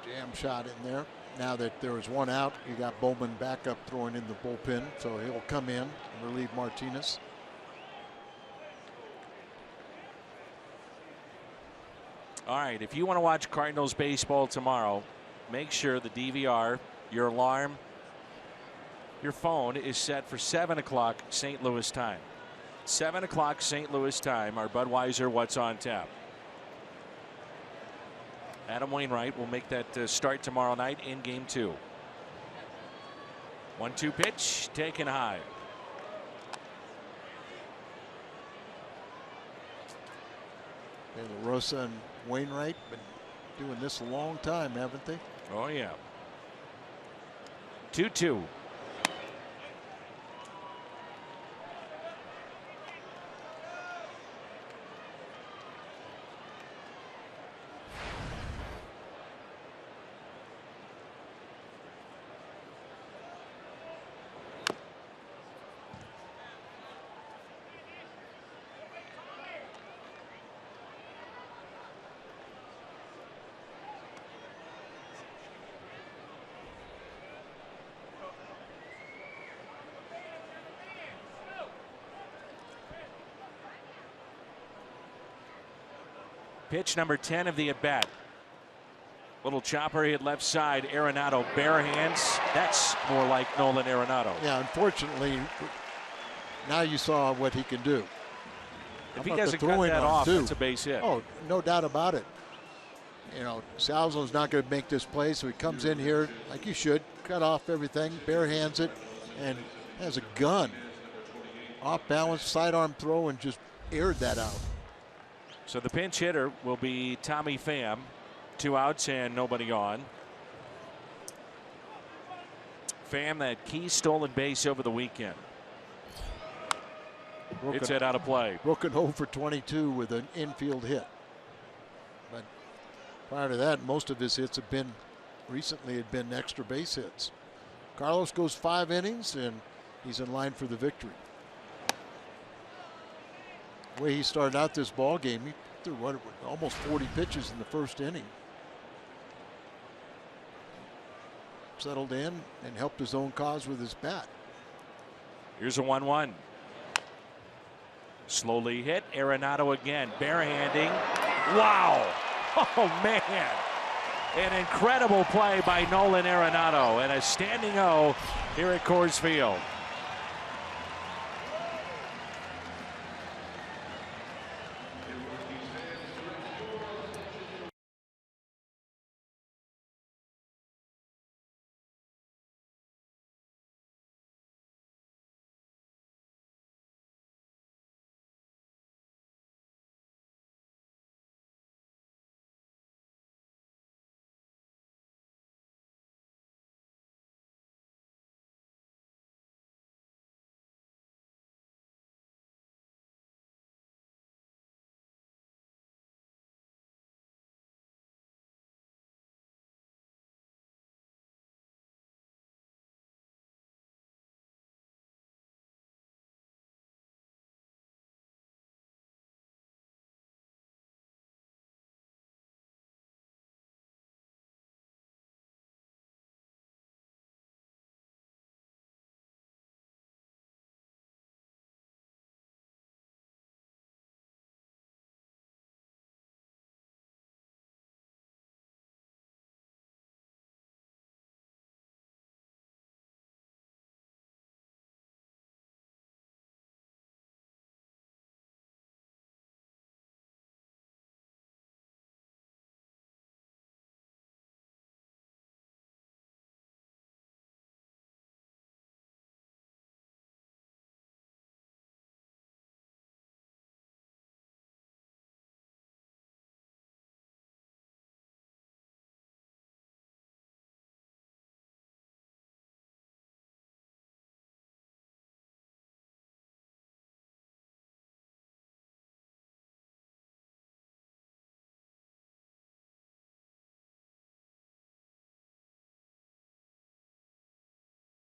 Jam shot in there. Now that there was 1 out, you got Bowman back up throwing in the bullpen, so he'll come in and relieve Martinez. All right, if you want to watch Cardinals baseball tomorrow, make sure the DVR, your alarm, your phone is set for 7 o'clock St. Louis time. 7 o'clock St. Louis time, our Budweiser What's on Tap. Adam Wainwright will make that start tomorrow night in game 2. 1-2 pitch taken high. De La Rosa and Wainwright been doing this a long time, haven't they? Oh yeah. 2-2. Pitch number 10 of the at bat. Little chopper hit left side. Arenado bare hands. That's more like Nolan Arenado. Yeah, unfortunately, Now you saw what he can do. If he doesn't cut that off, it's a base hit. Oh, no doubt about it. You know, Salzo's not going to make this play, so he comes in here like you should, cut off everything, bare hands it, and has a gun. Off balance, sidearm throw, and just aired that out. So the pinch hitter will be Tommy Pham. 2 outs and nobody on. Pham, that key stolen base over the weekend. It's hit out of play. Broken 0 for 22 with an infield hit. But prior to that, most of his hits have been extra base hits. Carlos goes 5 innings and he's in line for the victory. The way he started out this ball game, he threw almost 40 pitches in the first inning. Settled in and helped his own cause with his bat. Here's a 1-1. Slowly hit. Arenado again. Barehanding. Wow. Oh, man. An incredible play by Nolan Arenado. And a standing O here at Coors Field.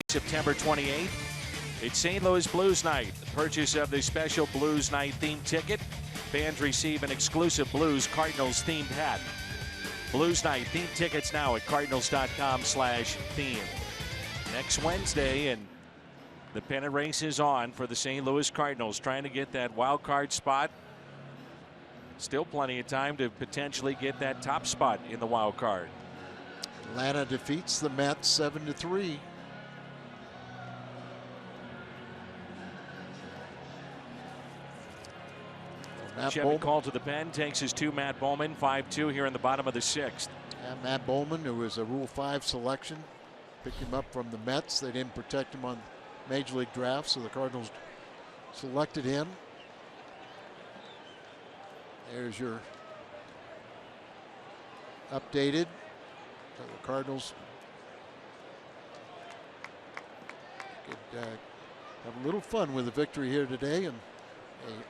September 28th, it's St. Louis Blues Night. The purchase of the special Blues Night themed ticket, fans receive an exclusive Blues Cardinals themed hat. Blues Night themed tickets now at cardinals.com/theme. Next Wednesday, and the pennant race is on for the St. Louis Cardinals, trying to get that wild card spot. Still plenty of time to potentially get that top spot in the wild card. Atlanta defeats the Mets 7-3. Chevy called to the pen, takes his 2. Matt Bowman, 5-2 here in the bottom of the 6th. And Matt Bowman, who was a Rule 5 selection, picked him up from the Mets. They didn't protect him on Major League draft, so the Cardinals selected him. There's your updated. So the Cardinals could have a little fun with the victory here today, and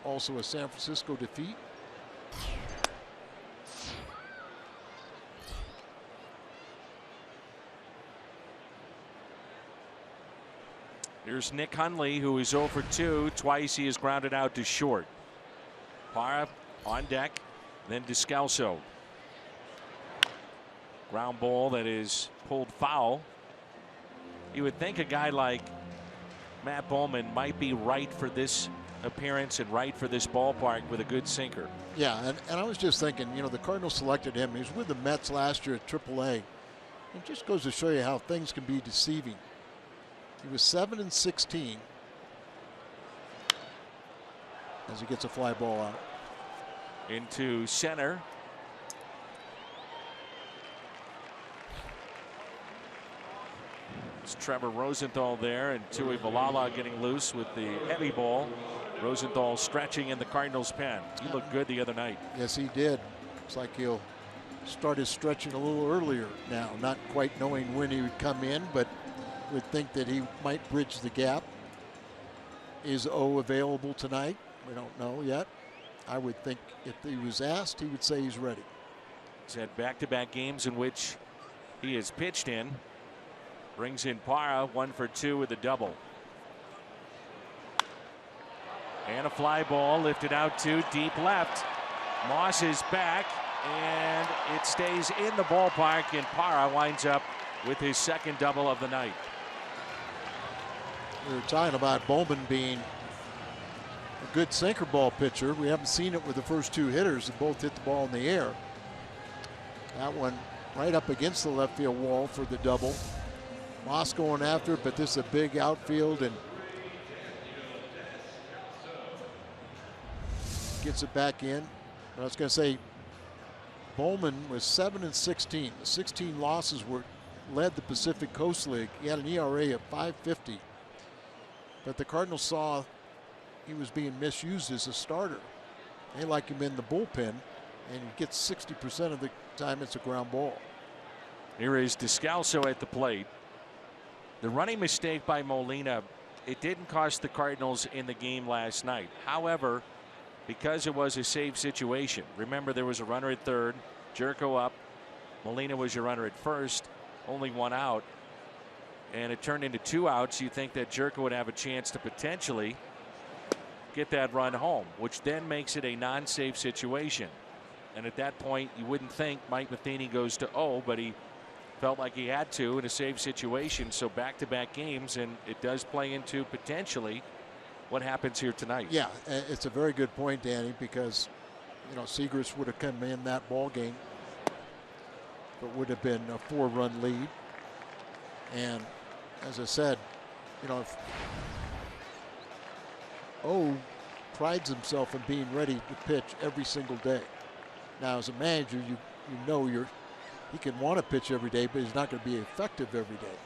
also a San Francisco defeat. Here's Nick Hundley, who is 0 for 2. Twice he is grounded out to short. Parra on deck, then Descalso. Ground ball that is pulled foul. You would think a guy like Matt Bowman might be right for this appearance and right for this ballpark with a good sinker. Yeah, and I was just thinking, you know, the Cardinals selected him. He was with the Mets last year at AAA. It just goes to show you how things can be deceiving. He was 7-16. as he gets a fly ball out. Into center. It's Trevor Rosenthal there, and Tui Valala getting loose with the heavy ball. Rosenthal stretching in the Cardinals' pen. He looked good the other night. Yes, he did. Looks like he'll start his stretching a little earlier now, not quite knowing when he would come in, but would think that he might bridge the gap. Is O available tonight? We don't know yet. I would think if he was asked, he would say he's ready. He's had back-to-back games in which he has pitched in. Brings in Parra, 1 for 2 with a double. And a fly ball lifted out to deep left. Moss is back, and it stays in the ballpark, and Parra winds up with his second double of the night. We were talking about Bowman being a good sinker ball pitcher. We haven't seen it with the first two hitters that both hit the ball in the air. That one right up against the left field wall for the double. Moss going after it, but this is a big outfield and gets it back in. But I was going to say, Bowman was 7-16. The 16 losses led the Pacific Coast League. He had an ERA of 5.50. But the Cardinals saw he was being misused as a starter. They like him in the bullpen, and he gets 60% of the time it's a ground ball. Here is Descalso at the plate. The running mistake by Molina, it didn't cost the Cardinals in the game last night. However, because it was a save situation, remember there was a runner at third, Jerko up, Molina was your runner at first, only one out, and it turned into 2 outs. You think that Jerko would have a chance to potentially get that run home, which then makes it a non-save situation. And at that point, you wouldn't think Mike Matheny goes to 0, but he felt like he had to in a save situation. So back-to-back games, and it does play into potentially what happens here tonight. Yeah, it's a very good point, Danny, because Segrist would have come in that ball game, but would have been a 4-run lead. And as I said, if O prides himself in being ready to pitch every single day. Now, as a manager, you know he can want to pitch every day, but he's not going to be effective every day.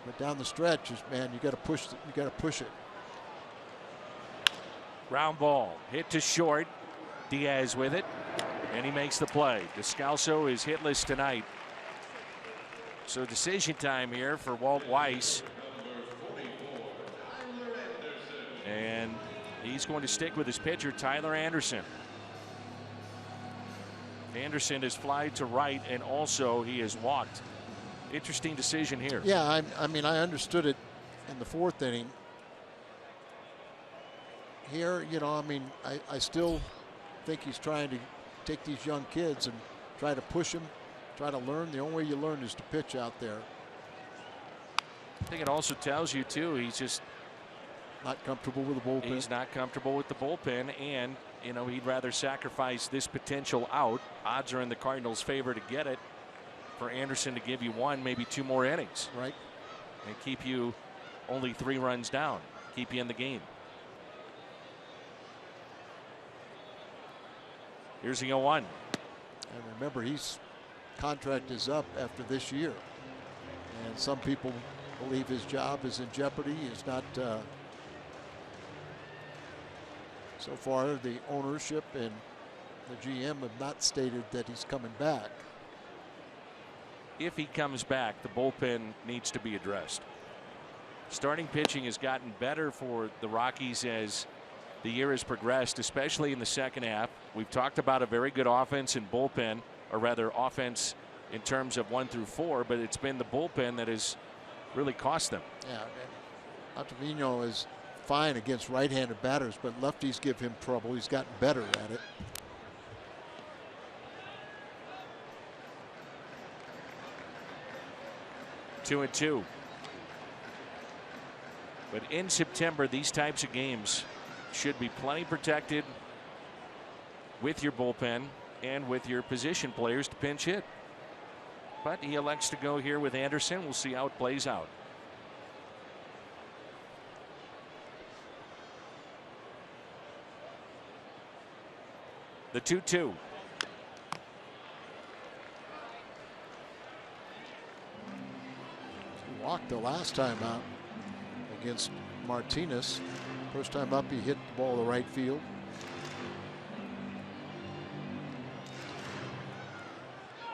But down the stretch, man, you got to push. You got to push it. Ground ball hit to short. Diaz with it, and he makes the play. Descalso is hitless tonight. So decision time here for Walt Weiss. And he's going to stick with his pitcher, Tyler Anderson. Anderson has flied to right, and also he has walked. Interesting decision here. Yeah, I mean, I understood it in the 4th inning. Here, I still think he's trying to take these young kids and try to push them, try to learn. The only way you learn is to pitch out there. I think it also tells you, too, he's just not comfortable with the bullpen. He's not comfortable with the bullpen, and he'd rather sacrifice this potential out. Odds are in the Cardinals' favor to get it, for Anderson to give you 1, maybe 2 more innings. Right. And keep you only 3 runs down, keep you in the game. Here's the 0-1. And remember, his contract is up after this year. And some people believe his job is in jeopardy. He's not. So far, the ownership and the GM have not stated that he's coming back. If he comes back, the bullpen needs to be addressed. Starting pitching has gotten better for the Rockies as the year has progressed, especially in the second half. We've talked about a very good offense and bullpen, or rather offense in terms of 1 through 4, but it's been the bullpen that has really cost them. Yeah, Ottavino is fine against right-handed batters, but lefties give him trouble. He's gotten better at it. Two and 2. But in September, these types of games should be plenty protected with your bullpen and with your position players to pinch hit. But he elects to go here with Anderson. We'll see how it plays out. The 2-2. Walked the last time out against Martinez. First time up, he hit the ball to right field.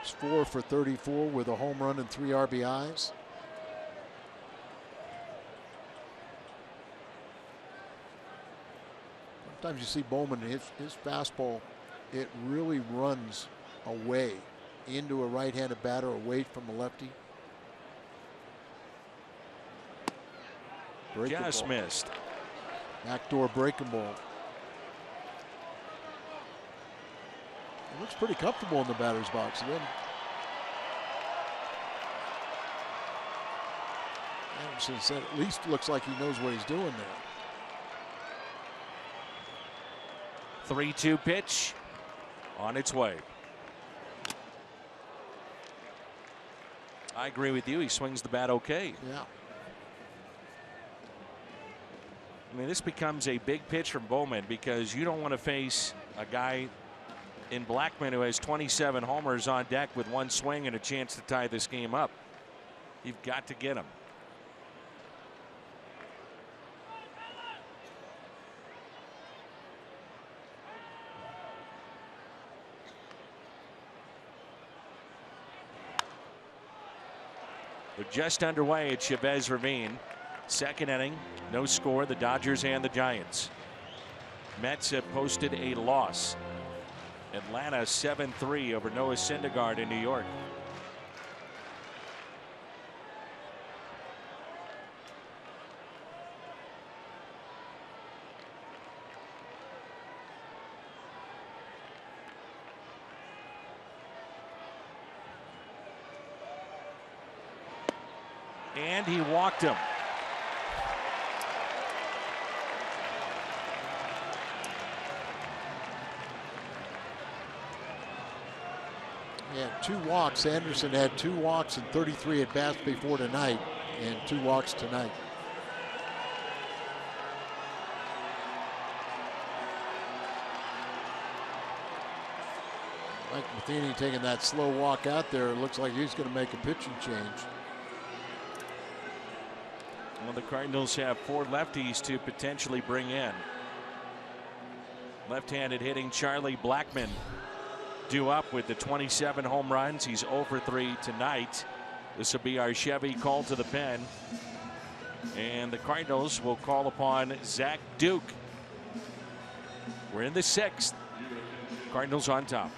It's 4 for 34 with a home run and 3 RBIs. Sometimes you see Bowman, his fastball, it really runs away into a right-handed batter, away from a lefty. Just missed. Backdoor breaking ball. He looks pretty comfortable in the batter's box again. Anderson said at least looks like he knows what he's doing there. 3-2 pitch on its way. I agree with you. He swings the bat okay. Yeah. I mean, this becomes a big pitch from Bowman because you don't want to face a guy in BLACKMON who has 27 homers on deck with one swing and a chance to tie this game up. You've got to get him. We're just underway at Chavez Ravine. Second inning, no score, the Dodgers and the Giants. Mets have posted a loss. Atlanta 7-3 over Noah Syndergaard in New York. And he walked him. He had 2 walks. Anderson had 2 walks and 33 at bats before tonight, and 2 walks tonight. Mike Matheny taking that slow walk out there. It looks like he's going to make a pitching change. Well, the Cardinals have 4 lefties to potentially bring in. Left-handed hitting Charlie Blackmon due up with the 27 home runs. He's 0 for 3 tonight. This will be our Chevy call to the pen. And the Cardinals will call upon Zach Duke. We're in the 6th. Cardinals on top.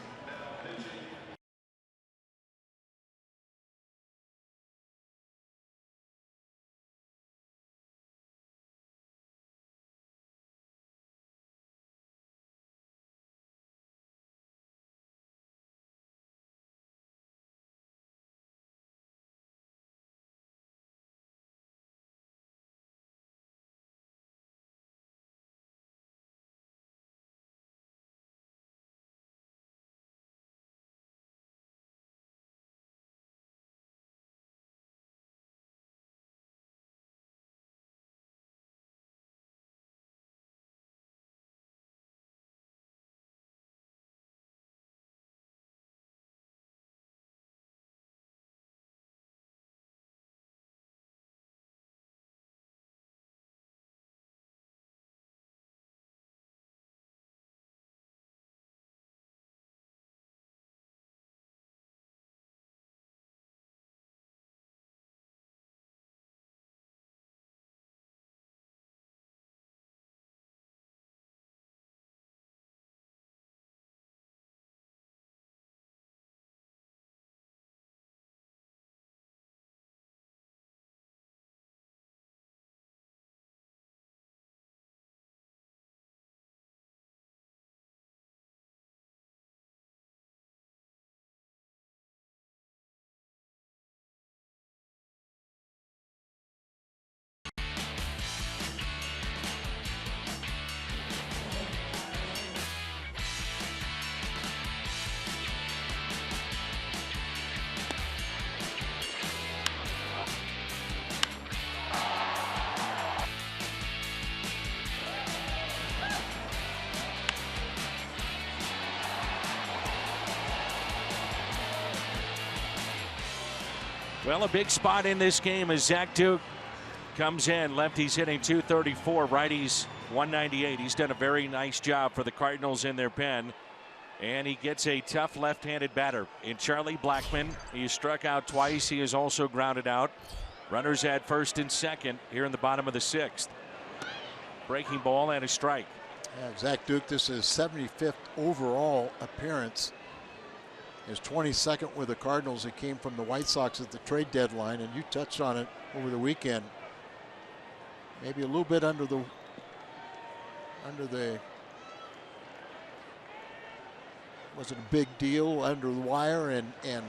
Well, a big spot in this game as Zach Duke comes in. Lefties hitting 234, righties 198. He's done a very nice job for the Cardinals in their pen. And he gets a tough left-handed batter in Charlie Blackmon. He struck out twice. He is also grounded out. Runners at first and second here in the bottom of the 6th. Breaking ball and a strike. Yeah, Zach Duke, this is his 75th overall appearance. His 22nd with the Cardinals. He came from the White Sox at the trade deadline, and you touched on it over the weekend. Maybe a little bit under the wasn't a big deal under the wire, and you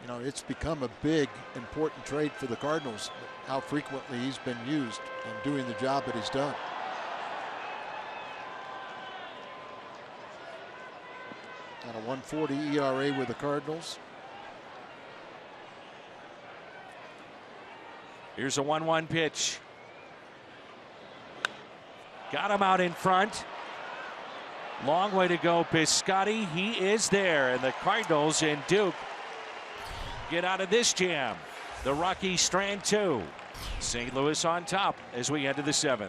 know, it's become a big important trade for the Cardinals. How frequently he's been used and doing the job that he's done. Got a 1.40 ERA with the Cardinals. Here's a 1-1 pitch. Got him out in front. Long way to go, Piscotty. He is there, and the Cardinals and Duke get out of this jam. The Rockies strand 2. St. Louis on top as we head to the 7th.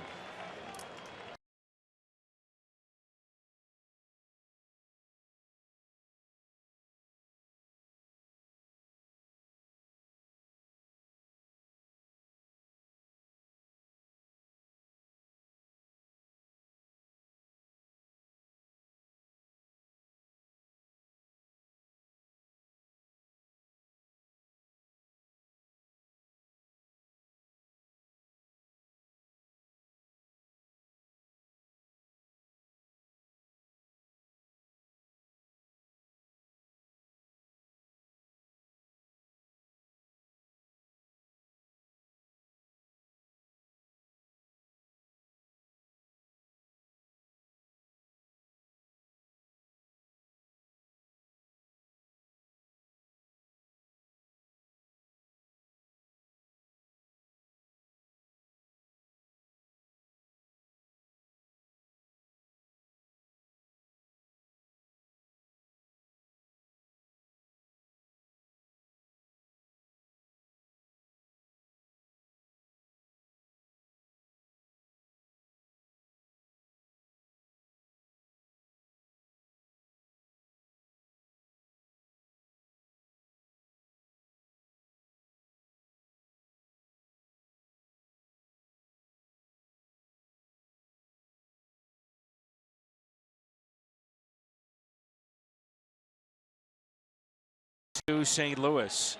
To St. Louis.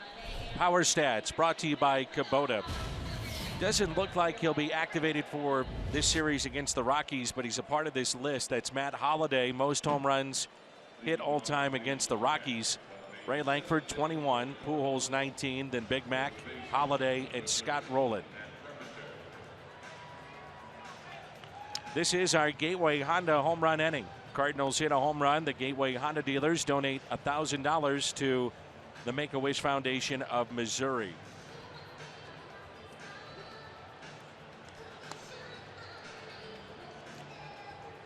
Power Stats brought to you by Kubota. Doesn't look like he'll be activated for this series against the Rockies, but he's a part of this list. That's Matt Holliday, most home runs hit all time against the Rockies. Ray Lankford 21, Pujols 19, then Big Mac, Holliday, and Scott Rowland. This is our Gateway Honda home run inning. Cardinals hit a home run. The Gateway Honda dealers donate $1,000 to the Make-A-Wish Foundation of Missouri.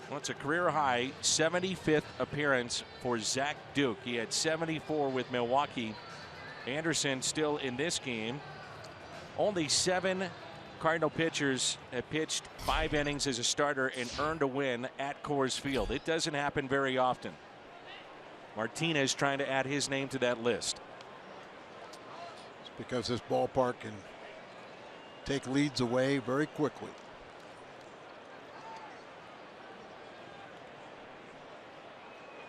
Well, it's a career high 75th appearance for Zach Duke. He had 74 with Milwaukee. Anderson still in this game. Only 7 Cardinal pitchers have pitched 5 innings as a starter and earned a win at Coors Field. It doesn't happen very often. Martinez trying to add his name to that list. It's because this ballpark can take leads away very quickly.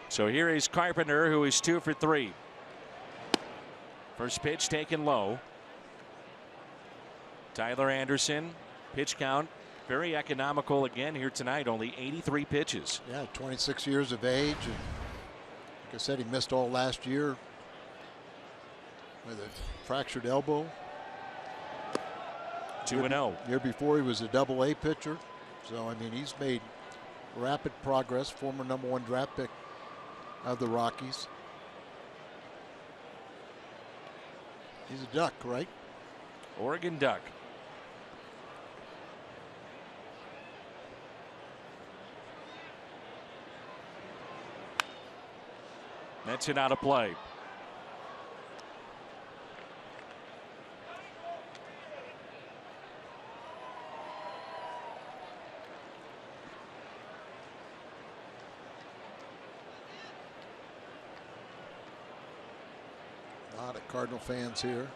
So here is Carpenter, who is 2 for 3. First pitch taken low. Tyler Anderson, pitch count very economical again here tonight, only 83 pitches. Yeah, 26 years of age, and like I said, he missed all last year with a fractured elbow. 2-0. Year before he was a Double-A pitcher, so I mean he's made rapid progress. Former #1 draft pick of the Rockies. He's a Duck, right? Oregon Duck. That's it out of play. Cardinal fans here.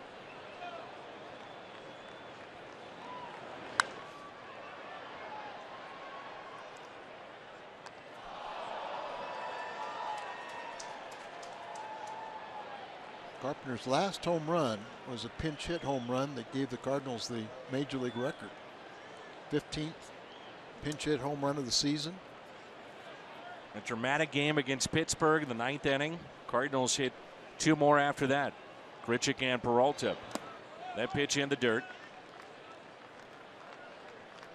Carpenter's last home run was a pinch hit home run that gave the Cardinals the Major League record. 15th pinch hit home run of the season. A dramatic game against Pittsburgh in the 9th inning. Cardinals hit 2 more after that. Grichuk and Peralta. That pitch in the dirt.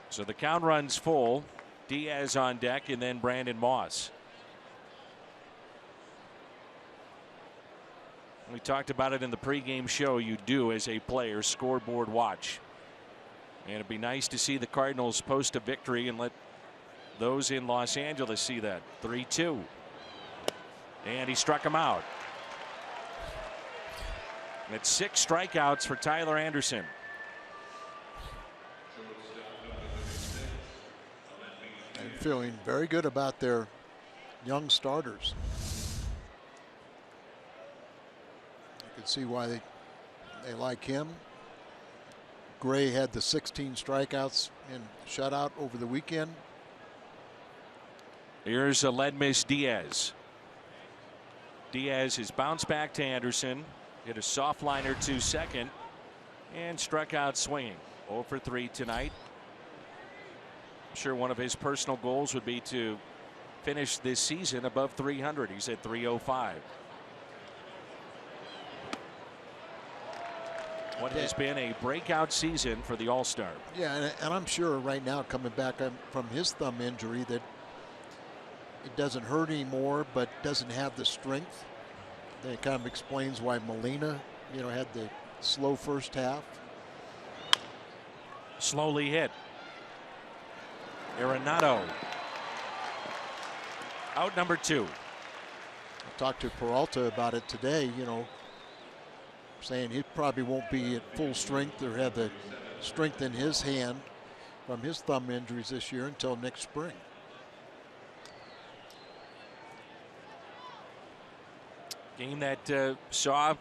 So the count runs full. Diaz on deck, and then Brandon Moss. We talked about it in the pregame show. You do, as a player, scoreboard watch. And it'd be nice to see the Cardinals post a victory and let those in Los Angeles see that. 3-2. And he struck him out. It's 6 strikeouts for Tyler Anderson. And feeling very good about their young starters. You can see why they like him. Gray had the 16 strikeouts in shutout over the weekend. Here's ALEDMYS Diaz. Diaz has bounced back to Anderson. Hit a soft liner to second and struck out swinging. 0 for 3 tonight. I'm sure one of his personal goals would be to finish this season above 300. He's at 305. What has been a breakout season for the All-Star. Yeah, and I'm sure right now, coming back from his thumb injury, that it doesn't hurt anymore, but doesn't have the strength. That kind of explains why Molina, had the slow first half. Slowly hit. ARENADO. Out number 2. I talked to Peralta about it today, saying he probably won't be at full strength or have the strength in his hand from his thumb injuries this year until next spring. Game that saw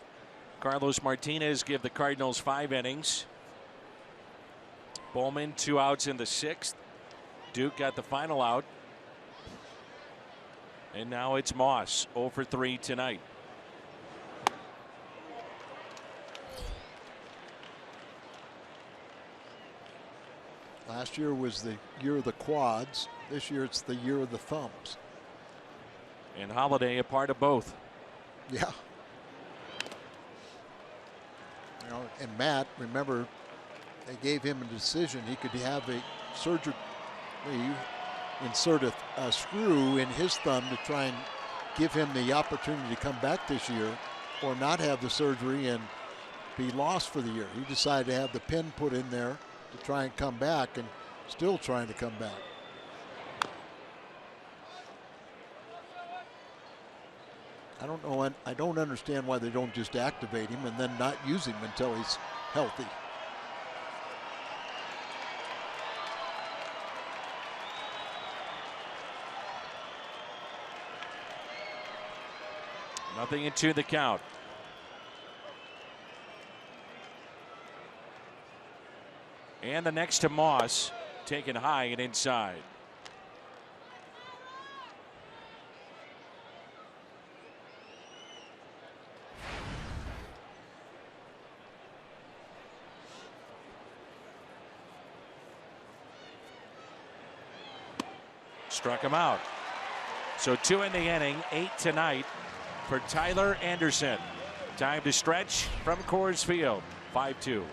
Carlos Martinez give the Cardinals 5 innings. Bowman 2 outs in the 6th. Duke got the final out. And now it's Moss, 0 for 3 tonight. Last year was the year of the quads. This year it's the year of the thumbs. And Holiday a part of both. Yeah. And Matt, remember, they gave him a decision. He could have a surgically insert a screw in his thumb to try and give him the opportunity to come back this year, or not have the surgery and be lost for the year. He decided to have the pin put in there to try and come back, and still trying to come back. I don't know. I don't understand why they don't just activate him and then not use him until he's healthy. Nothing into the count. And the next to Moss, taken high and inside. Struck him out. So 2 in the inning, 8 tonight for Tyler Anderson. Time to stretch from Coors Field. 5-2.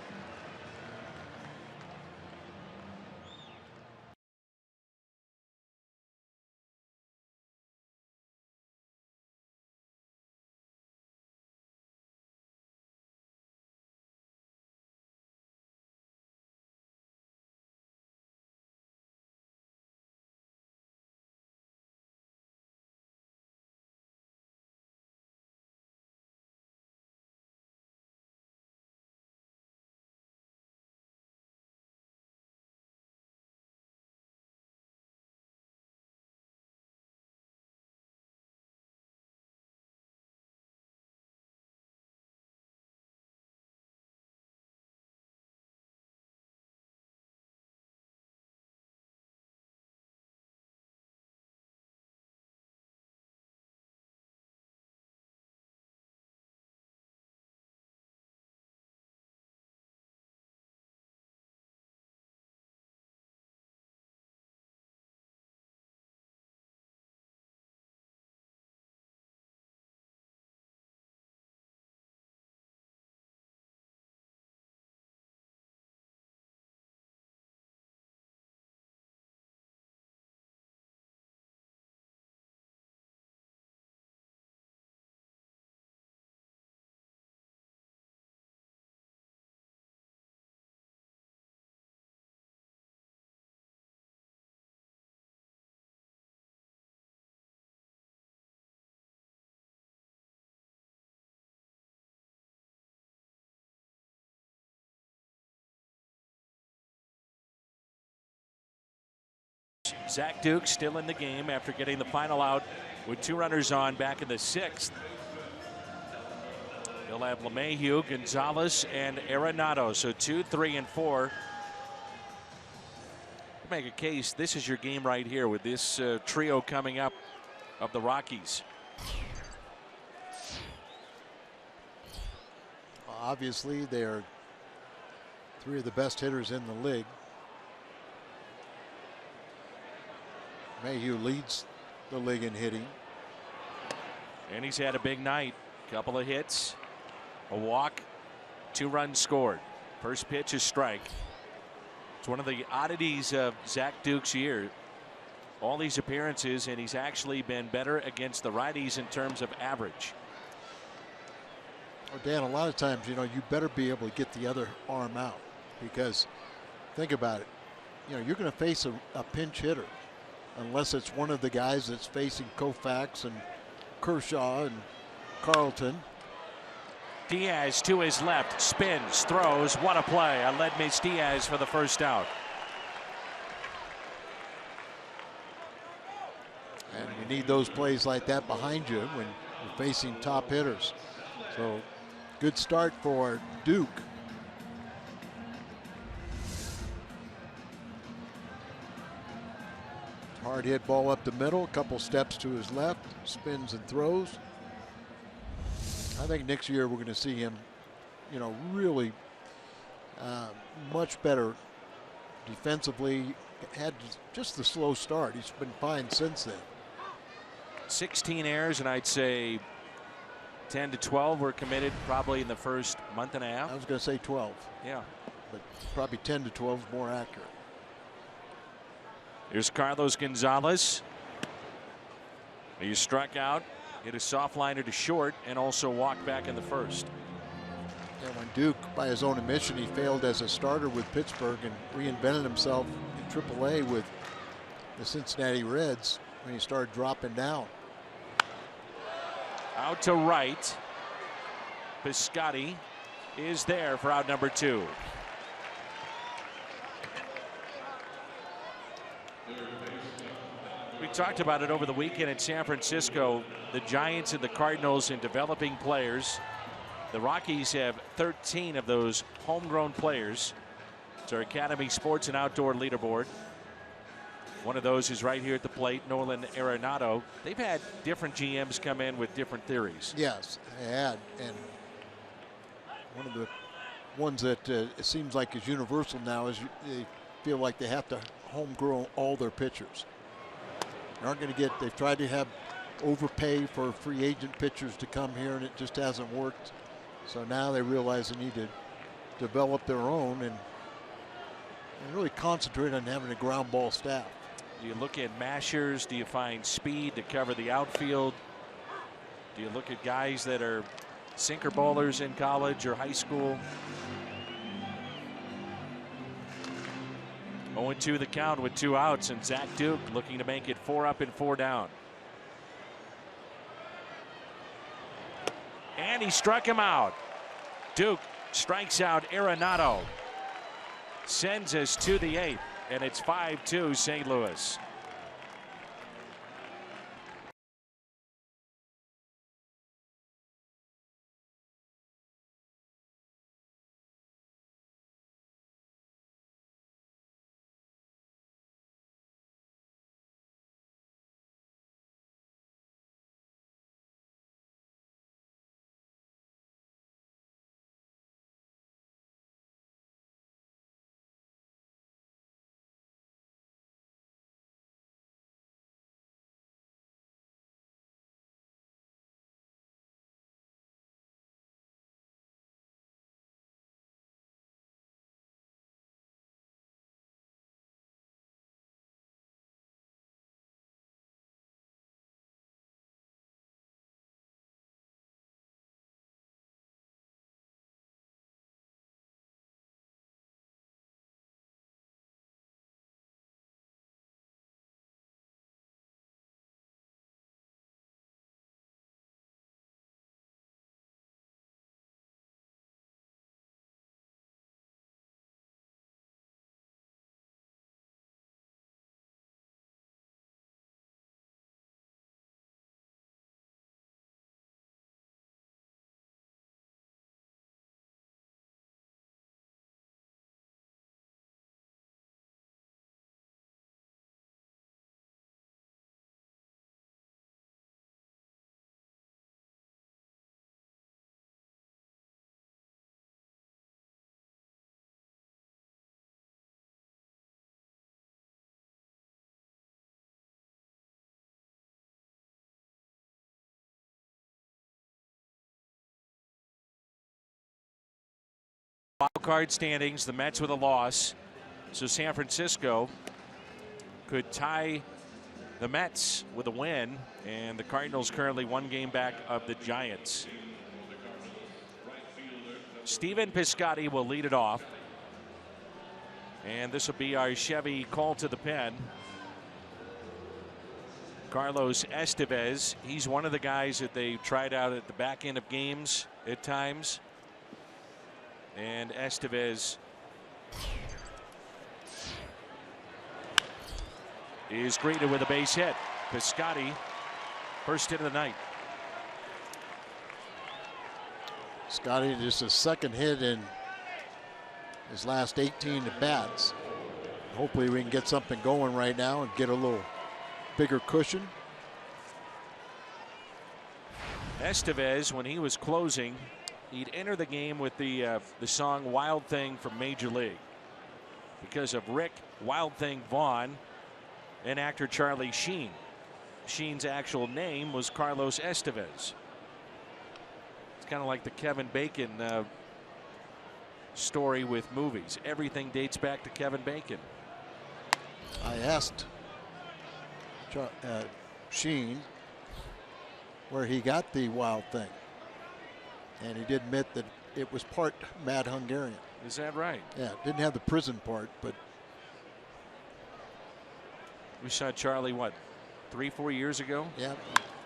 Zach Duke still in the game after getting the final out with 2 runners on back in the 6th. He'll have LeMahieu, Gonzalez, and ARENADO. So 2, 3, and 4. Make a case. This is your game right here with this trio coming up of the Rockies. Obviously, they're 3 of the best hitters in the league. Mayhew leads the league in hitting. And he's had a big night. Couple of hits, a walk, 2 runs scored. First pitch is strike. It's one of the oddities of Zach Duke's year. All these appearances, and he's actually been better against the righties in terms of average. Well, Dan, a lot of times, you know, you better be able to get the other arm out, because think about it. You know, you're going to face a pinch hitter, unless it's one of the guys that's facing Koufax and Kershaw and Carlton. Diaz to his left, spins, throws. What a play. ALEDMYS Diaz for the first out. And you need those plays like that behind you when you're facing top hitters. So good start for Duke. Hard hit ball up the middle, a couple steps to his left, spins and throws. I think next year we're going to see him, you know, really much better defensively. Had just the slow start. He's been fine since then. 16 errors, and I'd say 10 to 12 were committed probably in the first month and a half. I was going to say 12. Yeah. But probably 10 to 12 is more accurate. Here's Carlos Gonzalez. He struck out, hit a soft liner to short, and also walked back in the first. And when Duke, by his own admission, he failed as a starter with Pittsburgh and reinvented himself in AAA with the Cincinnati Reds when he started dropping down. Out to right. Piscotty is there for out number 2. We talked about it over the weekend in San Francisco. The Giants and the Cardinals in developing players. The Rockies have 13 of those homegrown players. It's our Academy Sports and Outdoor leaderboard. One of those is right here at the plate, Nolan ARENADO. They've had different GMs come in with different theories. Yes, they had. And one of the ones that it seems like is universal now is they feel like they have to homegrow all their pitchers. They aren't going to get, they've tried to have overpay for free agent pitchers to come here, and it just hasn't worked. So now they realize they need to develop their own and really concentrate on having a ground ball staff. Do you look at mashers? Do you find speed to cover the outfield? Do you look at guys that are sinker ballers in college or high school? 0-2 the count with 2 outs, and Zach Duke looking to make it 4 up and 4 down. And he struck him out. Duke strikes out ARENADO. Sends us to the 8th, and it's 5-2 St. Louis. wild card standings, the Mets with a loss. So San Francisco could tie the Mets with a win, and the Cardinals currently 1 game back of the Giants. Stephen Piscotty will lead it off. And this will be our Chevy call to the pen. Carlos Estevez, he's one of the guys that they tried out at the back end of games at times. And Estevez is greeted with a base hit. Piscotty, first hit of the night. Scotty, just a second hit in his last 18 at bats. Hopefully we can get something going right now and get a little bigger cushion. Estevez, when he was closing, he'd enter the game with the song Wild Thing from Major League because of Rick Wild Thing Vaughn and actor Charlie Sheen. Sheen's actual name was Carlos Estevez. It's kind of like the Kevin Bacon story with movies. Everything dates back to Kevin Bacon. I asked Sheen where he got the Wild Thing, and he did admit that it was part Mad Hungarian. Is that right? Yeah, it didn't have the prison part, but we saw Charlie, what, 3-4 years ago? Yeah,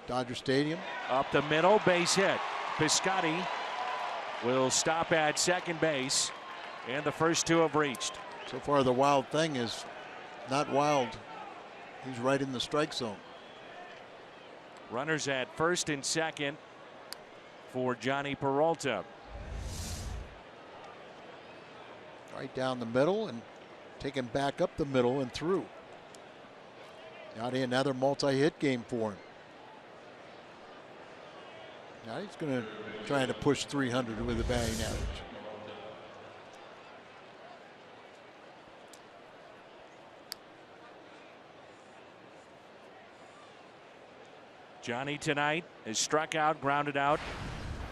Dodger Stadium. Up the middle, base hit. Piscotty will stop at second base, and the first 2 have reached. So far the Wild Thing is not wild. He's right in the strike zone. Runners at first and second for Johnny Peralta. Right down the middle and taken back up the middle and through. Got another multi-hit game for him. Now he's going to try to push 300 with a batting average. Johnny tonight has struck out, grounded out,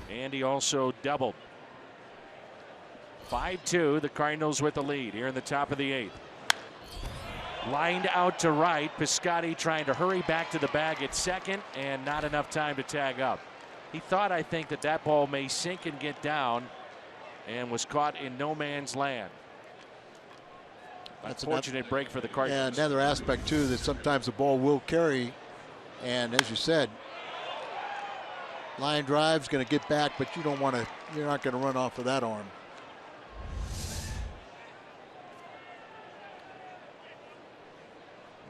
and he also doubled. 5-2, the Cardinals with the lead here in the top of the 8th. Lined out to right. Piscotty trying to hurry back to the bag at second, and not enough time to tag up. He thought, I think, that ball may sink and get down, and was caught in no man's land. That's a fortunate break for the Cardinals. Yeah, another aspect too, that sometimes the ball will carry, and as you said, line drive's going to get back, but you don't want to. You're not going to run off of that arm.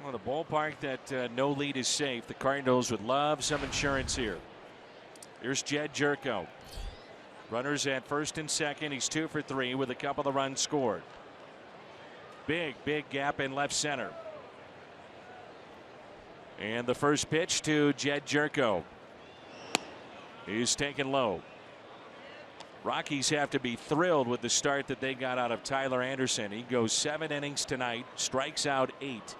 Well, the ballpark that no lead is safe. The Cardinals would love some insurance here. Here's Jed Jerko. Runners at first and second. He's 2 for 3 with a couple of runs scored. Big gap in left center. And the first pitch to Jed Jerko. He's taken low. Rockies have to be thrilled with the start that they got out of Tyler Anderson. He goes 7 innings tonight, strikes out 8.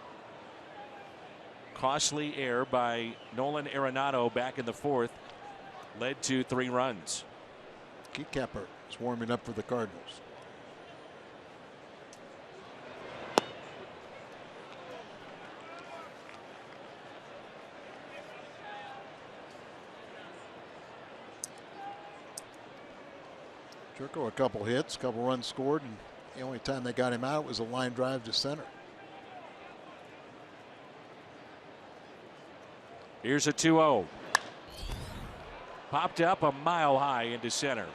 Costly error by Nolan Arenado back in the 4th led to 3 runs. Keycapper is warming up for the Cardinals. Jerko a couple hits, a couple runs scored, and the only time they got him out was a line drive to center. Here's a 2-0. Popped up a mile high into center.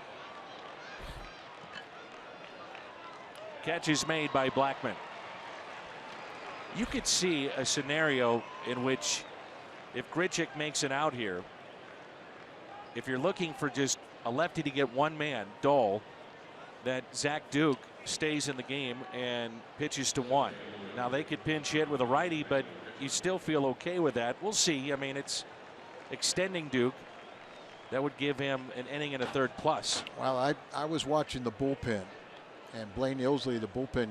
Catch is made by Blackmon. You could see a scenario in which if Grichuk makes an out here, if you're looking for just a lefty to get one man, Dahl, that Zach Duke stays in the game and pitches to one. Now they could pinch hit with a righty, but you still feel okay with that. We'll see. I mean, it's extending Duke. That would give him an inning and a third plus. Well, I was watching the bullpen, and Blaine Ilsley, the bullpen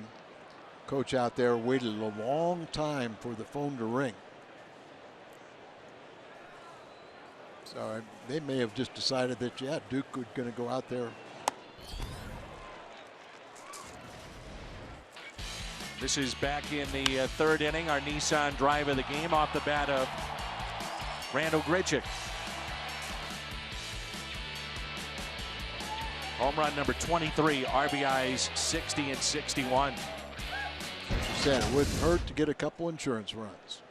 coach out there, waited a long time for the phone to ring. So they may have just decided that, yeah, Duke was going to go out there. This is back in the third inning. Our Nissan drive of the game off the bat of Randal Grichuk. Home run number 23, RBIs 60 and 61. As you said, it wouldn't hurt to get a couple insurance runs.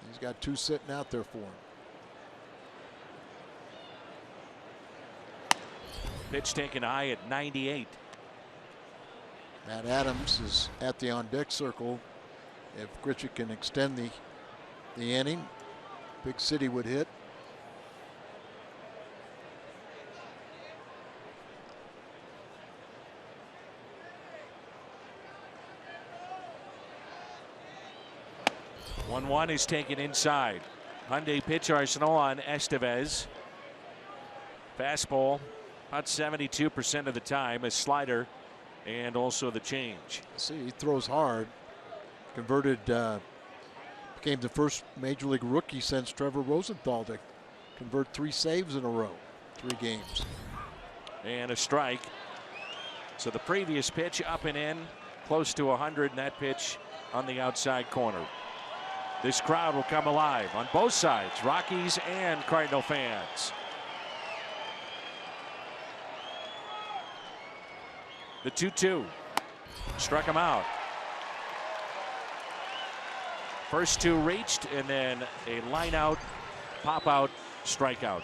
He's got 2 sitting out there for him. Pitch taken high at 98. Matt Adams is at the on-deck circle. If Grichuk can extend the inning, Big City would hit. One is taken inside. Hyundai pitch arsenal on Estevez. Fastball about 72% of the time. A slider and also the change. See, he throws hard. Converted, became the first major league rookie since Trevor Rosenthal to convert 3 saves in a row, 3 games. And a strike. So the previous pitch up and in, close to 100, and that pitch on the outside corner. This crowd will come alive on both sides, Rockies and Cardinal fans. The 2-2 struck him out. First 2 reached, and then a line out, pop out, strikeout.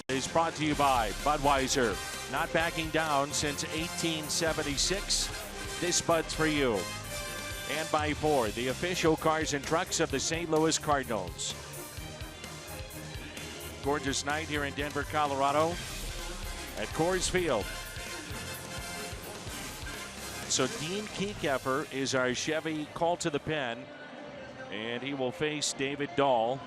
Is brought to you by Budweiser. Not backing down since 1876. This Bud's for you. And by Ford, the official cars and trucks of the St. Louis Cardinals. Gorgeous night here in Denver, Colorado at Coors Field. So Dean Kekeffer is our Chevy call to the pen, and he will face David Dahl.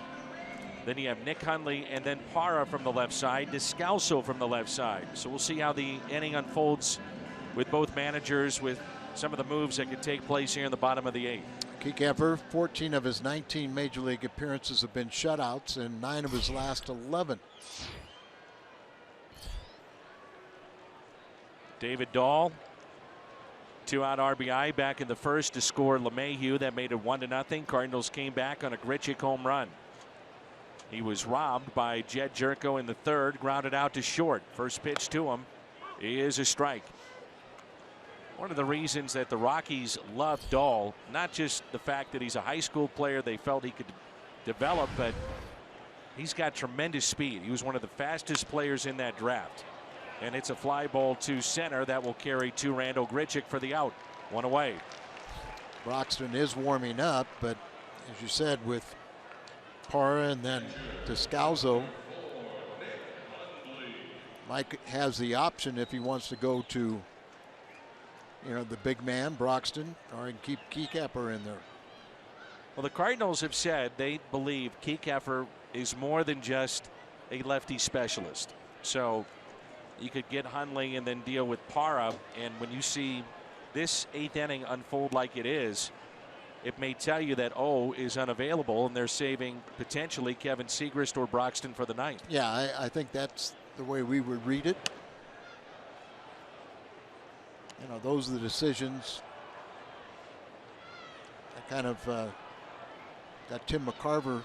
Then you have Nick Hundley and then Parra from the left side, Descalso from the left side. So we'll see how the inning unfolds with both managers, with some of the moves that could take place here in the bottom of the 8th. Kekeffer, 14 of his 19 major league appearances have been shutouts, and 9 of his last 11. David Dahl, 2-out RBI back in the first to score LeMahieu. That made it 1-0. Cardinals came back on a Grichuk home run. He was robbed by Jed Jerko in the third, grounded out to short. First pitch to him is a strike. One of the reasons that the Rockies love Dahl, not just the fact that he's a high school player they felt he could develop, but he's got tremendous speed. He was one of the fastest players in that draft. And it's a fly ball to center that will carry to Randal Grichuk for the out. 1 away. Broxton is warming up, but as you said, with Parra and then Descalso, Mike has the option if he wants to go to, you know, the big man, Broxton, or he can keep Keycapper in there. Well, the Cardinals have said they believe Keycapper is more than just a lefty specialist. So you could get Hundley and then deal with Parra. And when you see this 8th inning unfold like it is, it may tell you that O is unavailable and they're saving potentially Kevin Segrist or Broxton for the ninth. Yeah, I think that's the way we would read it. You know, those are the decisions. I kind of got Tim McCarver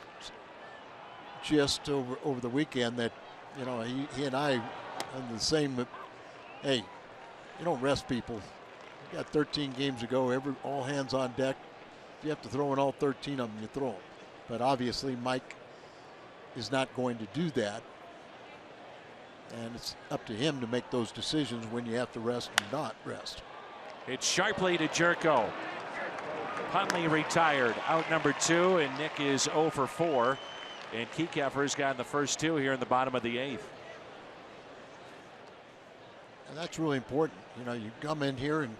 gist over the weekend that, you know, he and I are the same. Hey, you don't rest people. You got 13 games to go. All hands on deck. If you have to throw in all 13 of them, you throw them. But obviously, Mike is not going to do that. And it's up to him to make those decisions when you have to rest and not rest. It's sharply to Jerko. Hundley retired, out number 2, and Nick is 0 for 4. And Keycapper's gotten the first 2 here in the bottom of the 8th. And that's really important. You know, you come in here and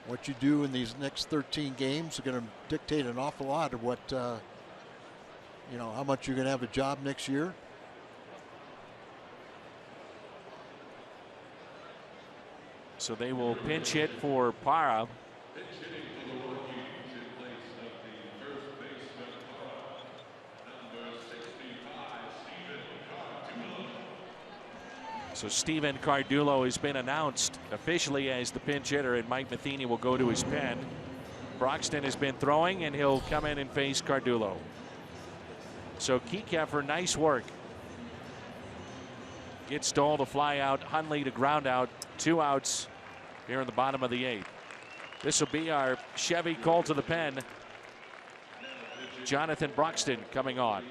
what you do in these next 13 games are going to dictate an awful lot of what, you know, how much you're going to have a job next year. So they will pinch hit for Parra. So Steven Cardullo has been announced officially as the pinch hitter, and Mike Matheny will go to his pen. Broxton has been throwing, and he'll come in and face Cardullo. So Keycapper, nice work. Gets Stoll to fly out, Hundley to ground out, 2 outs here in the bottom of the 8th. This will be our Chevy call to the pen. Jonathan Broxton coming on.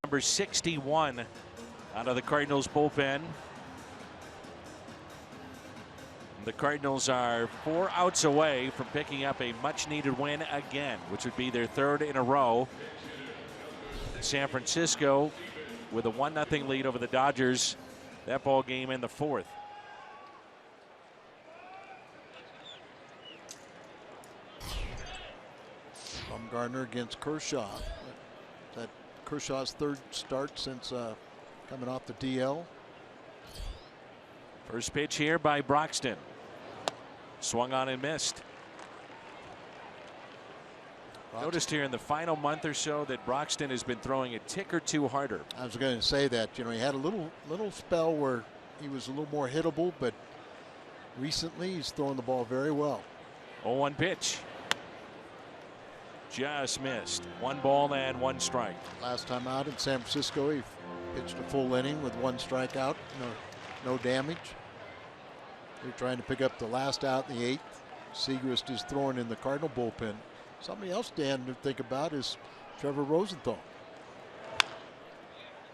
Number 61 out of the Cardinals bullpen. The Cardinals are 4 outs away from picking up a much-needed win again, which would be their 3rd in a row. San Francisco with a 1-0 lead over the Dodgers. That ball game in the 4th. Bumgarner against Kershaw. That Kershaw's 3rd start since coming off the DL. First pitch here by Broxton. Swung on and missed. Noticed here in the final month or so that Broxton has been throwing a tick or 2 harder. I was going to say that, you know, he had a little spell where he was a little more hittable, but recently he's throwing the ball very well. 0-1 pitch. Just missed. 1 ball and 1 strike. Last time out in San Francisco, he pitched a full inning with 1 strikeout, no damage. They're trying to pick up the last out in the 8th. Segrist is throwing in the Cardinal bullpen. Something else, Dan, to think about is Trevor Rosenthal.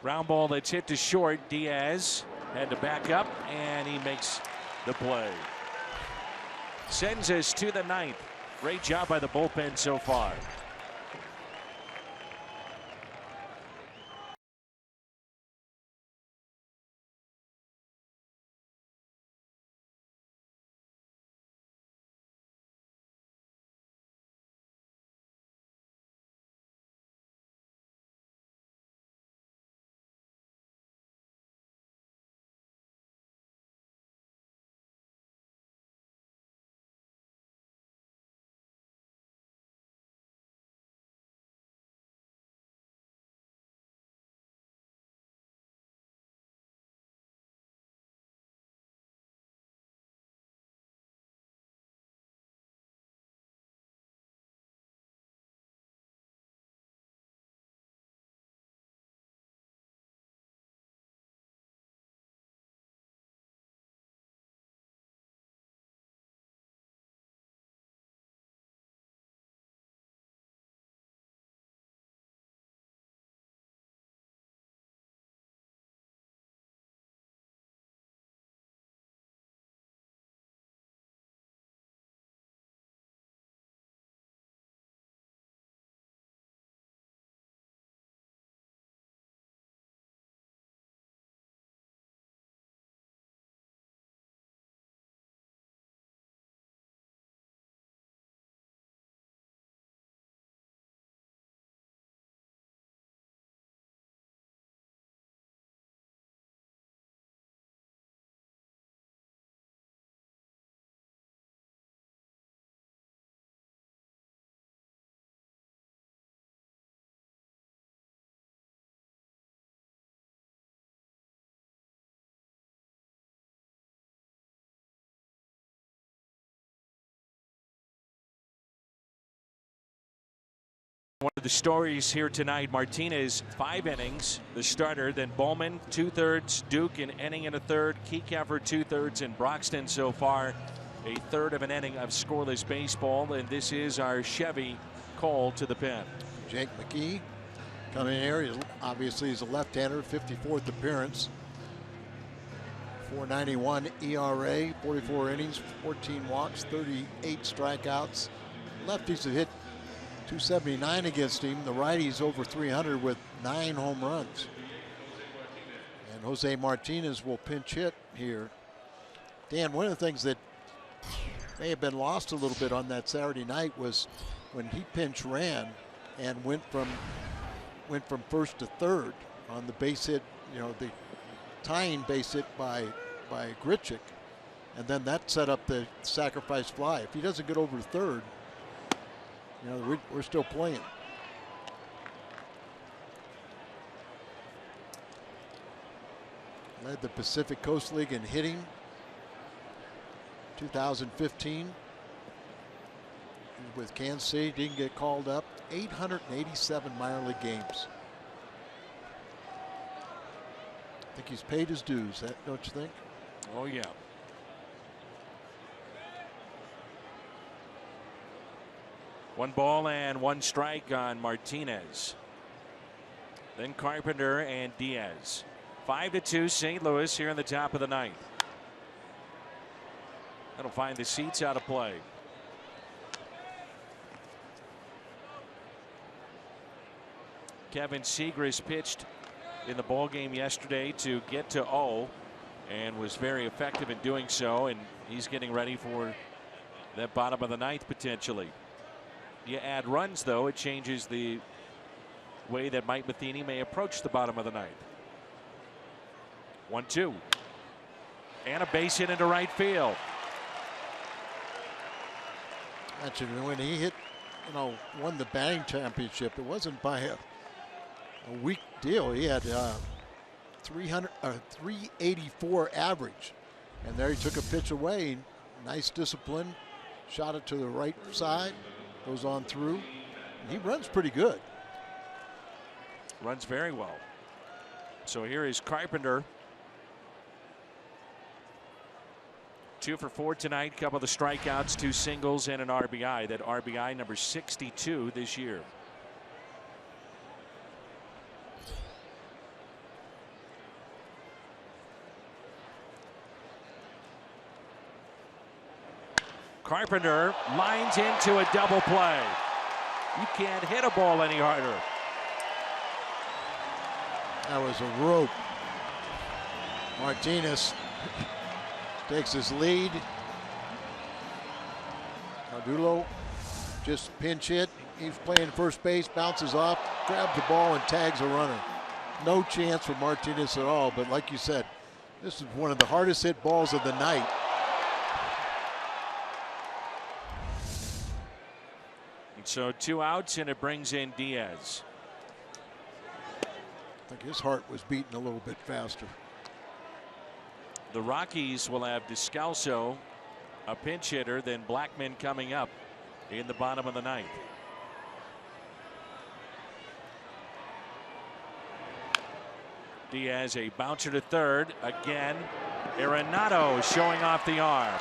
Ground ball that's hit to short. Diaz had to back up, and he makes the play. Sends us to the ninth. Great job by the bullpen so far. One of the stories here tonight, Martinez 5 innings, the starter, then Bowman 2/3, Duke an inning and a third, Kieckhafer 2/3, and Broxton so far a third of an inning of scoreless baseball. And this is our Chevy call to the pen. Jake McKee coming in here. Obviously he's a left-hander, 54th appearance. 4.91 ERA, 44 innings, 14 walks, 38 strikeouts. Lefties have hit .279 against him. The righties over .300 with 9 home runs. And Jose Martinez will pinch hit here. Dan, one of the things that may have been lost a little bit on that Saturday night was when he pinch ran and went from first to third on the base hit, you know, the tying base hit by Grichuk, and then that set up the sacrifice fly. If he doesn't get over to third, you know, we're still playing. Led the Pacific Coast League in hitting 2015. With Kansas City, didn't get called up. 887 minor league games. I think he's paid his dues, don't you think? Oh, yeah. One ball and one strike on Martinez. Then Carpenter and Diaz. 5-2 St. Louis here in the top of the ninth. That'll find the seats out of play. Kevin Segrist pitched in the ball game yesterday to get to 0 and was very effective in doing so, and he's getting ready for that bottom of the ninth potentially. You add runs, though, it changes the way that Mike Matheny may approach the bottom of the ninth. 1-2. And a base hit into right field. Mentioned when he hit, you know, won the batting championship, it wasn't by a weak deal. He had 384 average, and there he took a pitch away. Nice discipline, shot it to the right side, goes on through, and he runs pretty good. Runs very well. So here is Carpenter. 2 for 4 tonight. Couple of the strikeouts, 2 singles, and an RBI. That RBI number 62 this year. Carpenter lines into a double play. You can't hit a ball any harder. That was a rope. Martinez takes his lead. Cardulo just pinch hit. He's playing first base, bounces off, grabs the ball, and tags a runner. No chance for Martinez at all, but like you said, this is one of the hardest hit balls of the night. So 2 outs, and it brings in Diaz. I think his heart was beating a little bit faster. The Rockies will have DESCALSO, a pinch hitter, then BLACKMON coming up in the bottom of the 9th. Diaz, a bouncer to third. Again, ARENADO showing off the arm.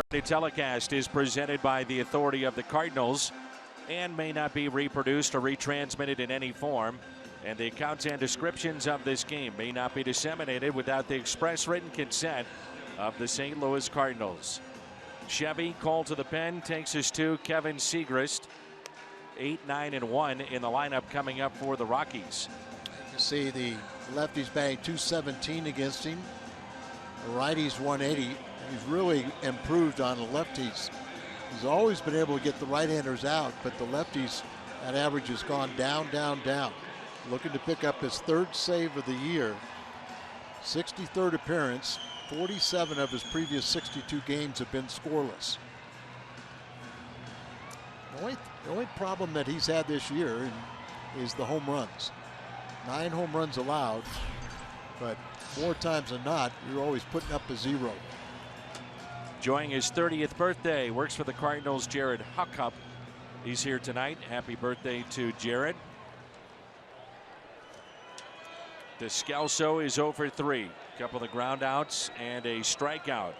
The telecast is presented by the authority of the Cardinals and may not be reproduced or retransmitted in any form. And the accounts and descriptions of this game may not be disseminated without the express written consent of the St. Louis Cardinals. Chevy called to the pen takes us to Kevin Segrist. 8-9-1 in the lineup coming up for the Rockies. You see the lefties batting .217 against him. The righties 180. He's really improved on the lefties. He's always been able to get the right-handers out, but the lefties, that average has gone down, down, down. Looking to pick up his 3rd save of the year. 63rd appearance. 47 of his previous 62 games have been scoreless. The only problem that he's had this year is the home runs. 9 home runs allowed, but more times than not, you're always putting up a 0. Enjoying his 30th birthday, works for the Cardinals, Jared Huckup. He's here tonight. Happy birthday to Jared. DESCALSO is 0 for 3. Couple of ground outs and a strikeout.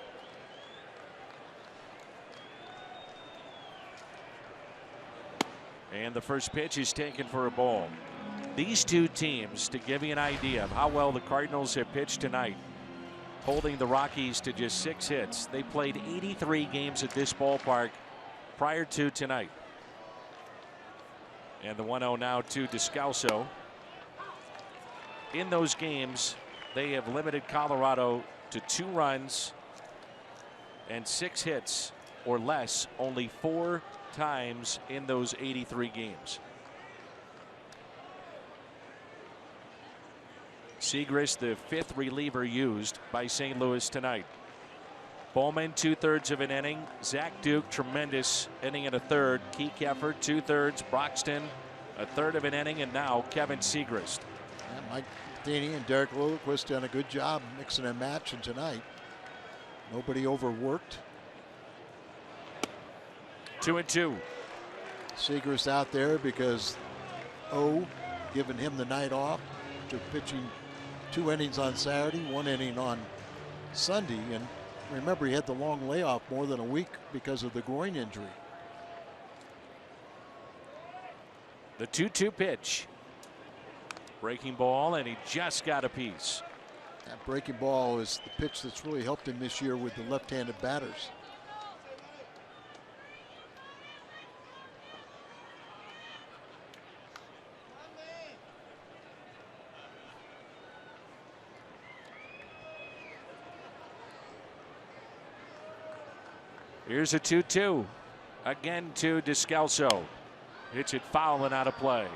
And the first pitch is taken for a ball. These two teams, to give you an idea of how well the Cardinals have pitched tonight, holding the Rockies to just 6 hits. They played 83 games at this ballpark prior to tonight. And the 1-0 now to DESCALSO. In those games, they have limited Colorado to 2 runs and 6 hits or less only 4 times in those 83 games. Segris, the 5th reliever used by St. Louis tonight. Bowman, 2/3 of an inning. Zach Duke, tremendous inning and a third. Keek Effort, 2/3. Broxton, 1/3 of an inning, and now Kevin Segris. Yeah, Mike Matheny and Derek Lilliquist done a good job mixing and matching tonight. Nobody overworked. 2-2. Segris out there because giving him the night off after pitching 2 innings on Saturday, 1 inning on Sunday, and remember he had the long layoff more than a week because of the groin injury. The 2-2 pitch. Breaking ball, and he just got a piece. That breaking ball is the pitch that's really helped him this year with the left-handed batters. Here's a 2-2. Again to DESCALSO. Hits it foul and out of play.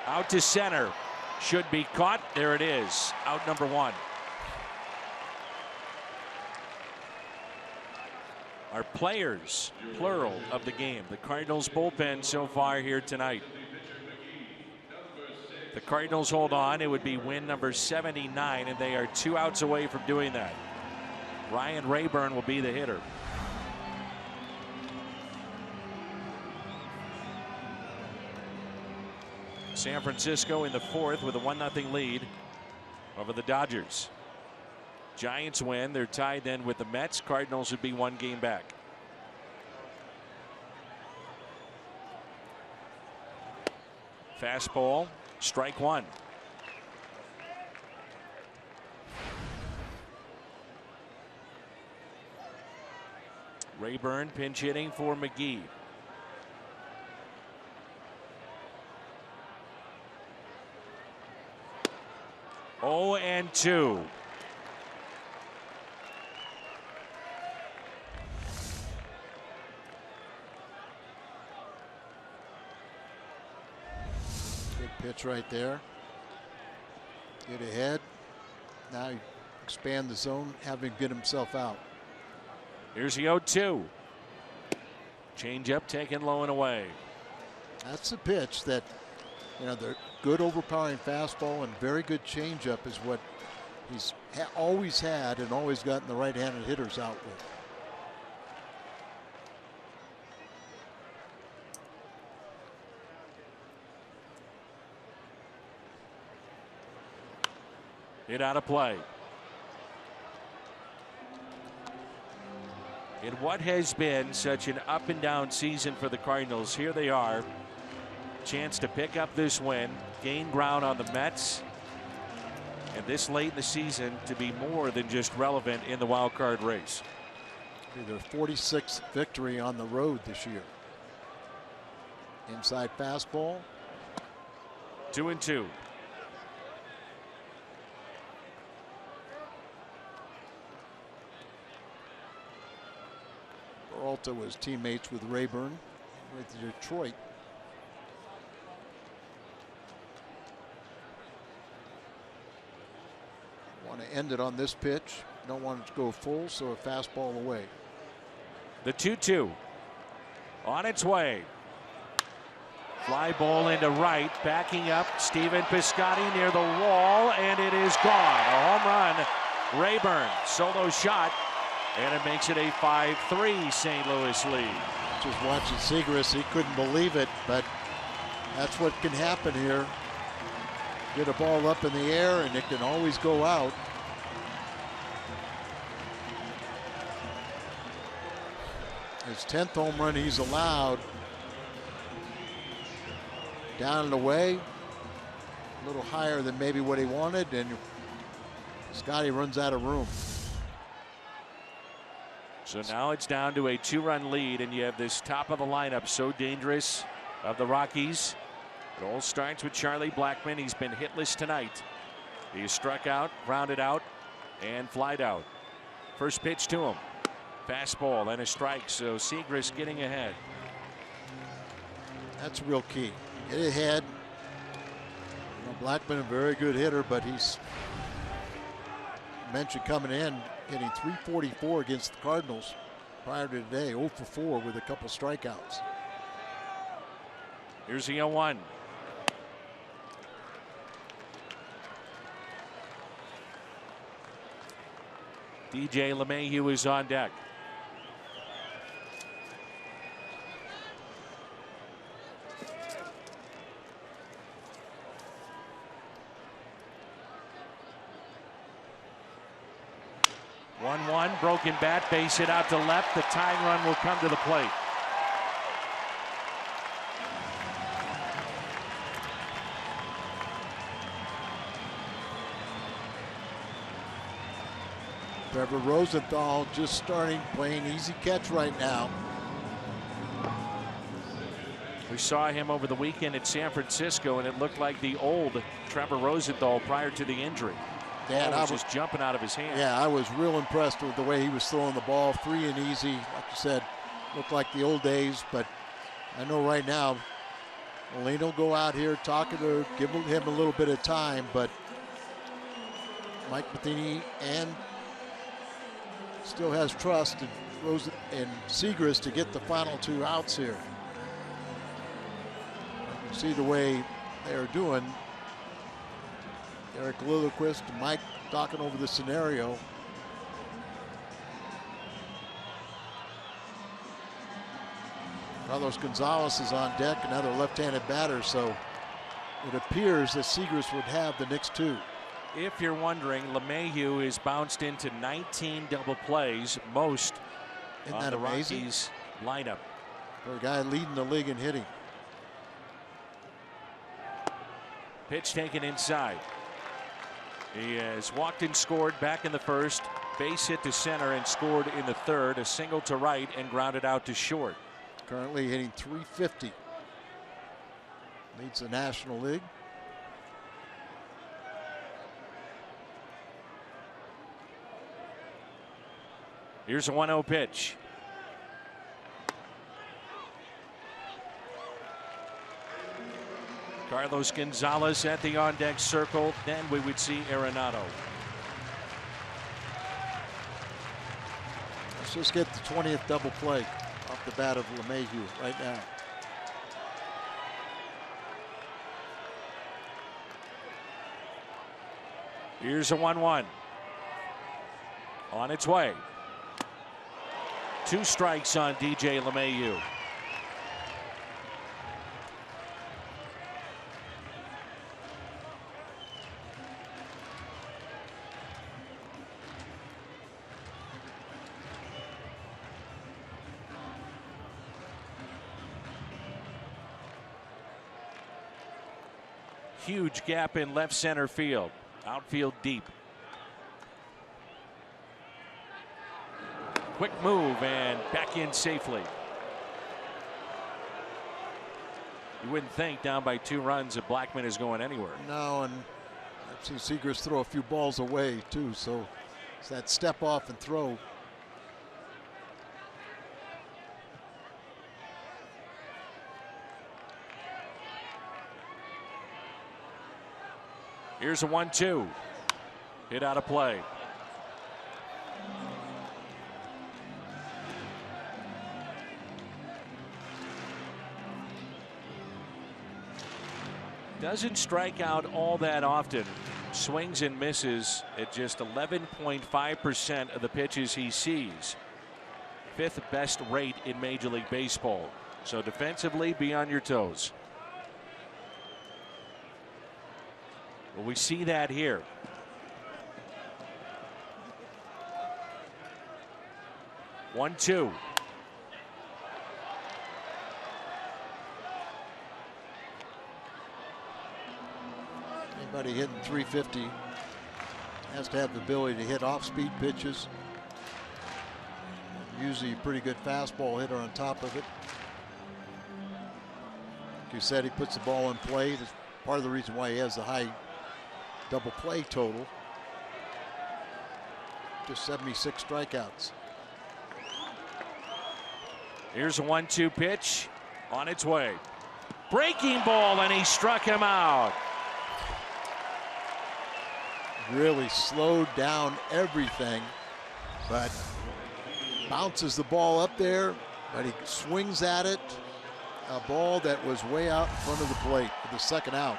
Out to center. Should be caught. There it is. Out number 1. Our players, plural, of the game. The Cardinals bullpen so far here tonight. The Cardinals hold on. It would be win number 79, and they are 2 outs away from doing that. Ryan Rayburn will be the hitter. San Francisco in the 4th with a 1-0 lead over the Dodgers. Giants win. They're tied then with the Mets. Cardinals would be 1 game back. Fastball, strike 1. Rayburn pinch hitting for McGee. Oh, and 2. Good pitch right there. Get ahead. Now you expand the zone, have him get himself out. Here's the 0-2. Change up taken low and away. That's the pitch that, you know, the good overpowering fastball and very good changeup is what he's always had and always gotten the right-handed hitters out with. Hit out of play. In what has been such an up and down season for the Cardinals, here they are. Chance to pick up this win, gain ground on the Mets, and this late in the season to be more than just relevant in the wild card race. It'll be their 46th victory on the road this year. Inside fastball. 2-2. Peralta was teammates with Rayburn with Detroit. Want to end it on this pitch. Don't want it to go full, so a fastball away. The 2-2 on its way. Fly ball into right, backing up Stephen Piscotty near the wall, and it is gone. A home run. Rayburn, solo shot, and it makes it a 5-3 St. Louis lead. Just watching Segris, he couldn't believe it, but that's what can happen here. Get a ball up in the air and it can always go out. His 10th home run he's allowed. Down and away, a little higher than maybe what he wanted, and Scotty runs out of room. So now it's down to a 2-run lead, and you have this top of the lineup so dangerous of the Rockies. It all starts with Charlie Blackmon. He's been hitless tonight. He struck out, grounded out, and flied out. First pitch to him. Fastball and a strike, so Segrist getting ahead. That's real key. Get ahead. Blackmon, a very good hitter, but he's mentioned coming in, hitting .344 against the Cardinals prior to today, 0 for 4 with a couple strikeouts. Here's the 0-1. DJ LeMahieu is on deck. Broken bat, base hit out to left. The tying run will come to the plate. Trevor Rosenthal just starting, playing easy catch right now. We saw him over the weekend at San Francisco, and it looked like the old Trevor Rosenthal prior to the injury. Dan, I was just jumping out of his hand. Yeah, I was real impressed with the way he was throwing the ball, free and easy. Like you said, looked like the old days. But I know right now, Molina will go out here talking to, give him a little bit of time. But Mike Matheny and still has trust in Segrist to get the final 2 outs here. You can see the way they're doing. Eric Lilliquist and Mike talking over the scenario. Carlos Gonzalez is on deck, another left-handed batter, so it appears that Segrist would have the next 2. If you're wondering, LeMahieu is bounced into 19 double plays, most Isn't on that the amazing? Rockies lineup. For a guy leading the league in hitting. Pitch taken inside. He has walked and scored back in the first, base hit to center and scored in the third, a single to right and grounded out to short. Currently hitting .350. Leads the National League. Here's a 1-0 pitch. Carlos Gonzalez at the on-deck circle. Then we would see Arenado. Let's just get the 20th double play off the bat of LeMahieu right now. Here's a 1-1. On its way. 2 strikes on DJ LeMahieu. Huge gap in left center field. Outfield deep. Quick move and back in safely. You wouldn't think down by 2 runs that Blackmon is going anywhere. No, and I've seen Segrist throw a few balls away too, so it's that step off and throw. Here's a 1-2. Hit out of play. Doesn't strike out all that often. Swings and misses at just 11.5% of the pitches he sees. 5th best rate in Major League Baseball. So defensively, be on your toes. Well, we see that here. One, 2. Anybody hitting .350 has to have the ability to hit off-speed pitches. Usually a pretty good fastball hitter on top of it. Like you said, he puts the ball in play. That's part of the reason why he has the high double play total. Just 76 strikeouts. Here's a 1-2 pitch on its way. Breaking ball, and he struck him out. Really slowed down everything, but bounces the ball up there, but he swings at it. A ball that was way out in front of the plate for the second out.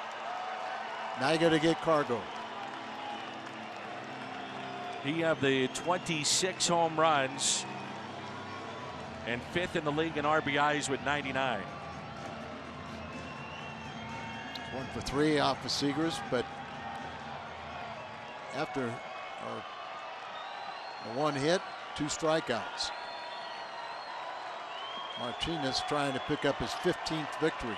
Now you got to get Cargo. He have the 26 home runs and 5th in the league in RBIs with 99. 1 for 3 off of Seegers, but after a 1 hit, 2 strikeouts. Martinez trying to pick up his 15th victory.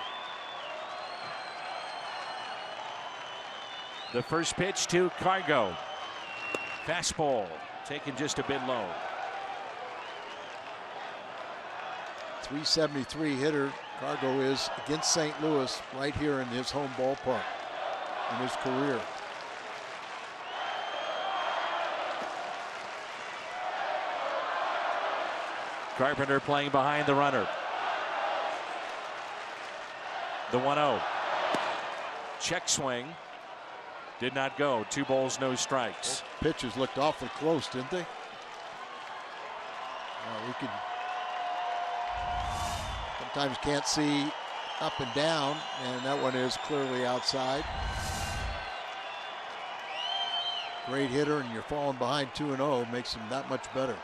The first pitch to Cargo. Fastball taken just a bit low. 373 hitter Cargo is against St. Louis right here in his home ballpark in his career. Carpenter playing behind the runner. The 1-0. Check swing. Did not go. 2 balls, no strikes. Pitches looked awfully close, didn't they? We could sometimes can't see up and down, and that one is clearly outside. Great hitter, and you're falling behind 2-0 makes him that much better.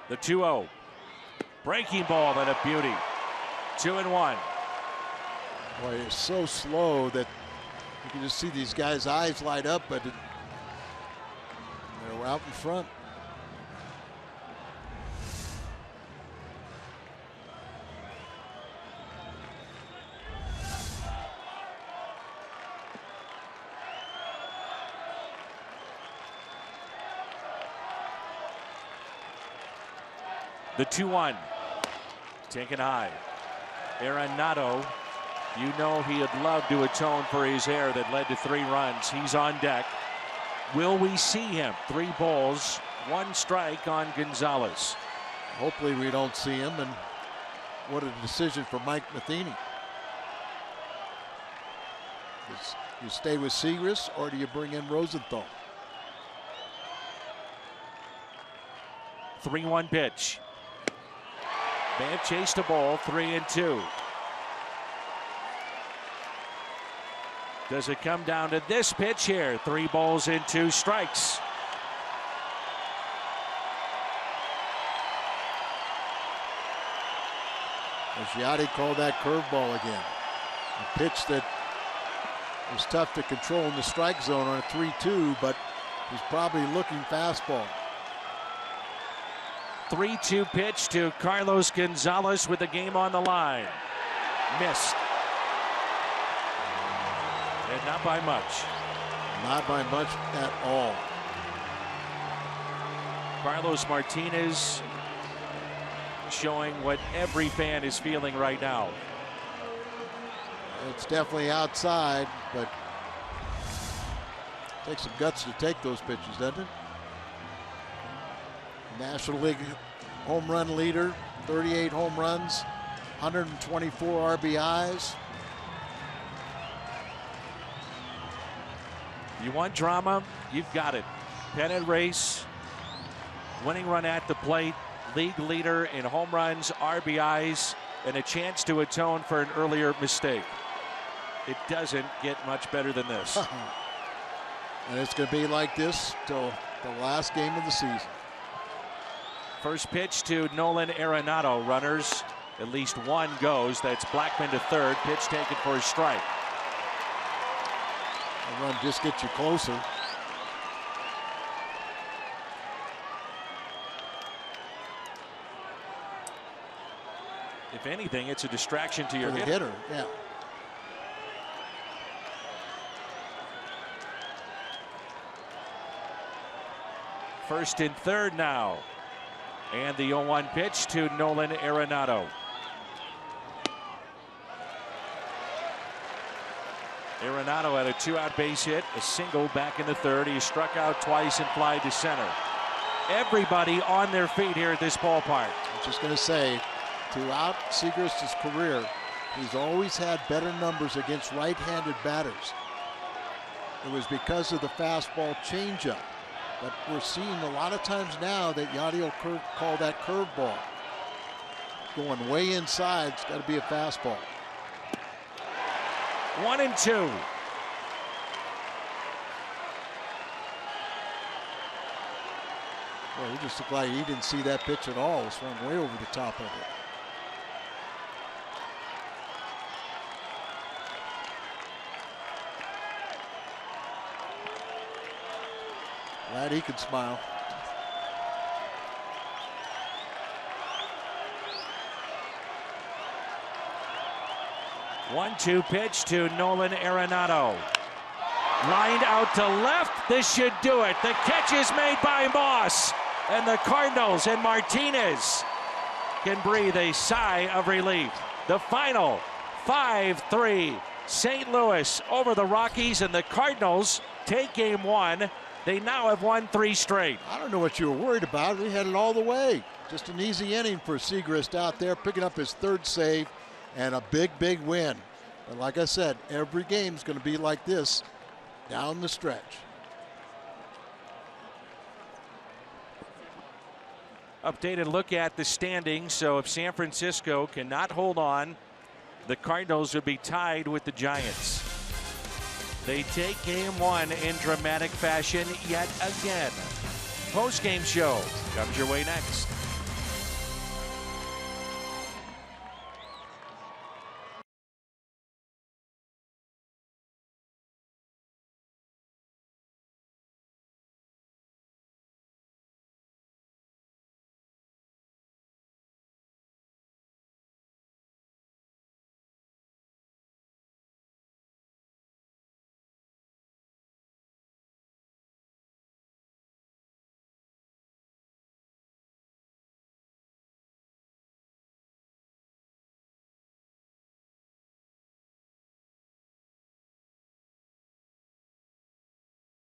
The 2-0. Breaking ball and a beauty. 2-1. Boy, it's so slow that you can just see these guys' eyes light up, but they're out in front. The 2-1. Taken high. Arenado, you know he would love to atone for his error that led to 3 runs. He's on deck. Will we see him? 3 balls, 1 strike on Gonzalez. Hopefully we don't see him, and what a decision for Mike Matheny. You stay with Seegers, or do you bring in Rosenthal? 3-1 pitch. May have chased a ball. 3-2. Does it come down to this pitch here? 3 balls and 2 strikes. Giotti called that curveball again. A pitch that was tough to control in the strike zone on a 3-2, but he's probably looking fastball. 3-2 pitch to Carlos Gonzalez with the game on the line. Missed. And not by much. Not by much at all. Carlos Martinez showing what every fan is feeling right now. It's definitely outside, but it takes some guts to take those pitches, doesn't it? National League home run leader, 38 home runs, 124 RBIs. You want drama? You've got it. Pennant race, winning run at the plate, league leader in home runs, RBIs, and a chance to atone for an earlier mistake. It doesn't get much better than this. And it's going to be like this till the last game of the season. First pitch to Nolan Arenado. Runners, at least 1 goes. That's Blackmon to third. Pitch taken for a strike. The run just gets you closer. If anything, it's a distraction to your hitter. Yeah. first and third now. And the 0-1 pitch to Nolan Arenado. Arenado had a 2-out base hit, a single back in the third. He struck out twice and fly to center. Everybody on their feet here at this ballpark. I'm just going to say, throughout Siegrist's career, he's always had better numbers against right-handed batters. It was because of the fastball changeup. But we're seeing a lot of times now that Yadi will call that curveball. Going way inside, it's got to be a fastball. 1-2. Well, he just looked like he didn't see that pitch at all. It swung way over the top of it. Glad he could smile. One-two pitch to Nolan Arenado. Lined out to left. This should do it. The catch is made by Moss. And the Cardinals and Martinez can breathe a sigh of relief. The final 5-3 St. Louis over the Rockies, and the Cardinals take game one. They now have won 3 straight. I don't know what you were worried about. We had it all the way. Just an easy inning for Siegrist out there, picking up his 3rd save and a big, big win. But like I said, every game is going to be like this down the stretch. Updated look at the standings. So if San Francisco cannot hold on, the Cardinals would be tied with the Giants. They take game one in dramatic fashion yet again. Post-game show comes your way next.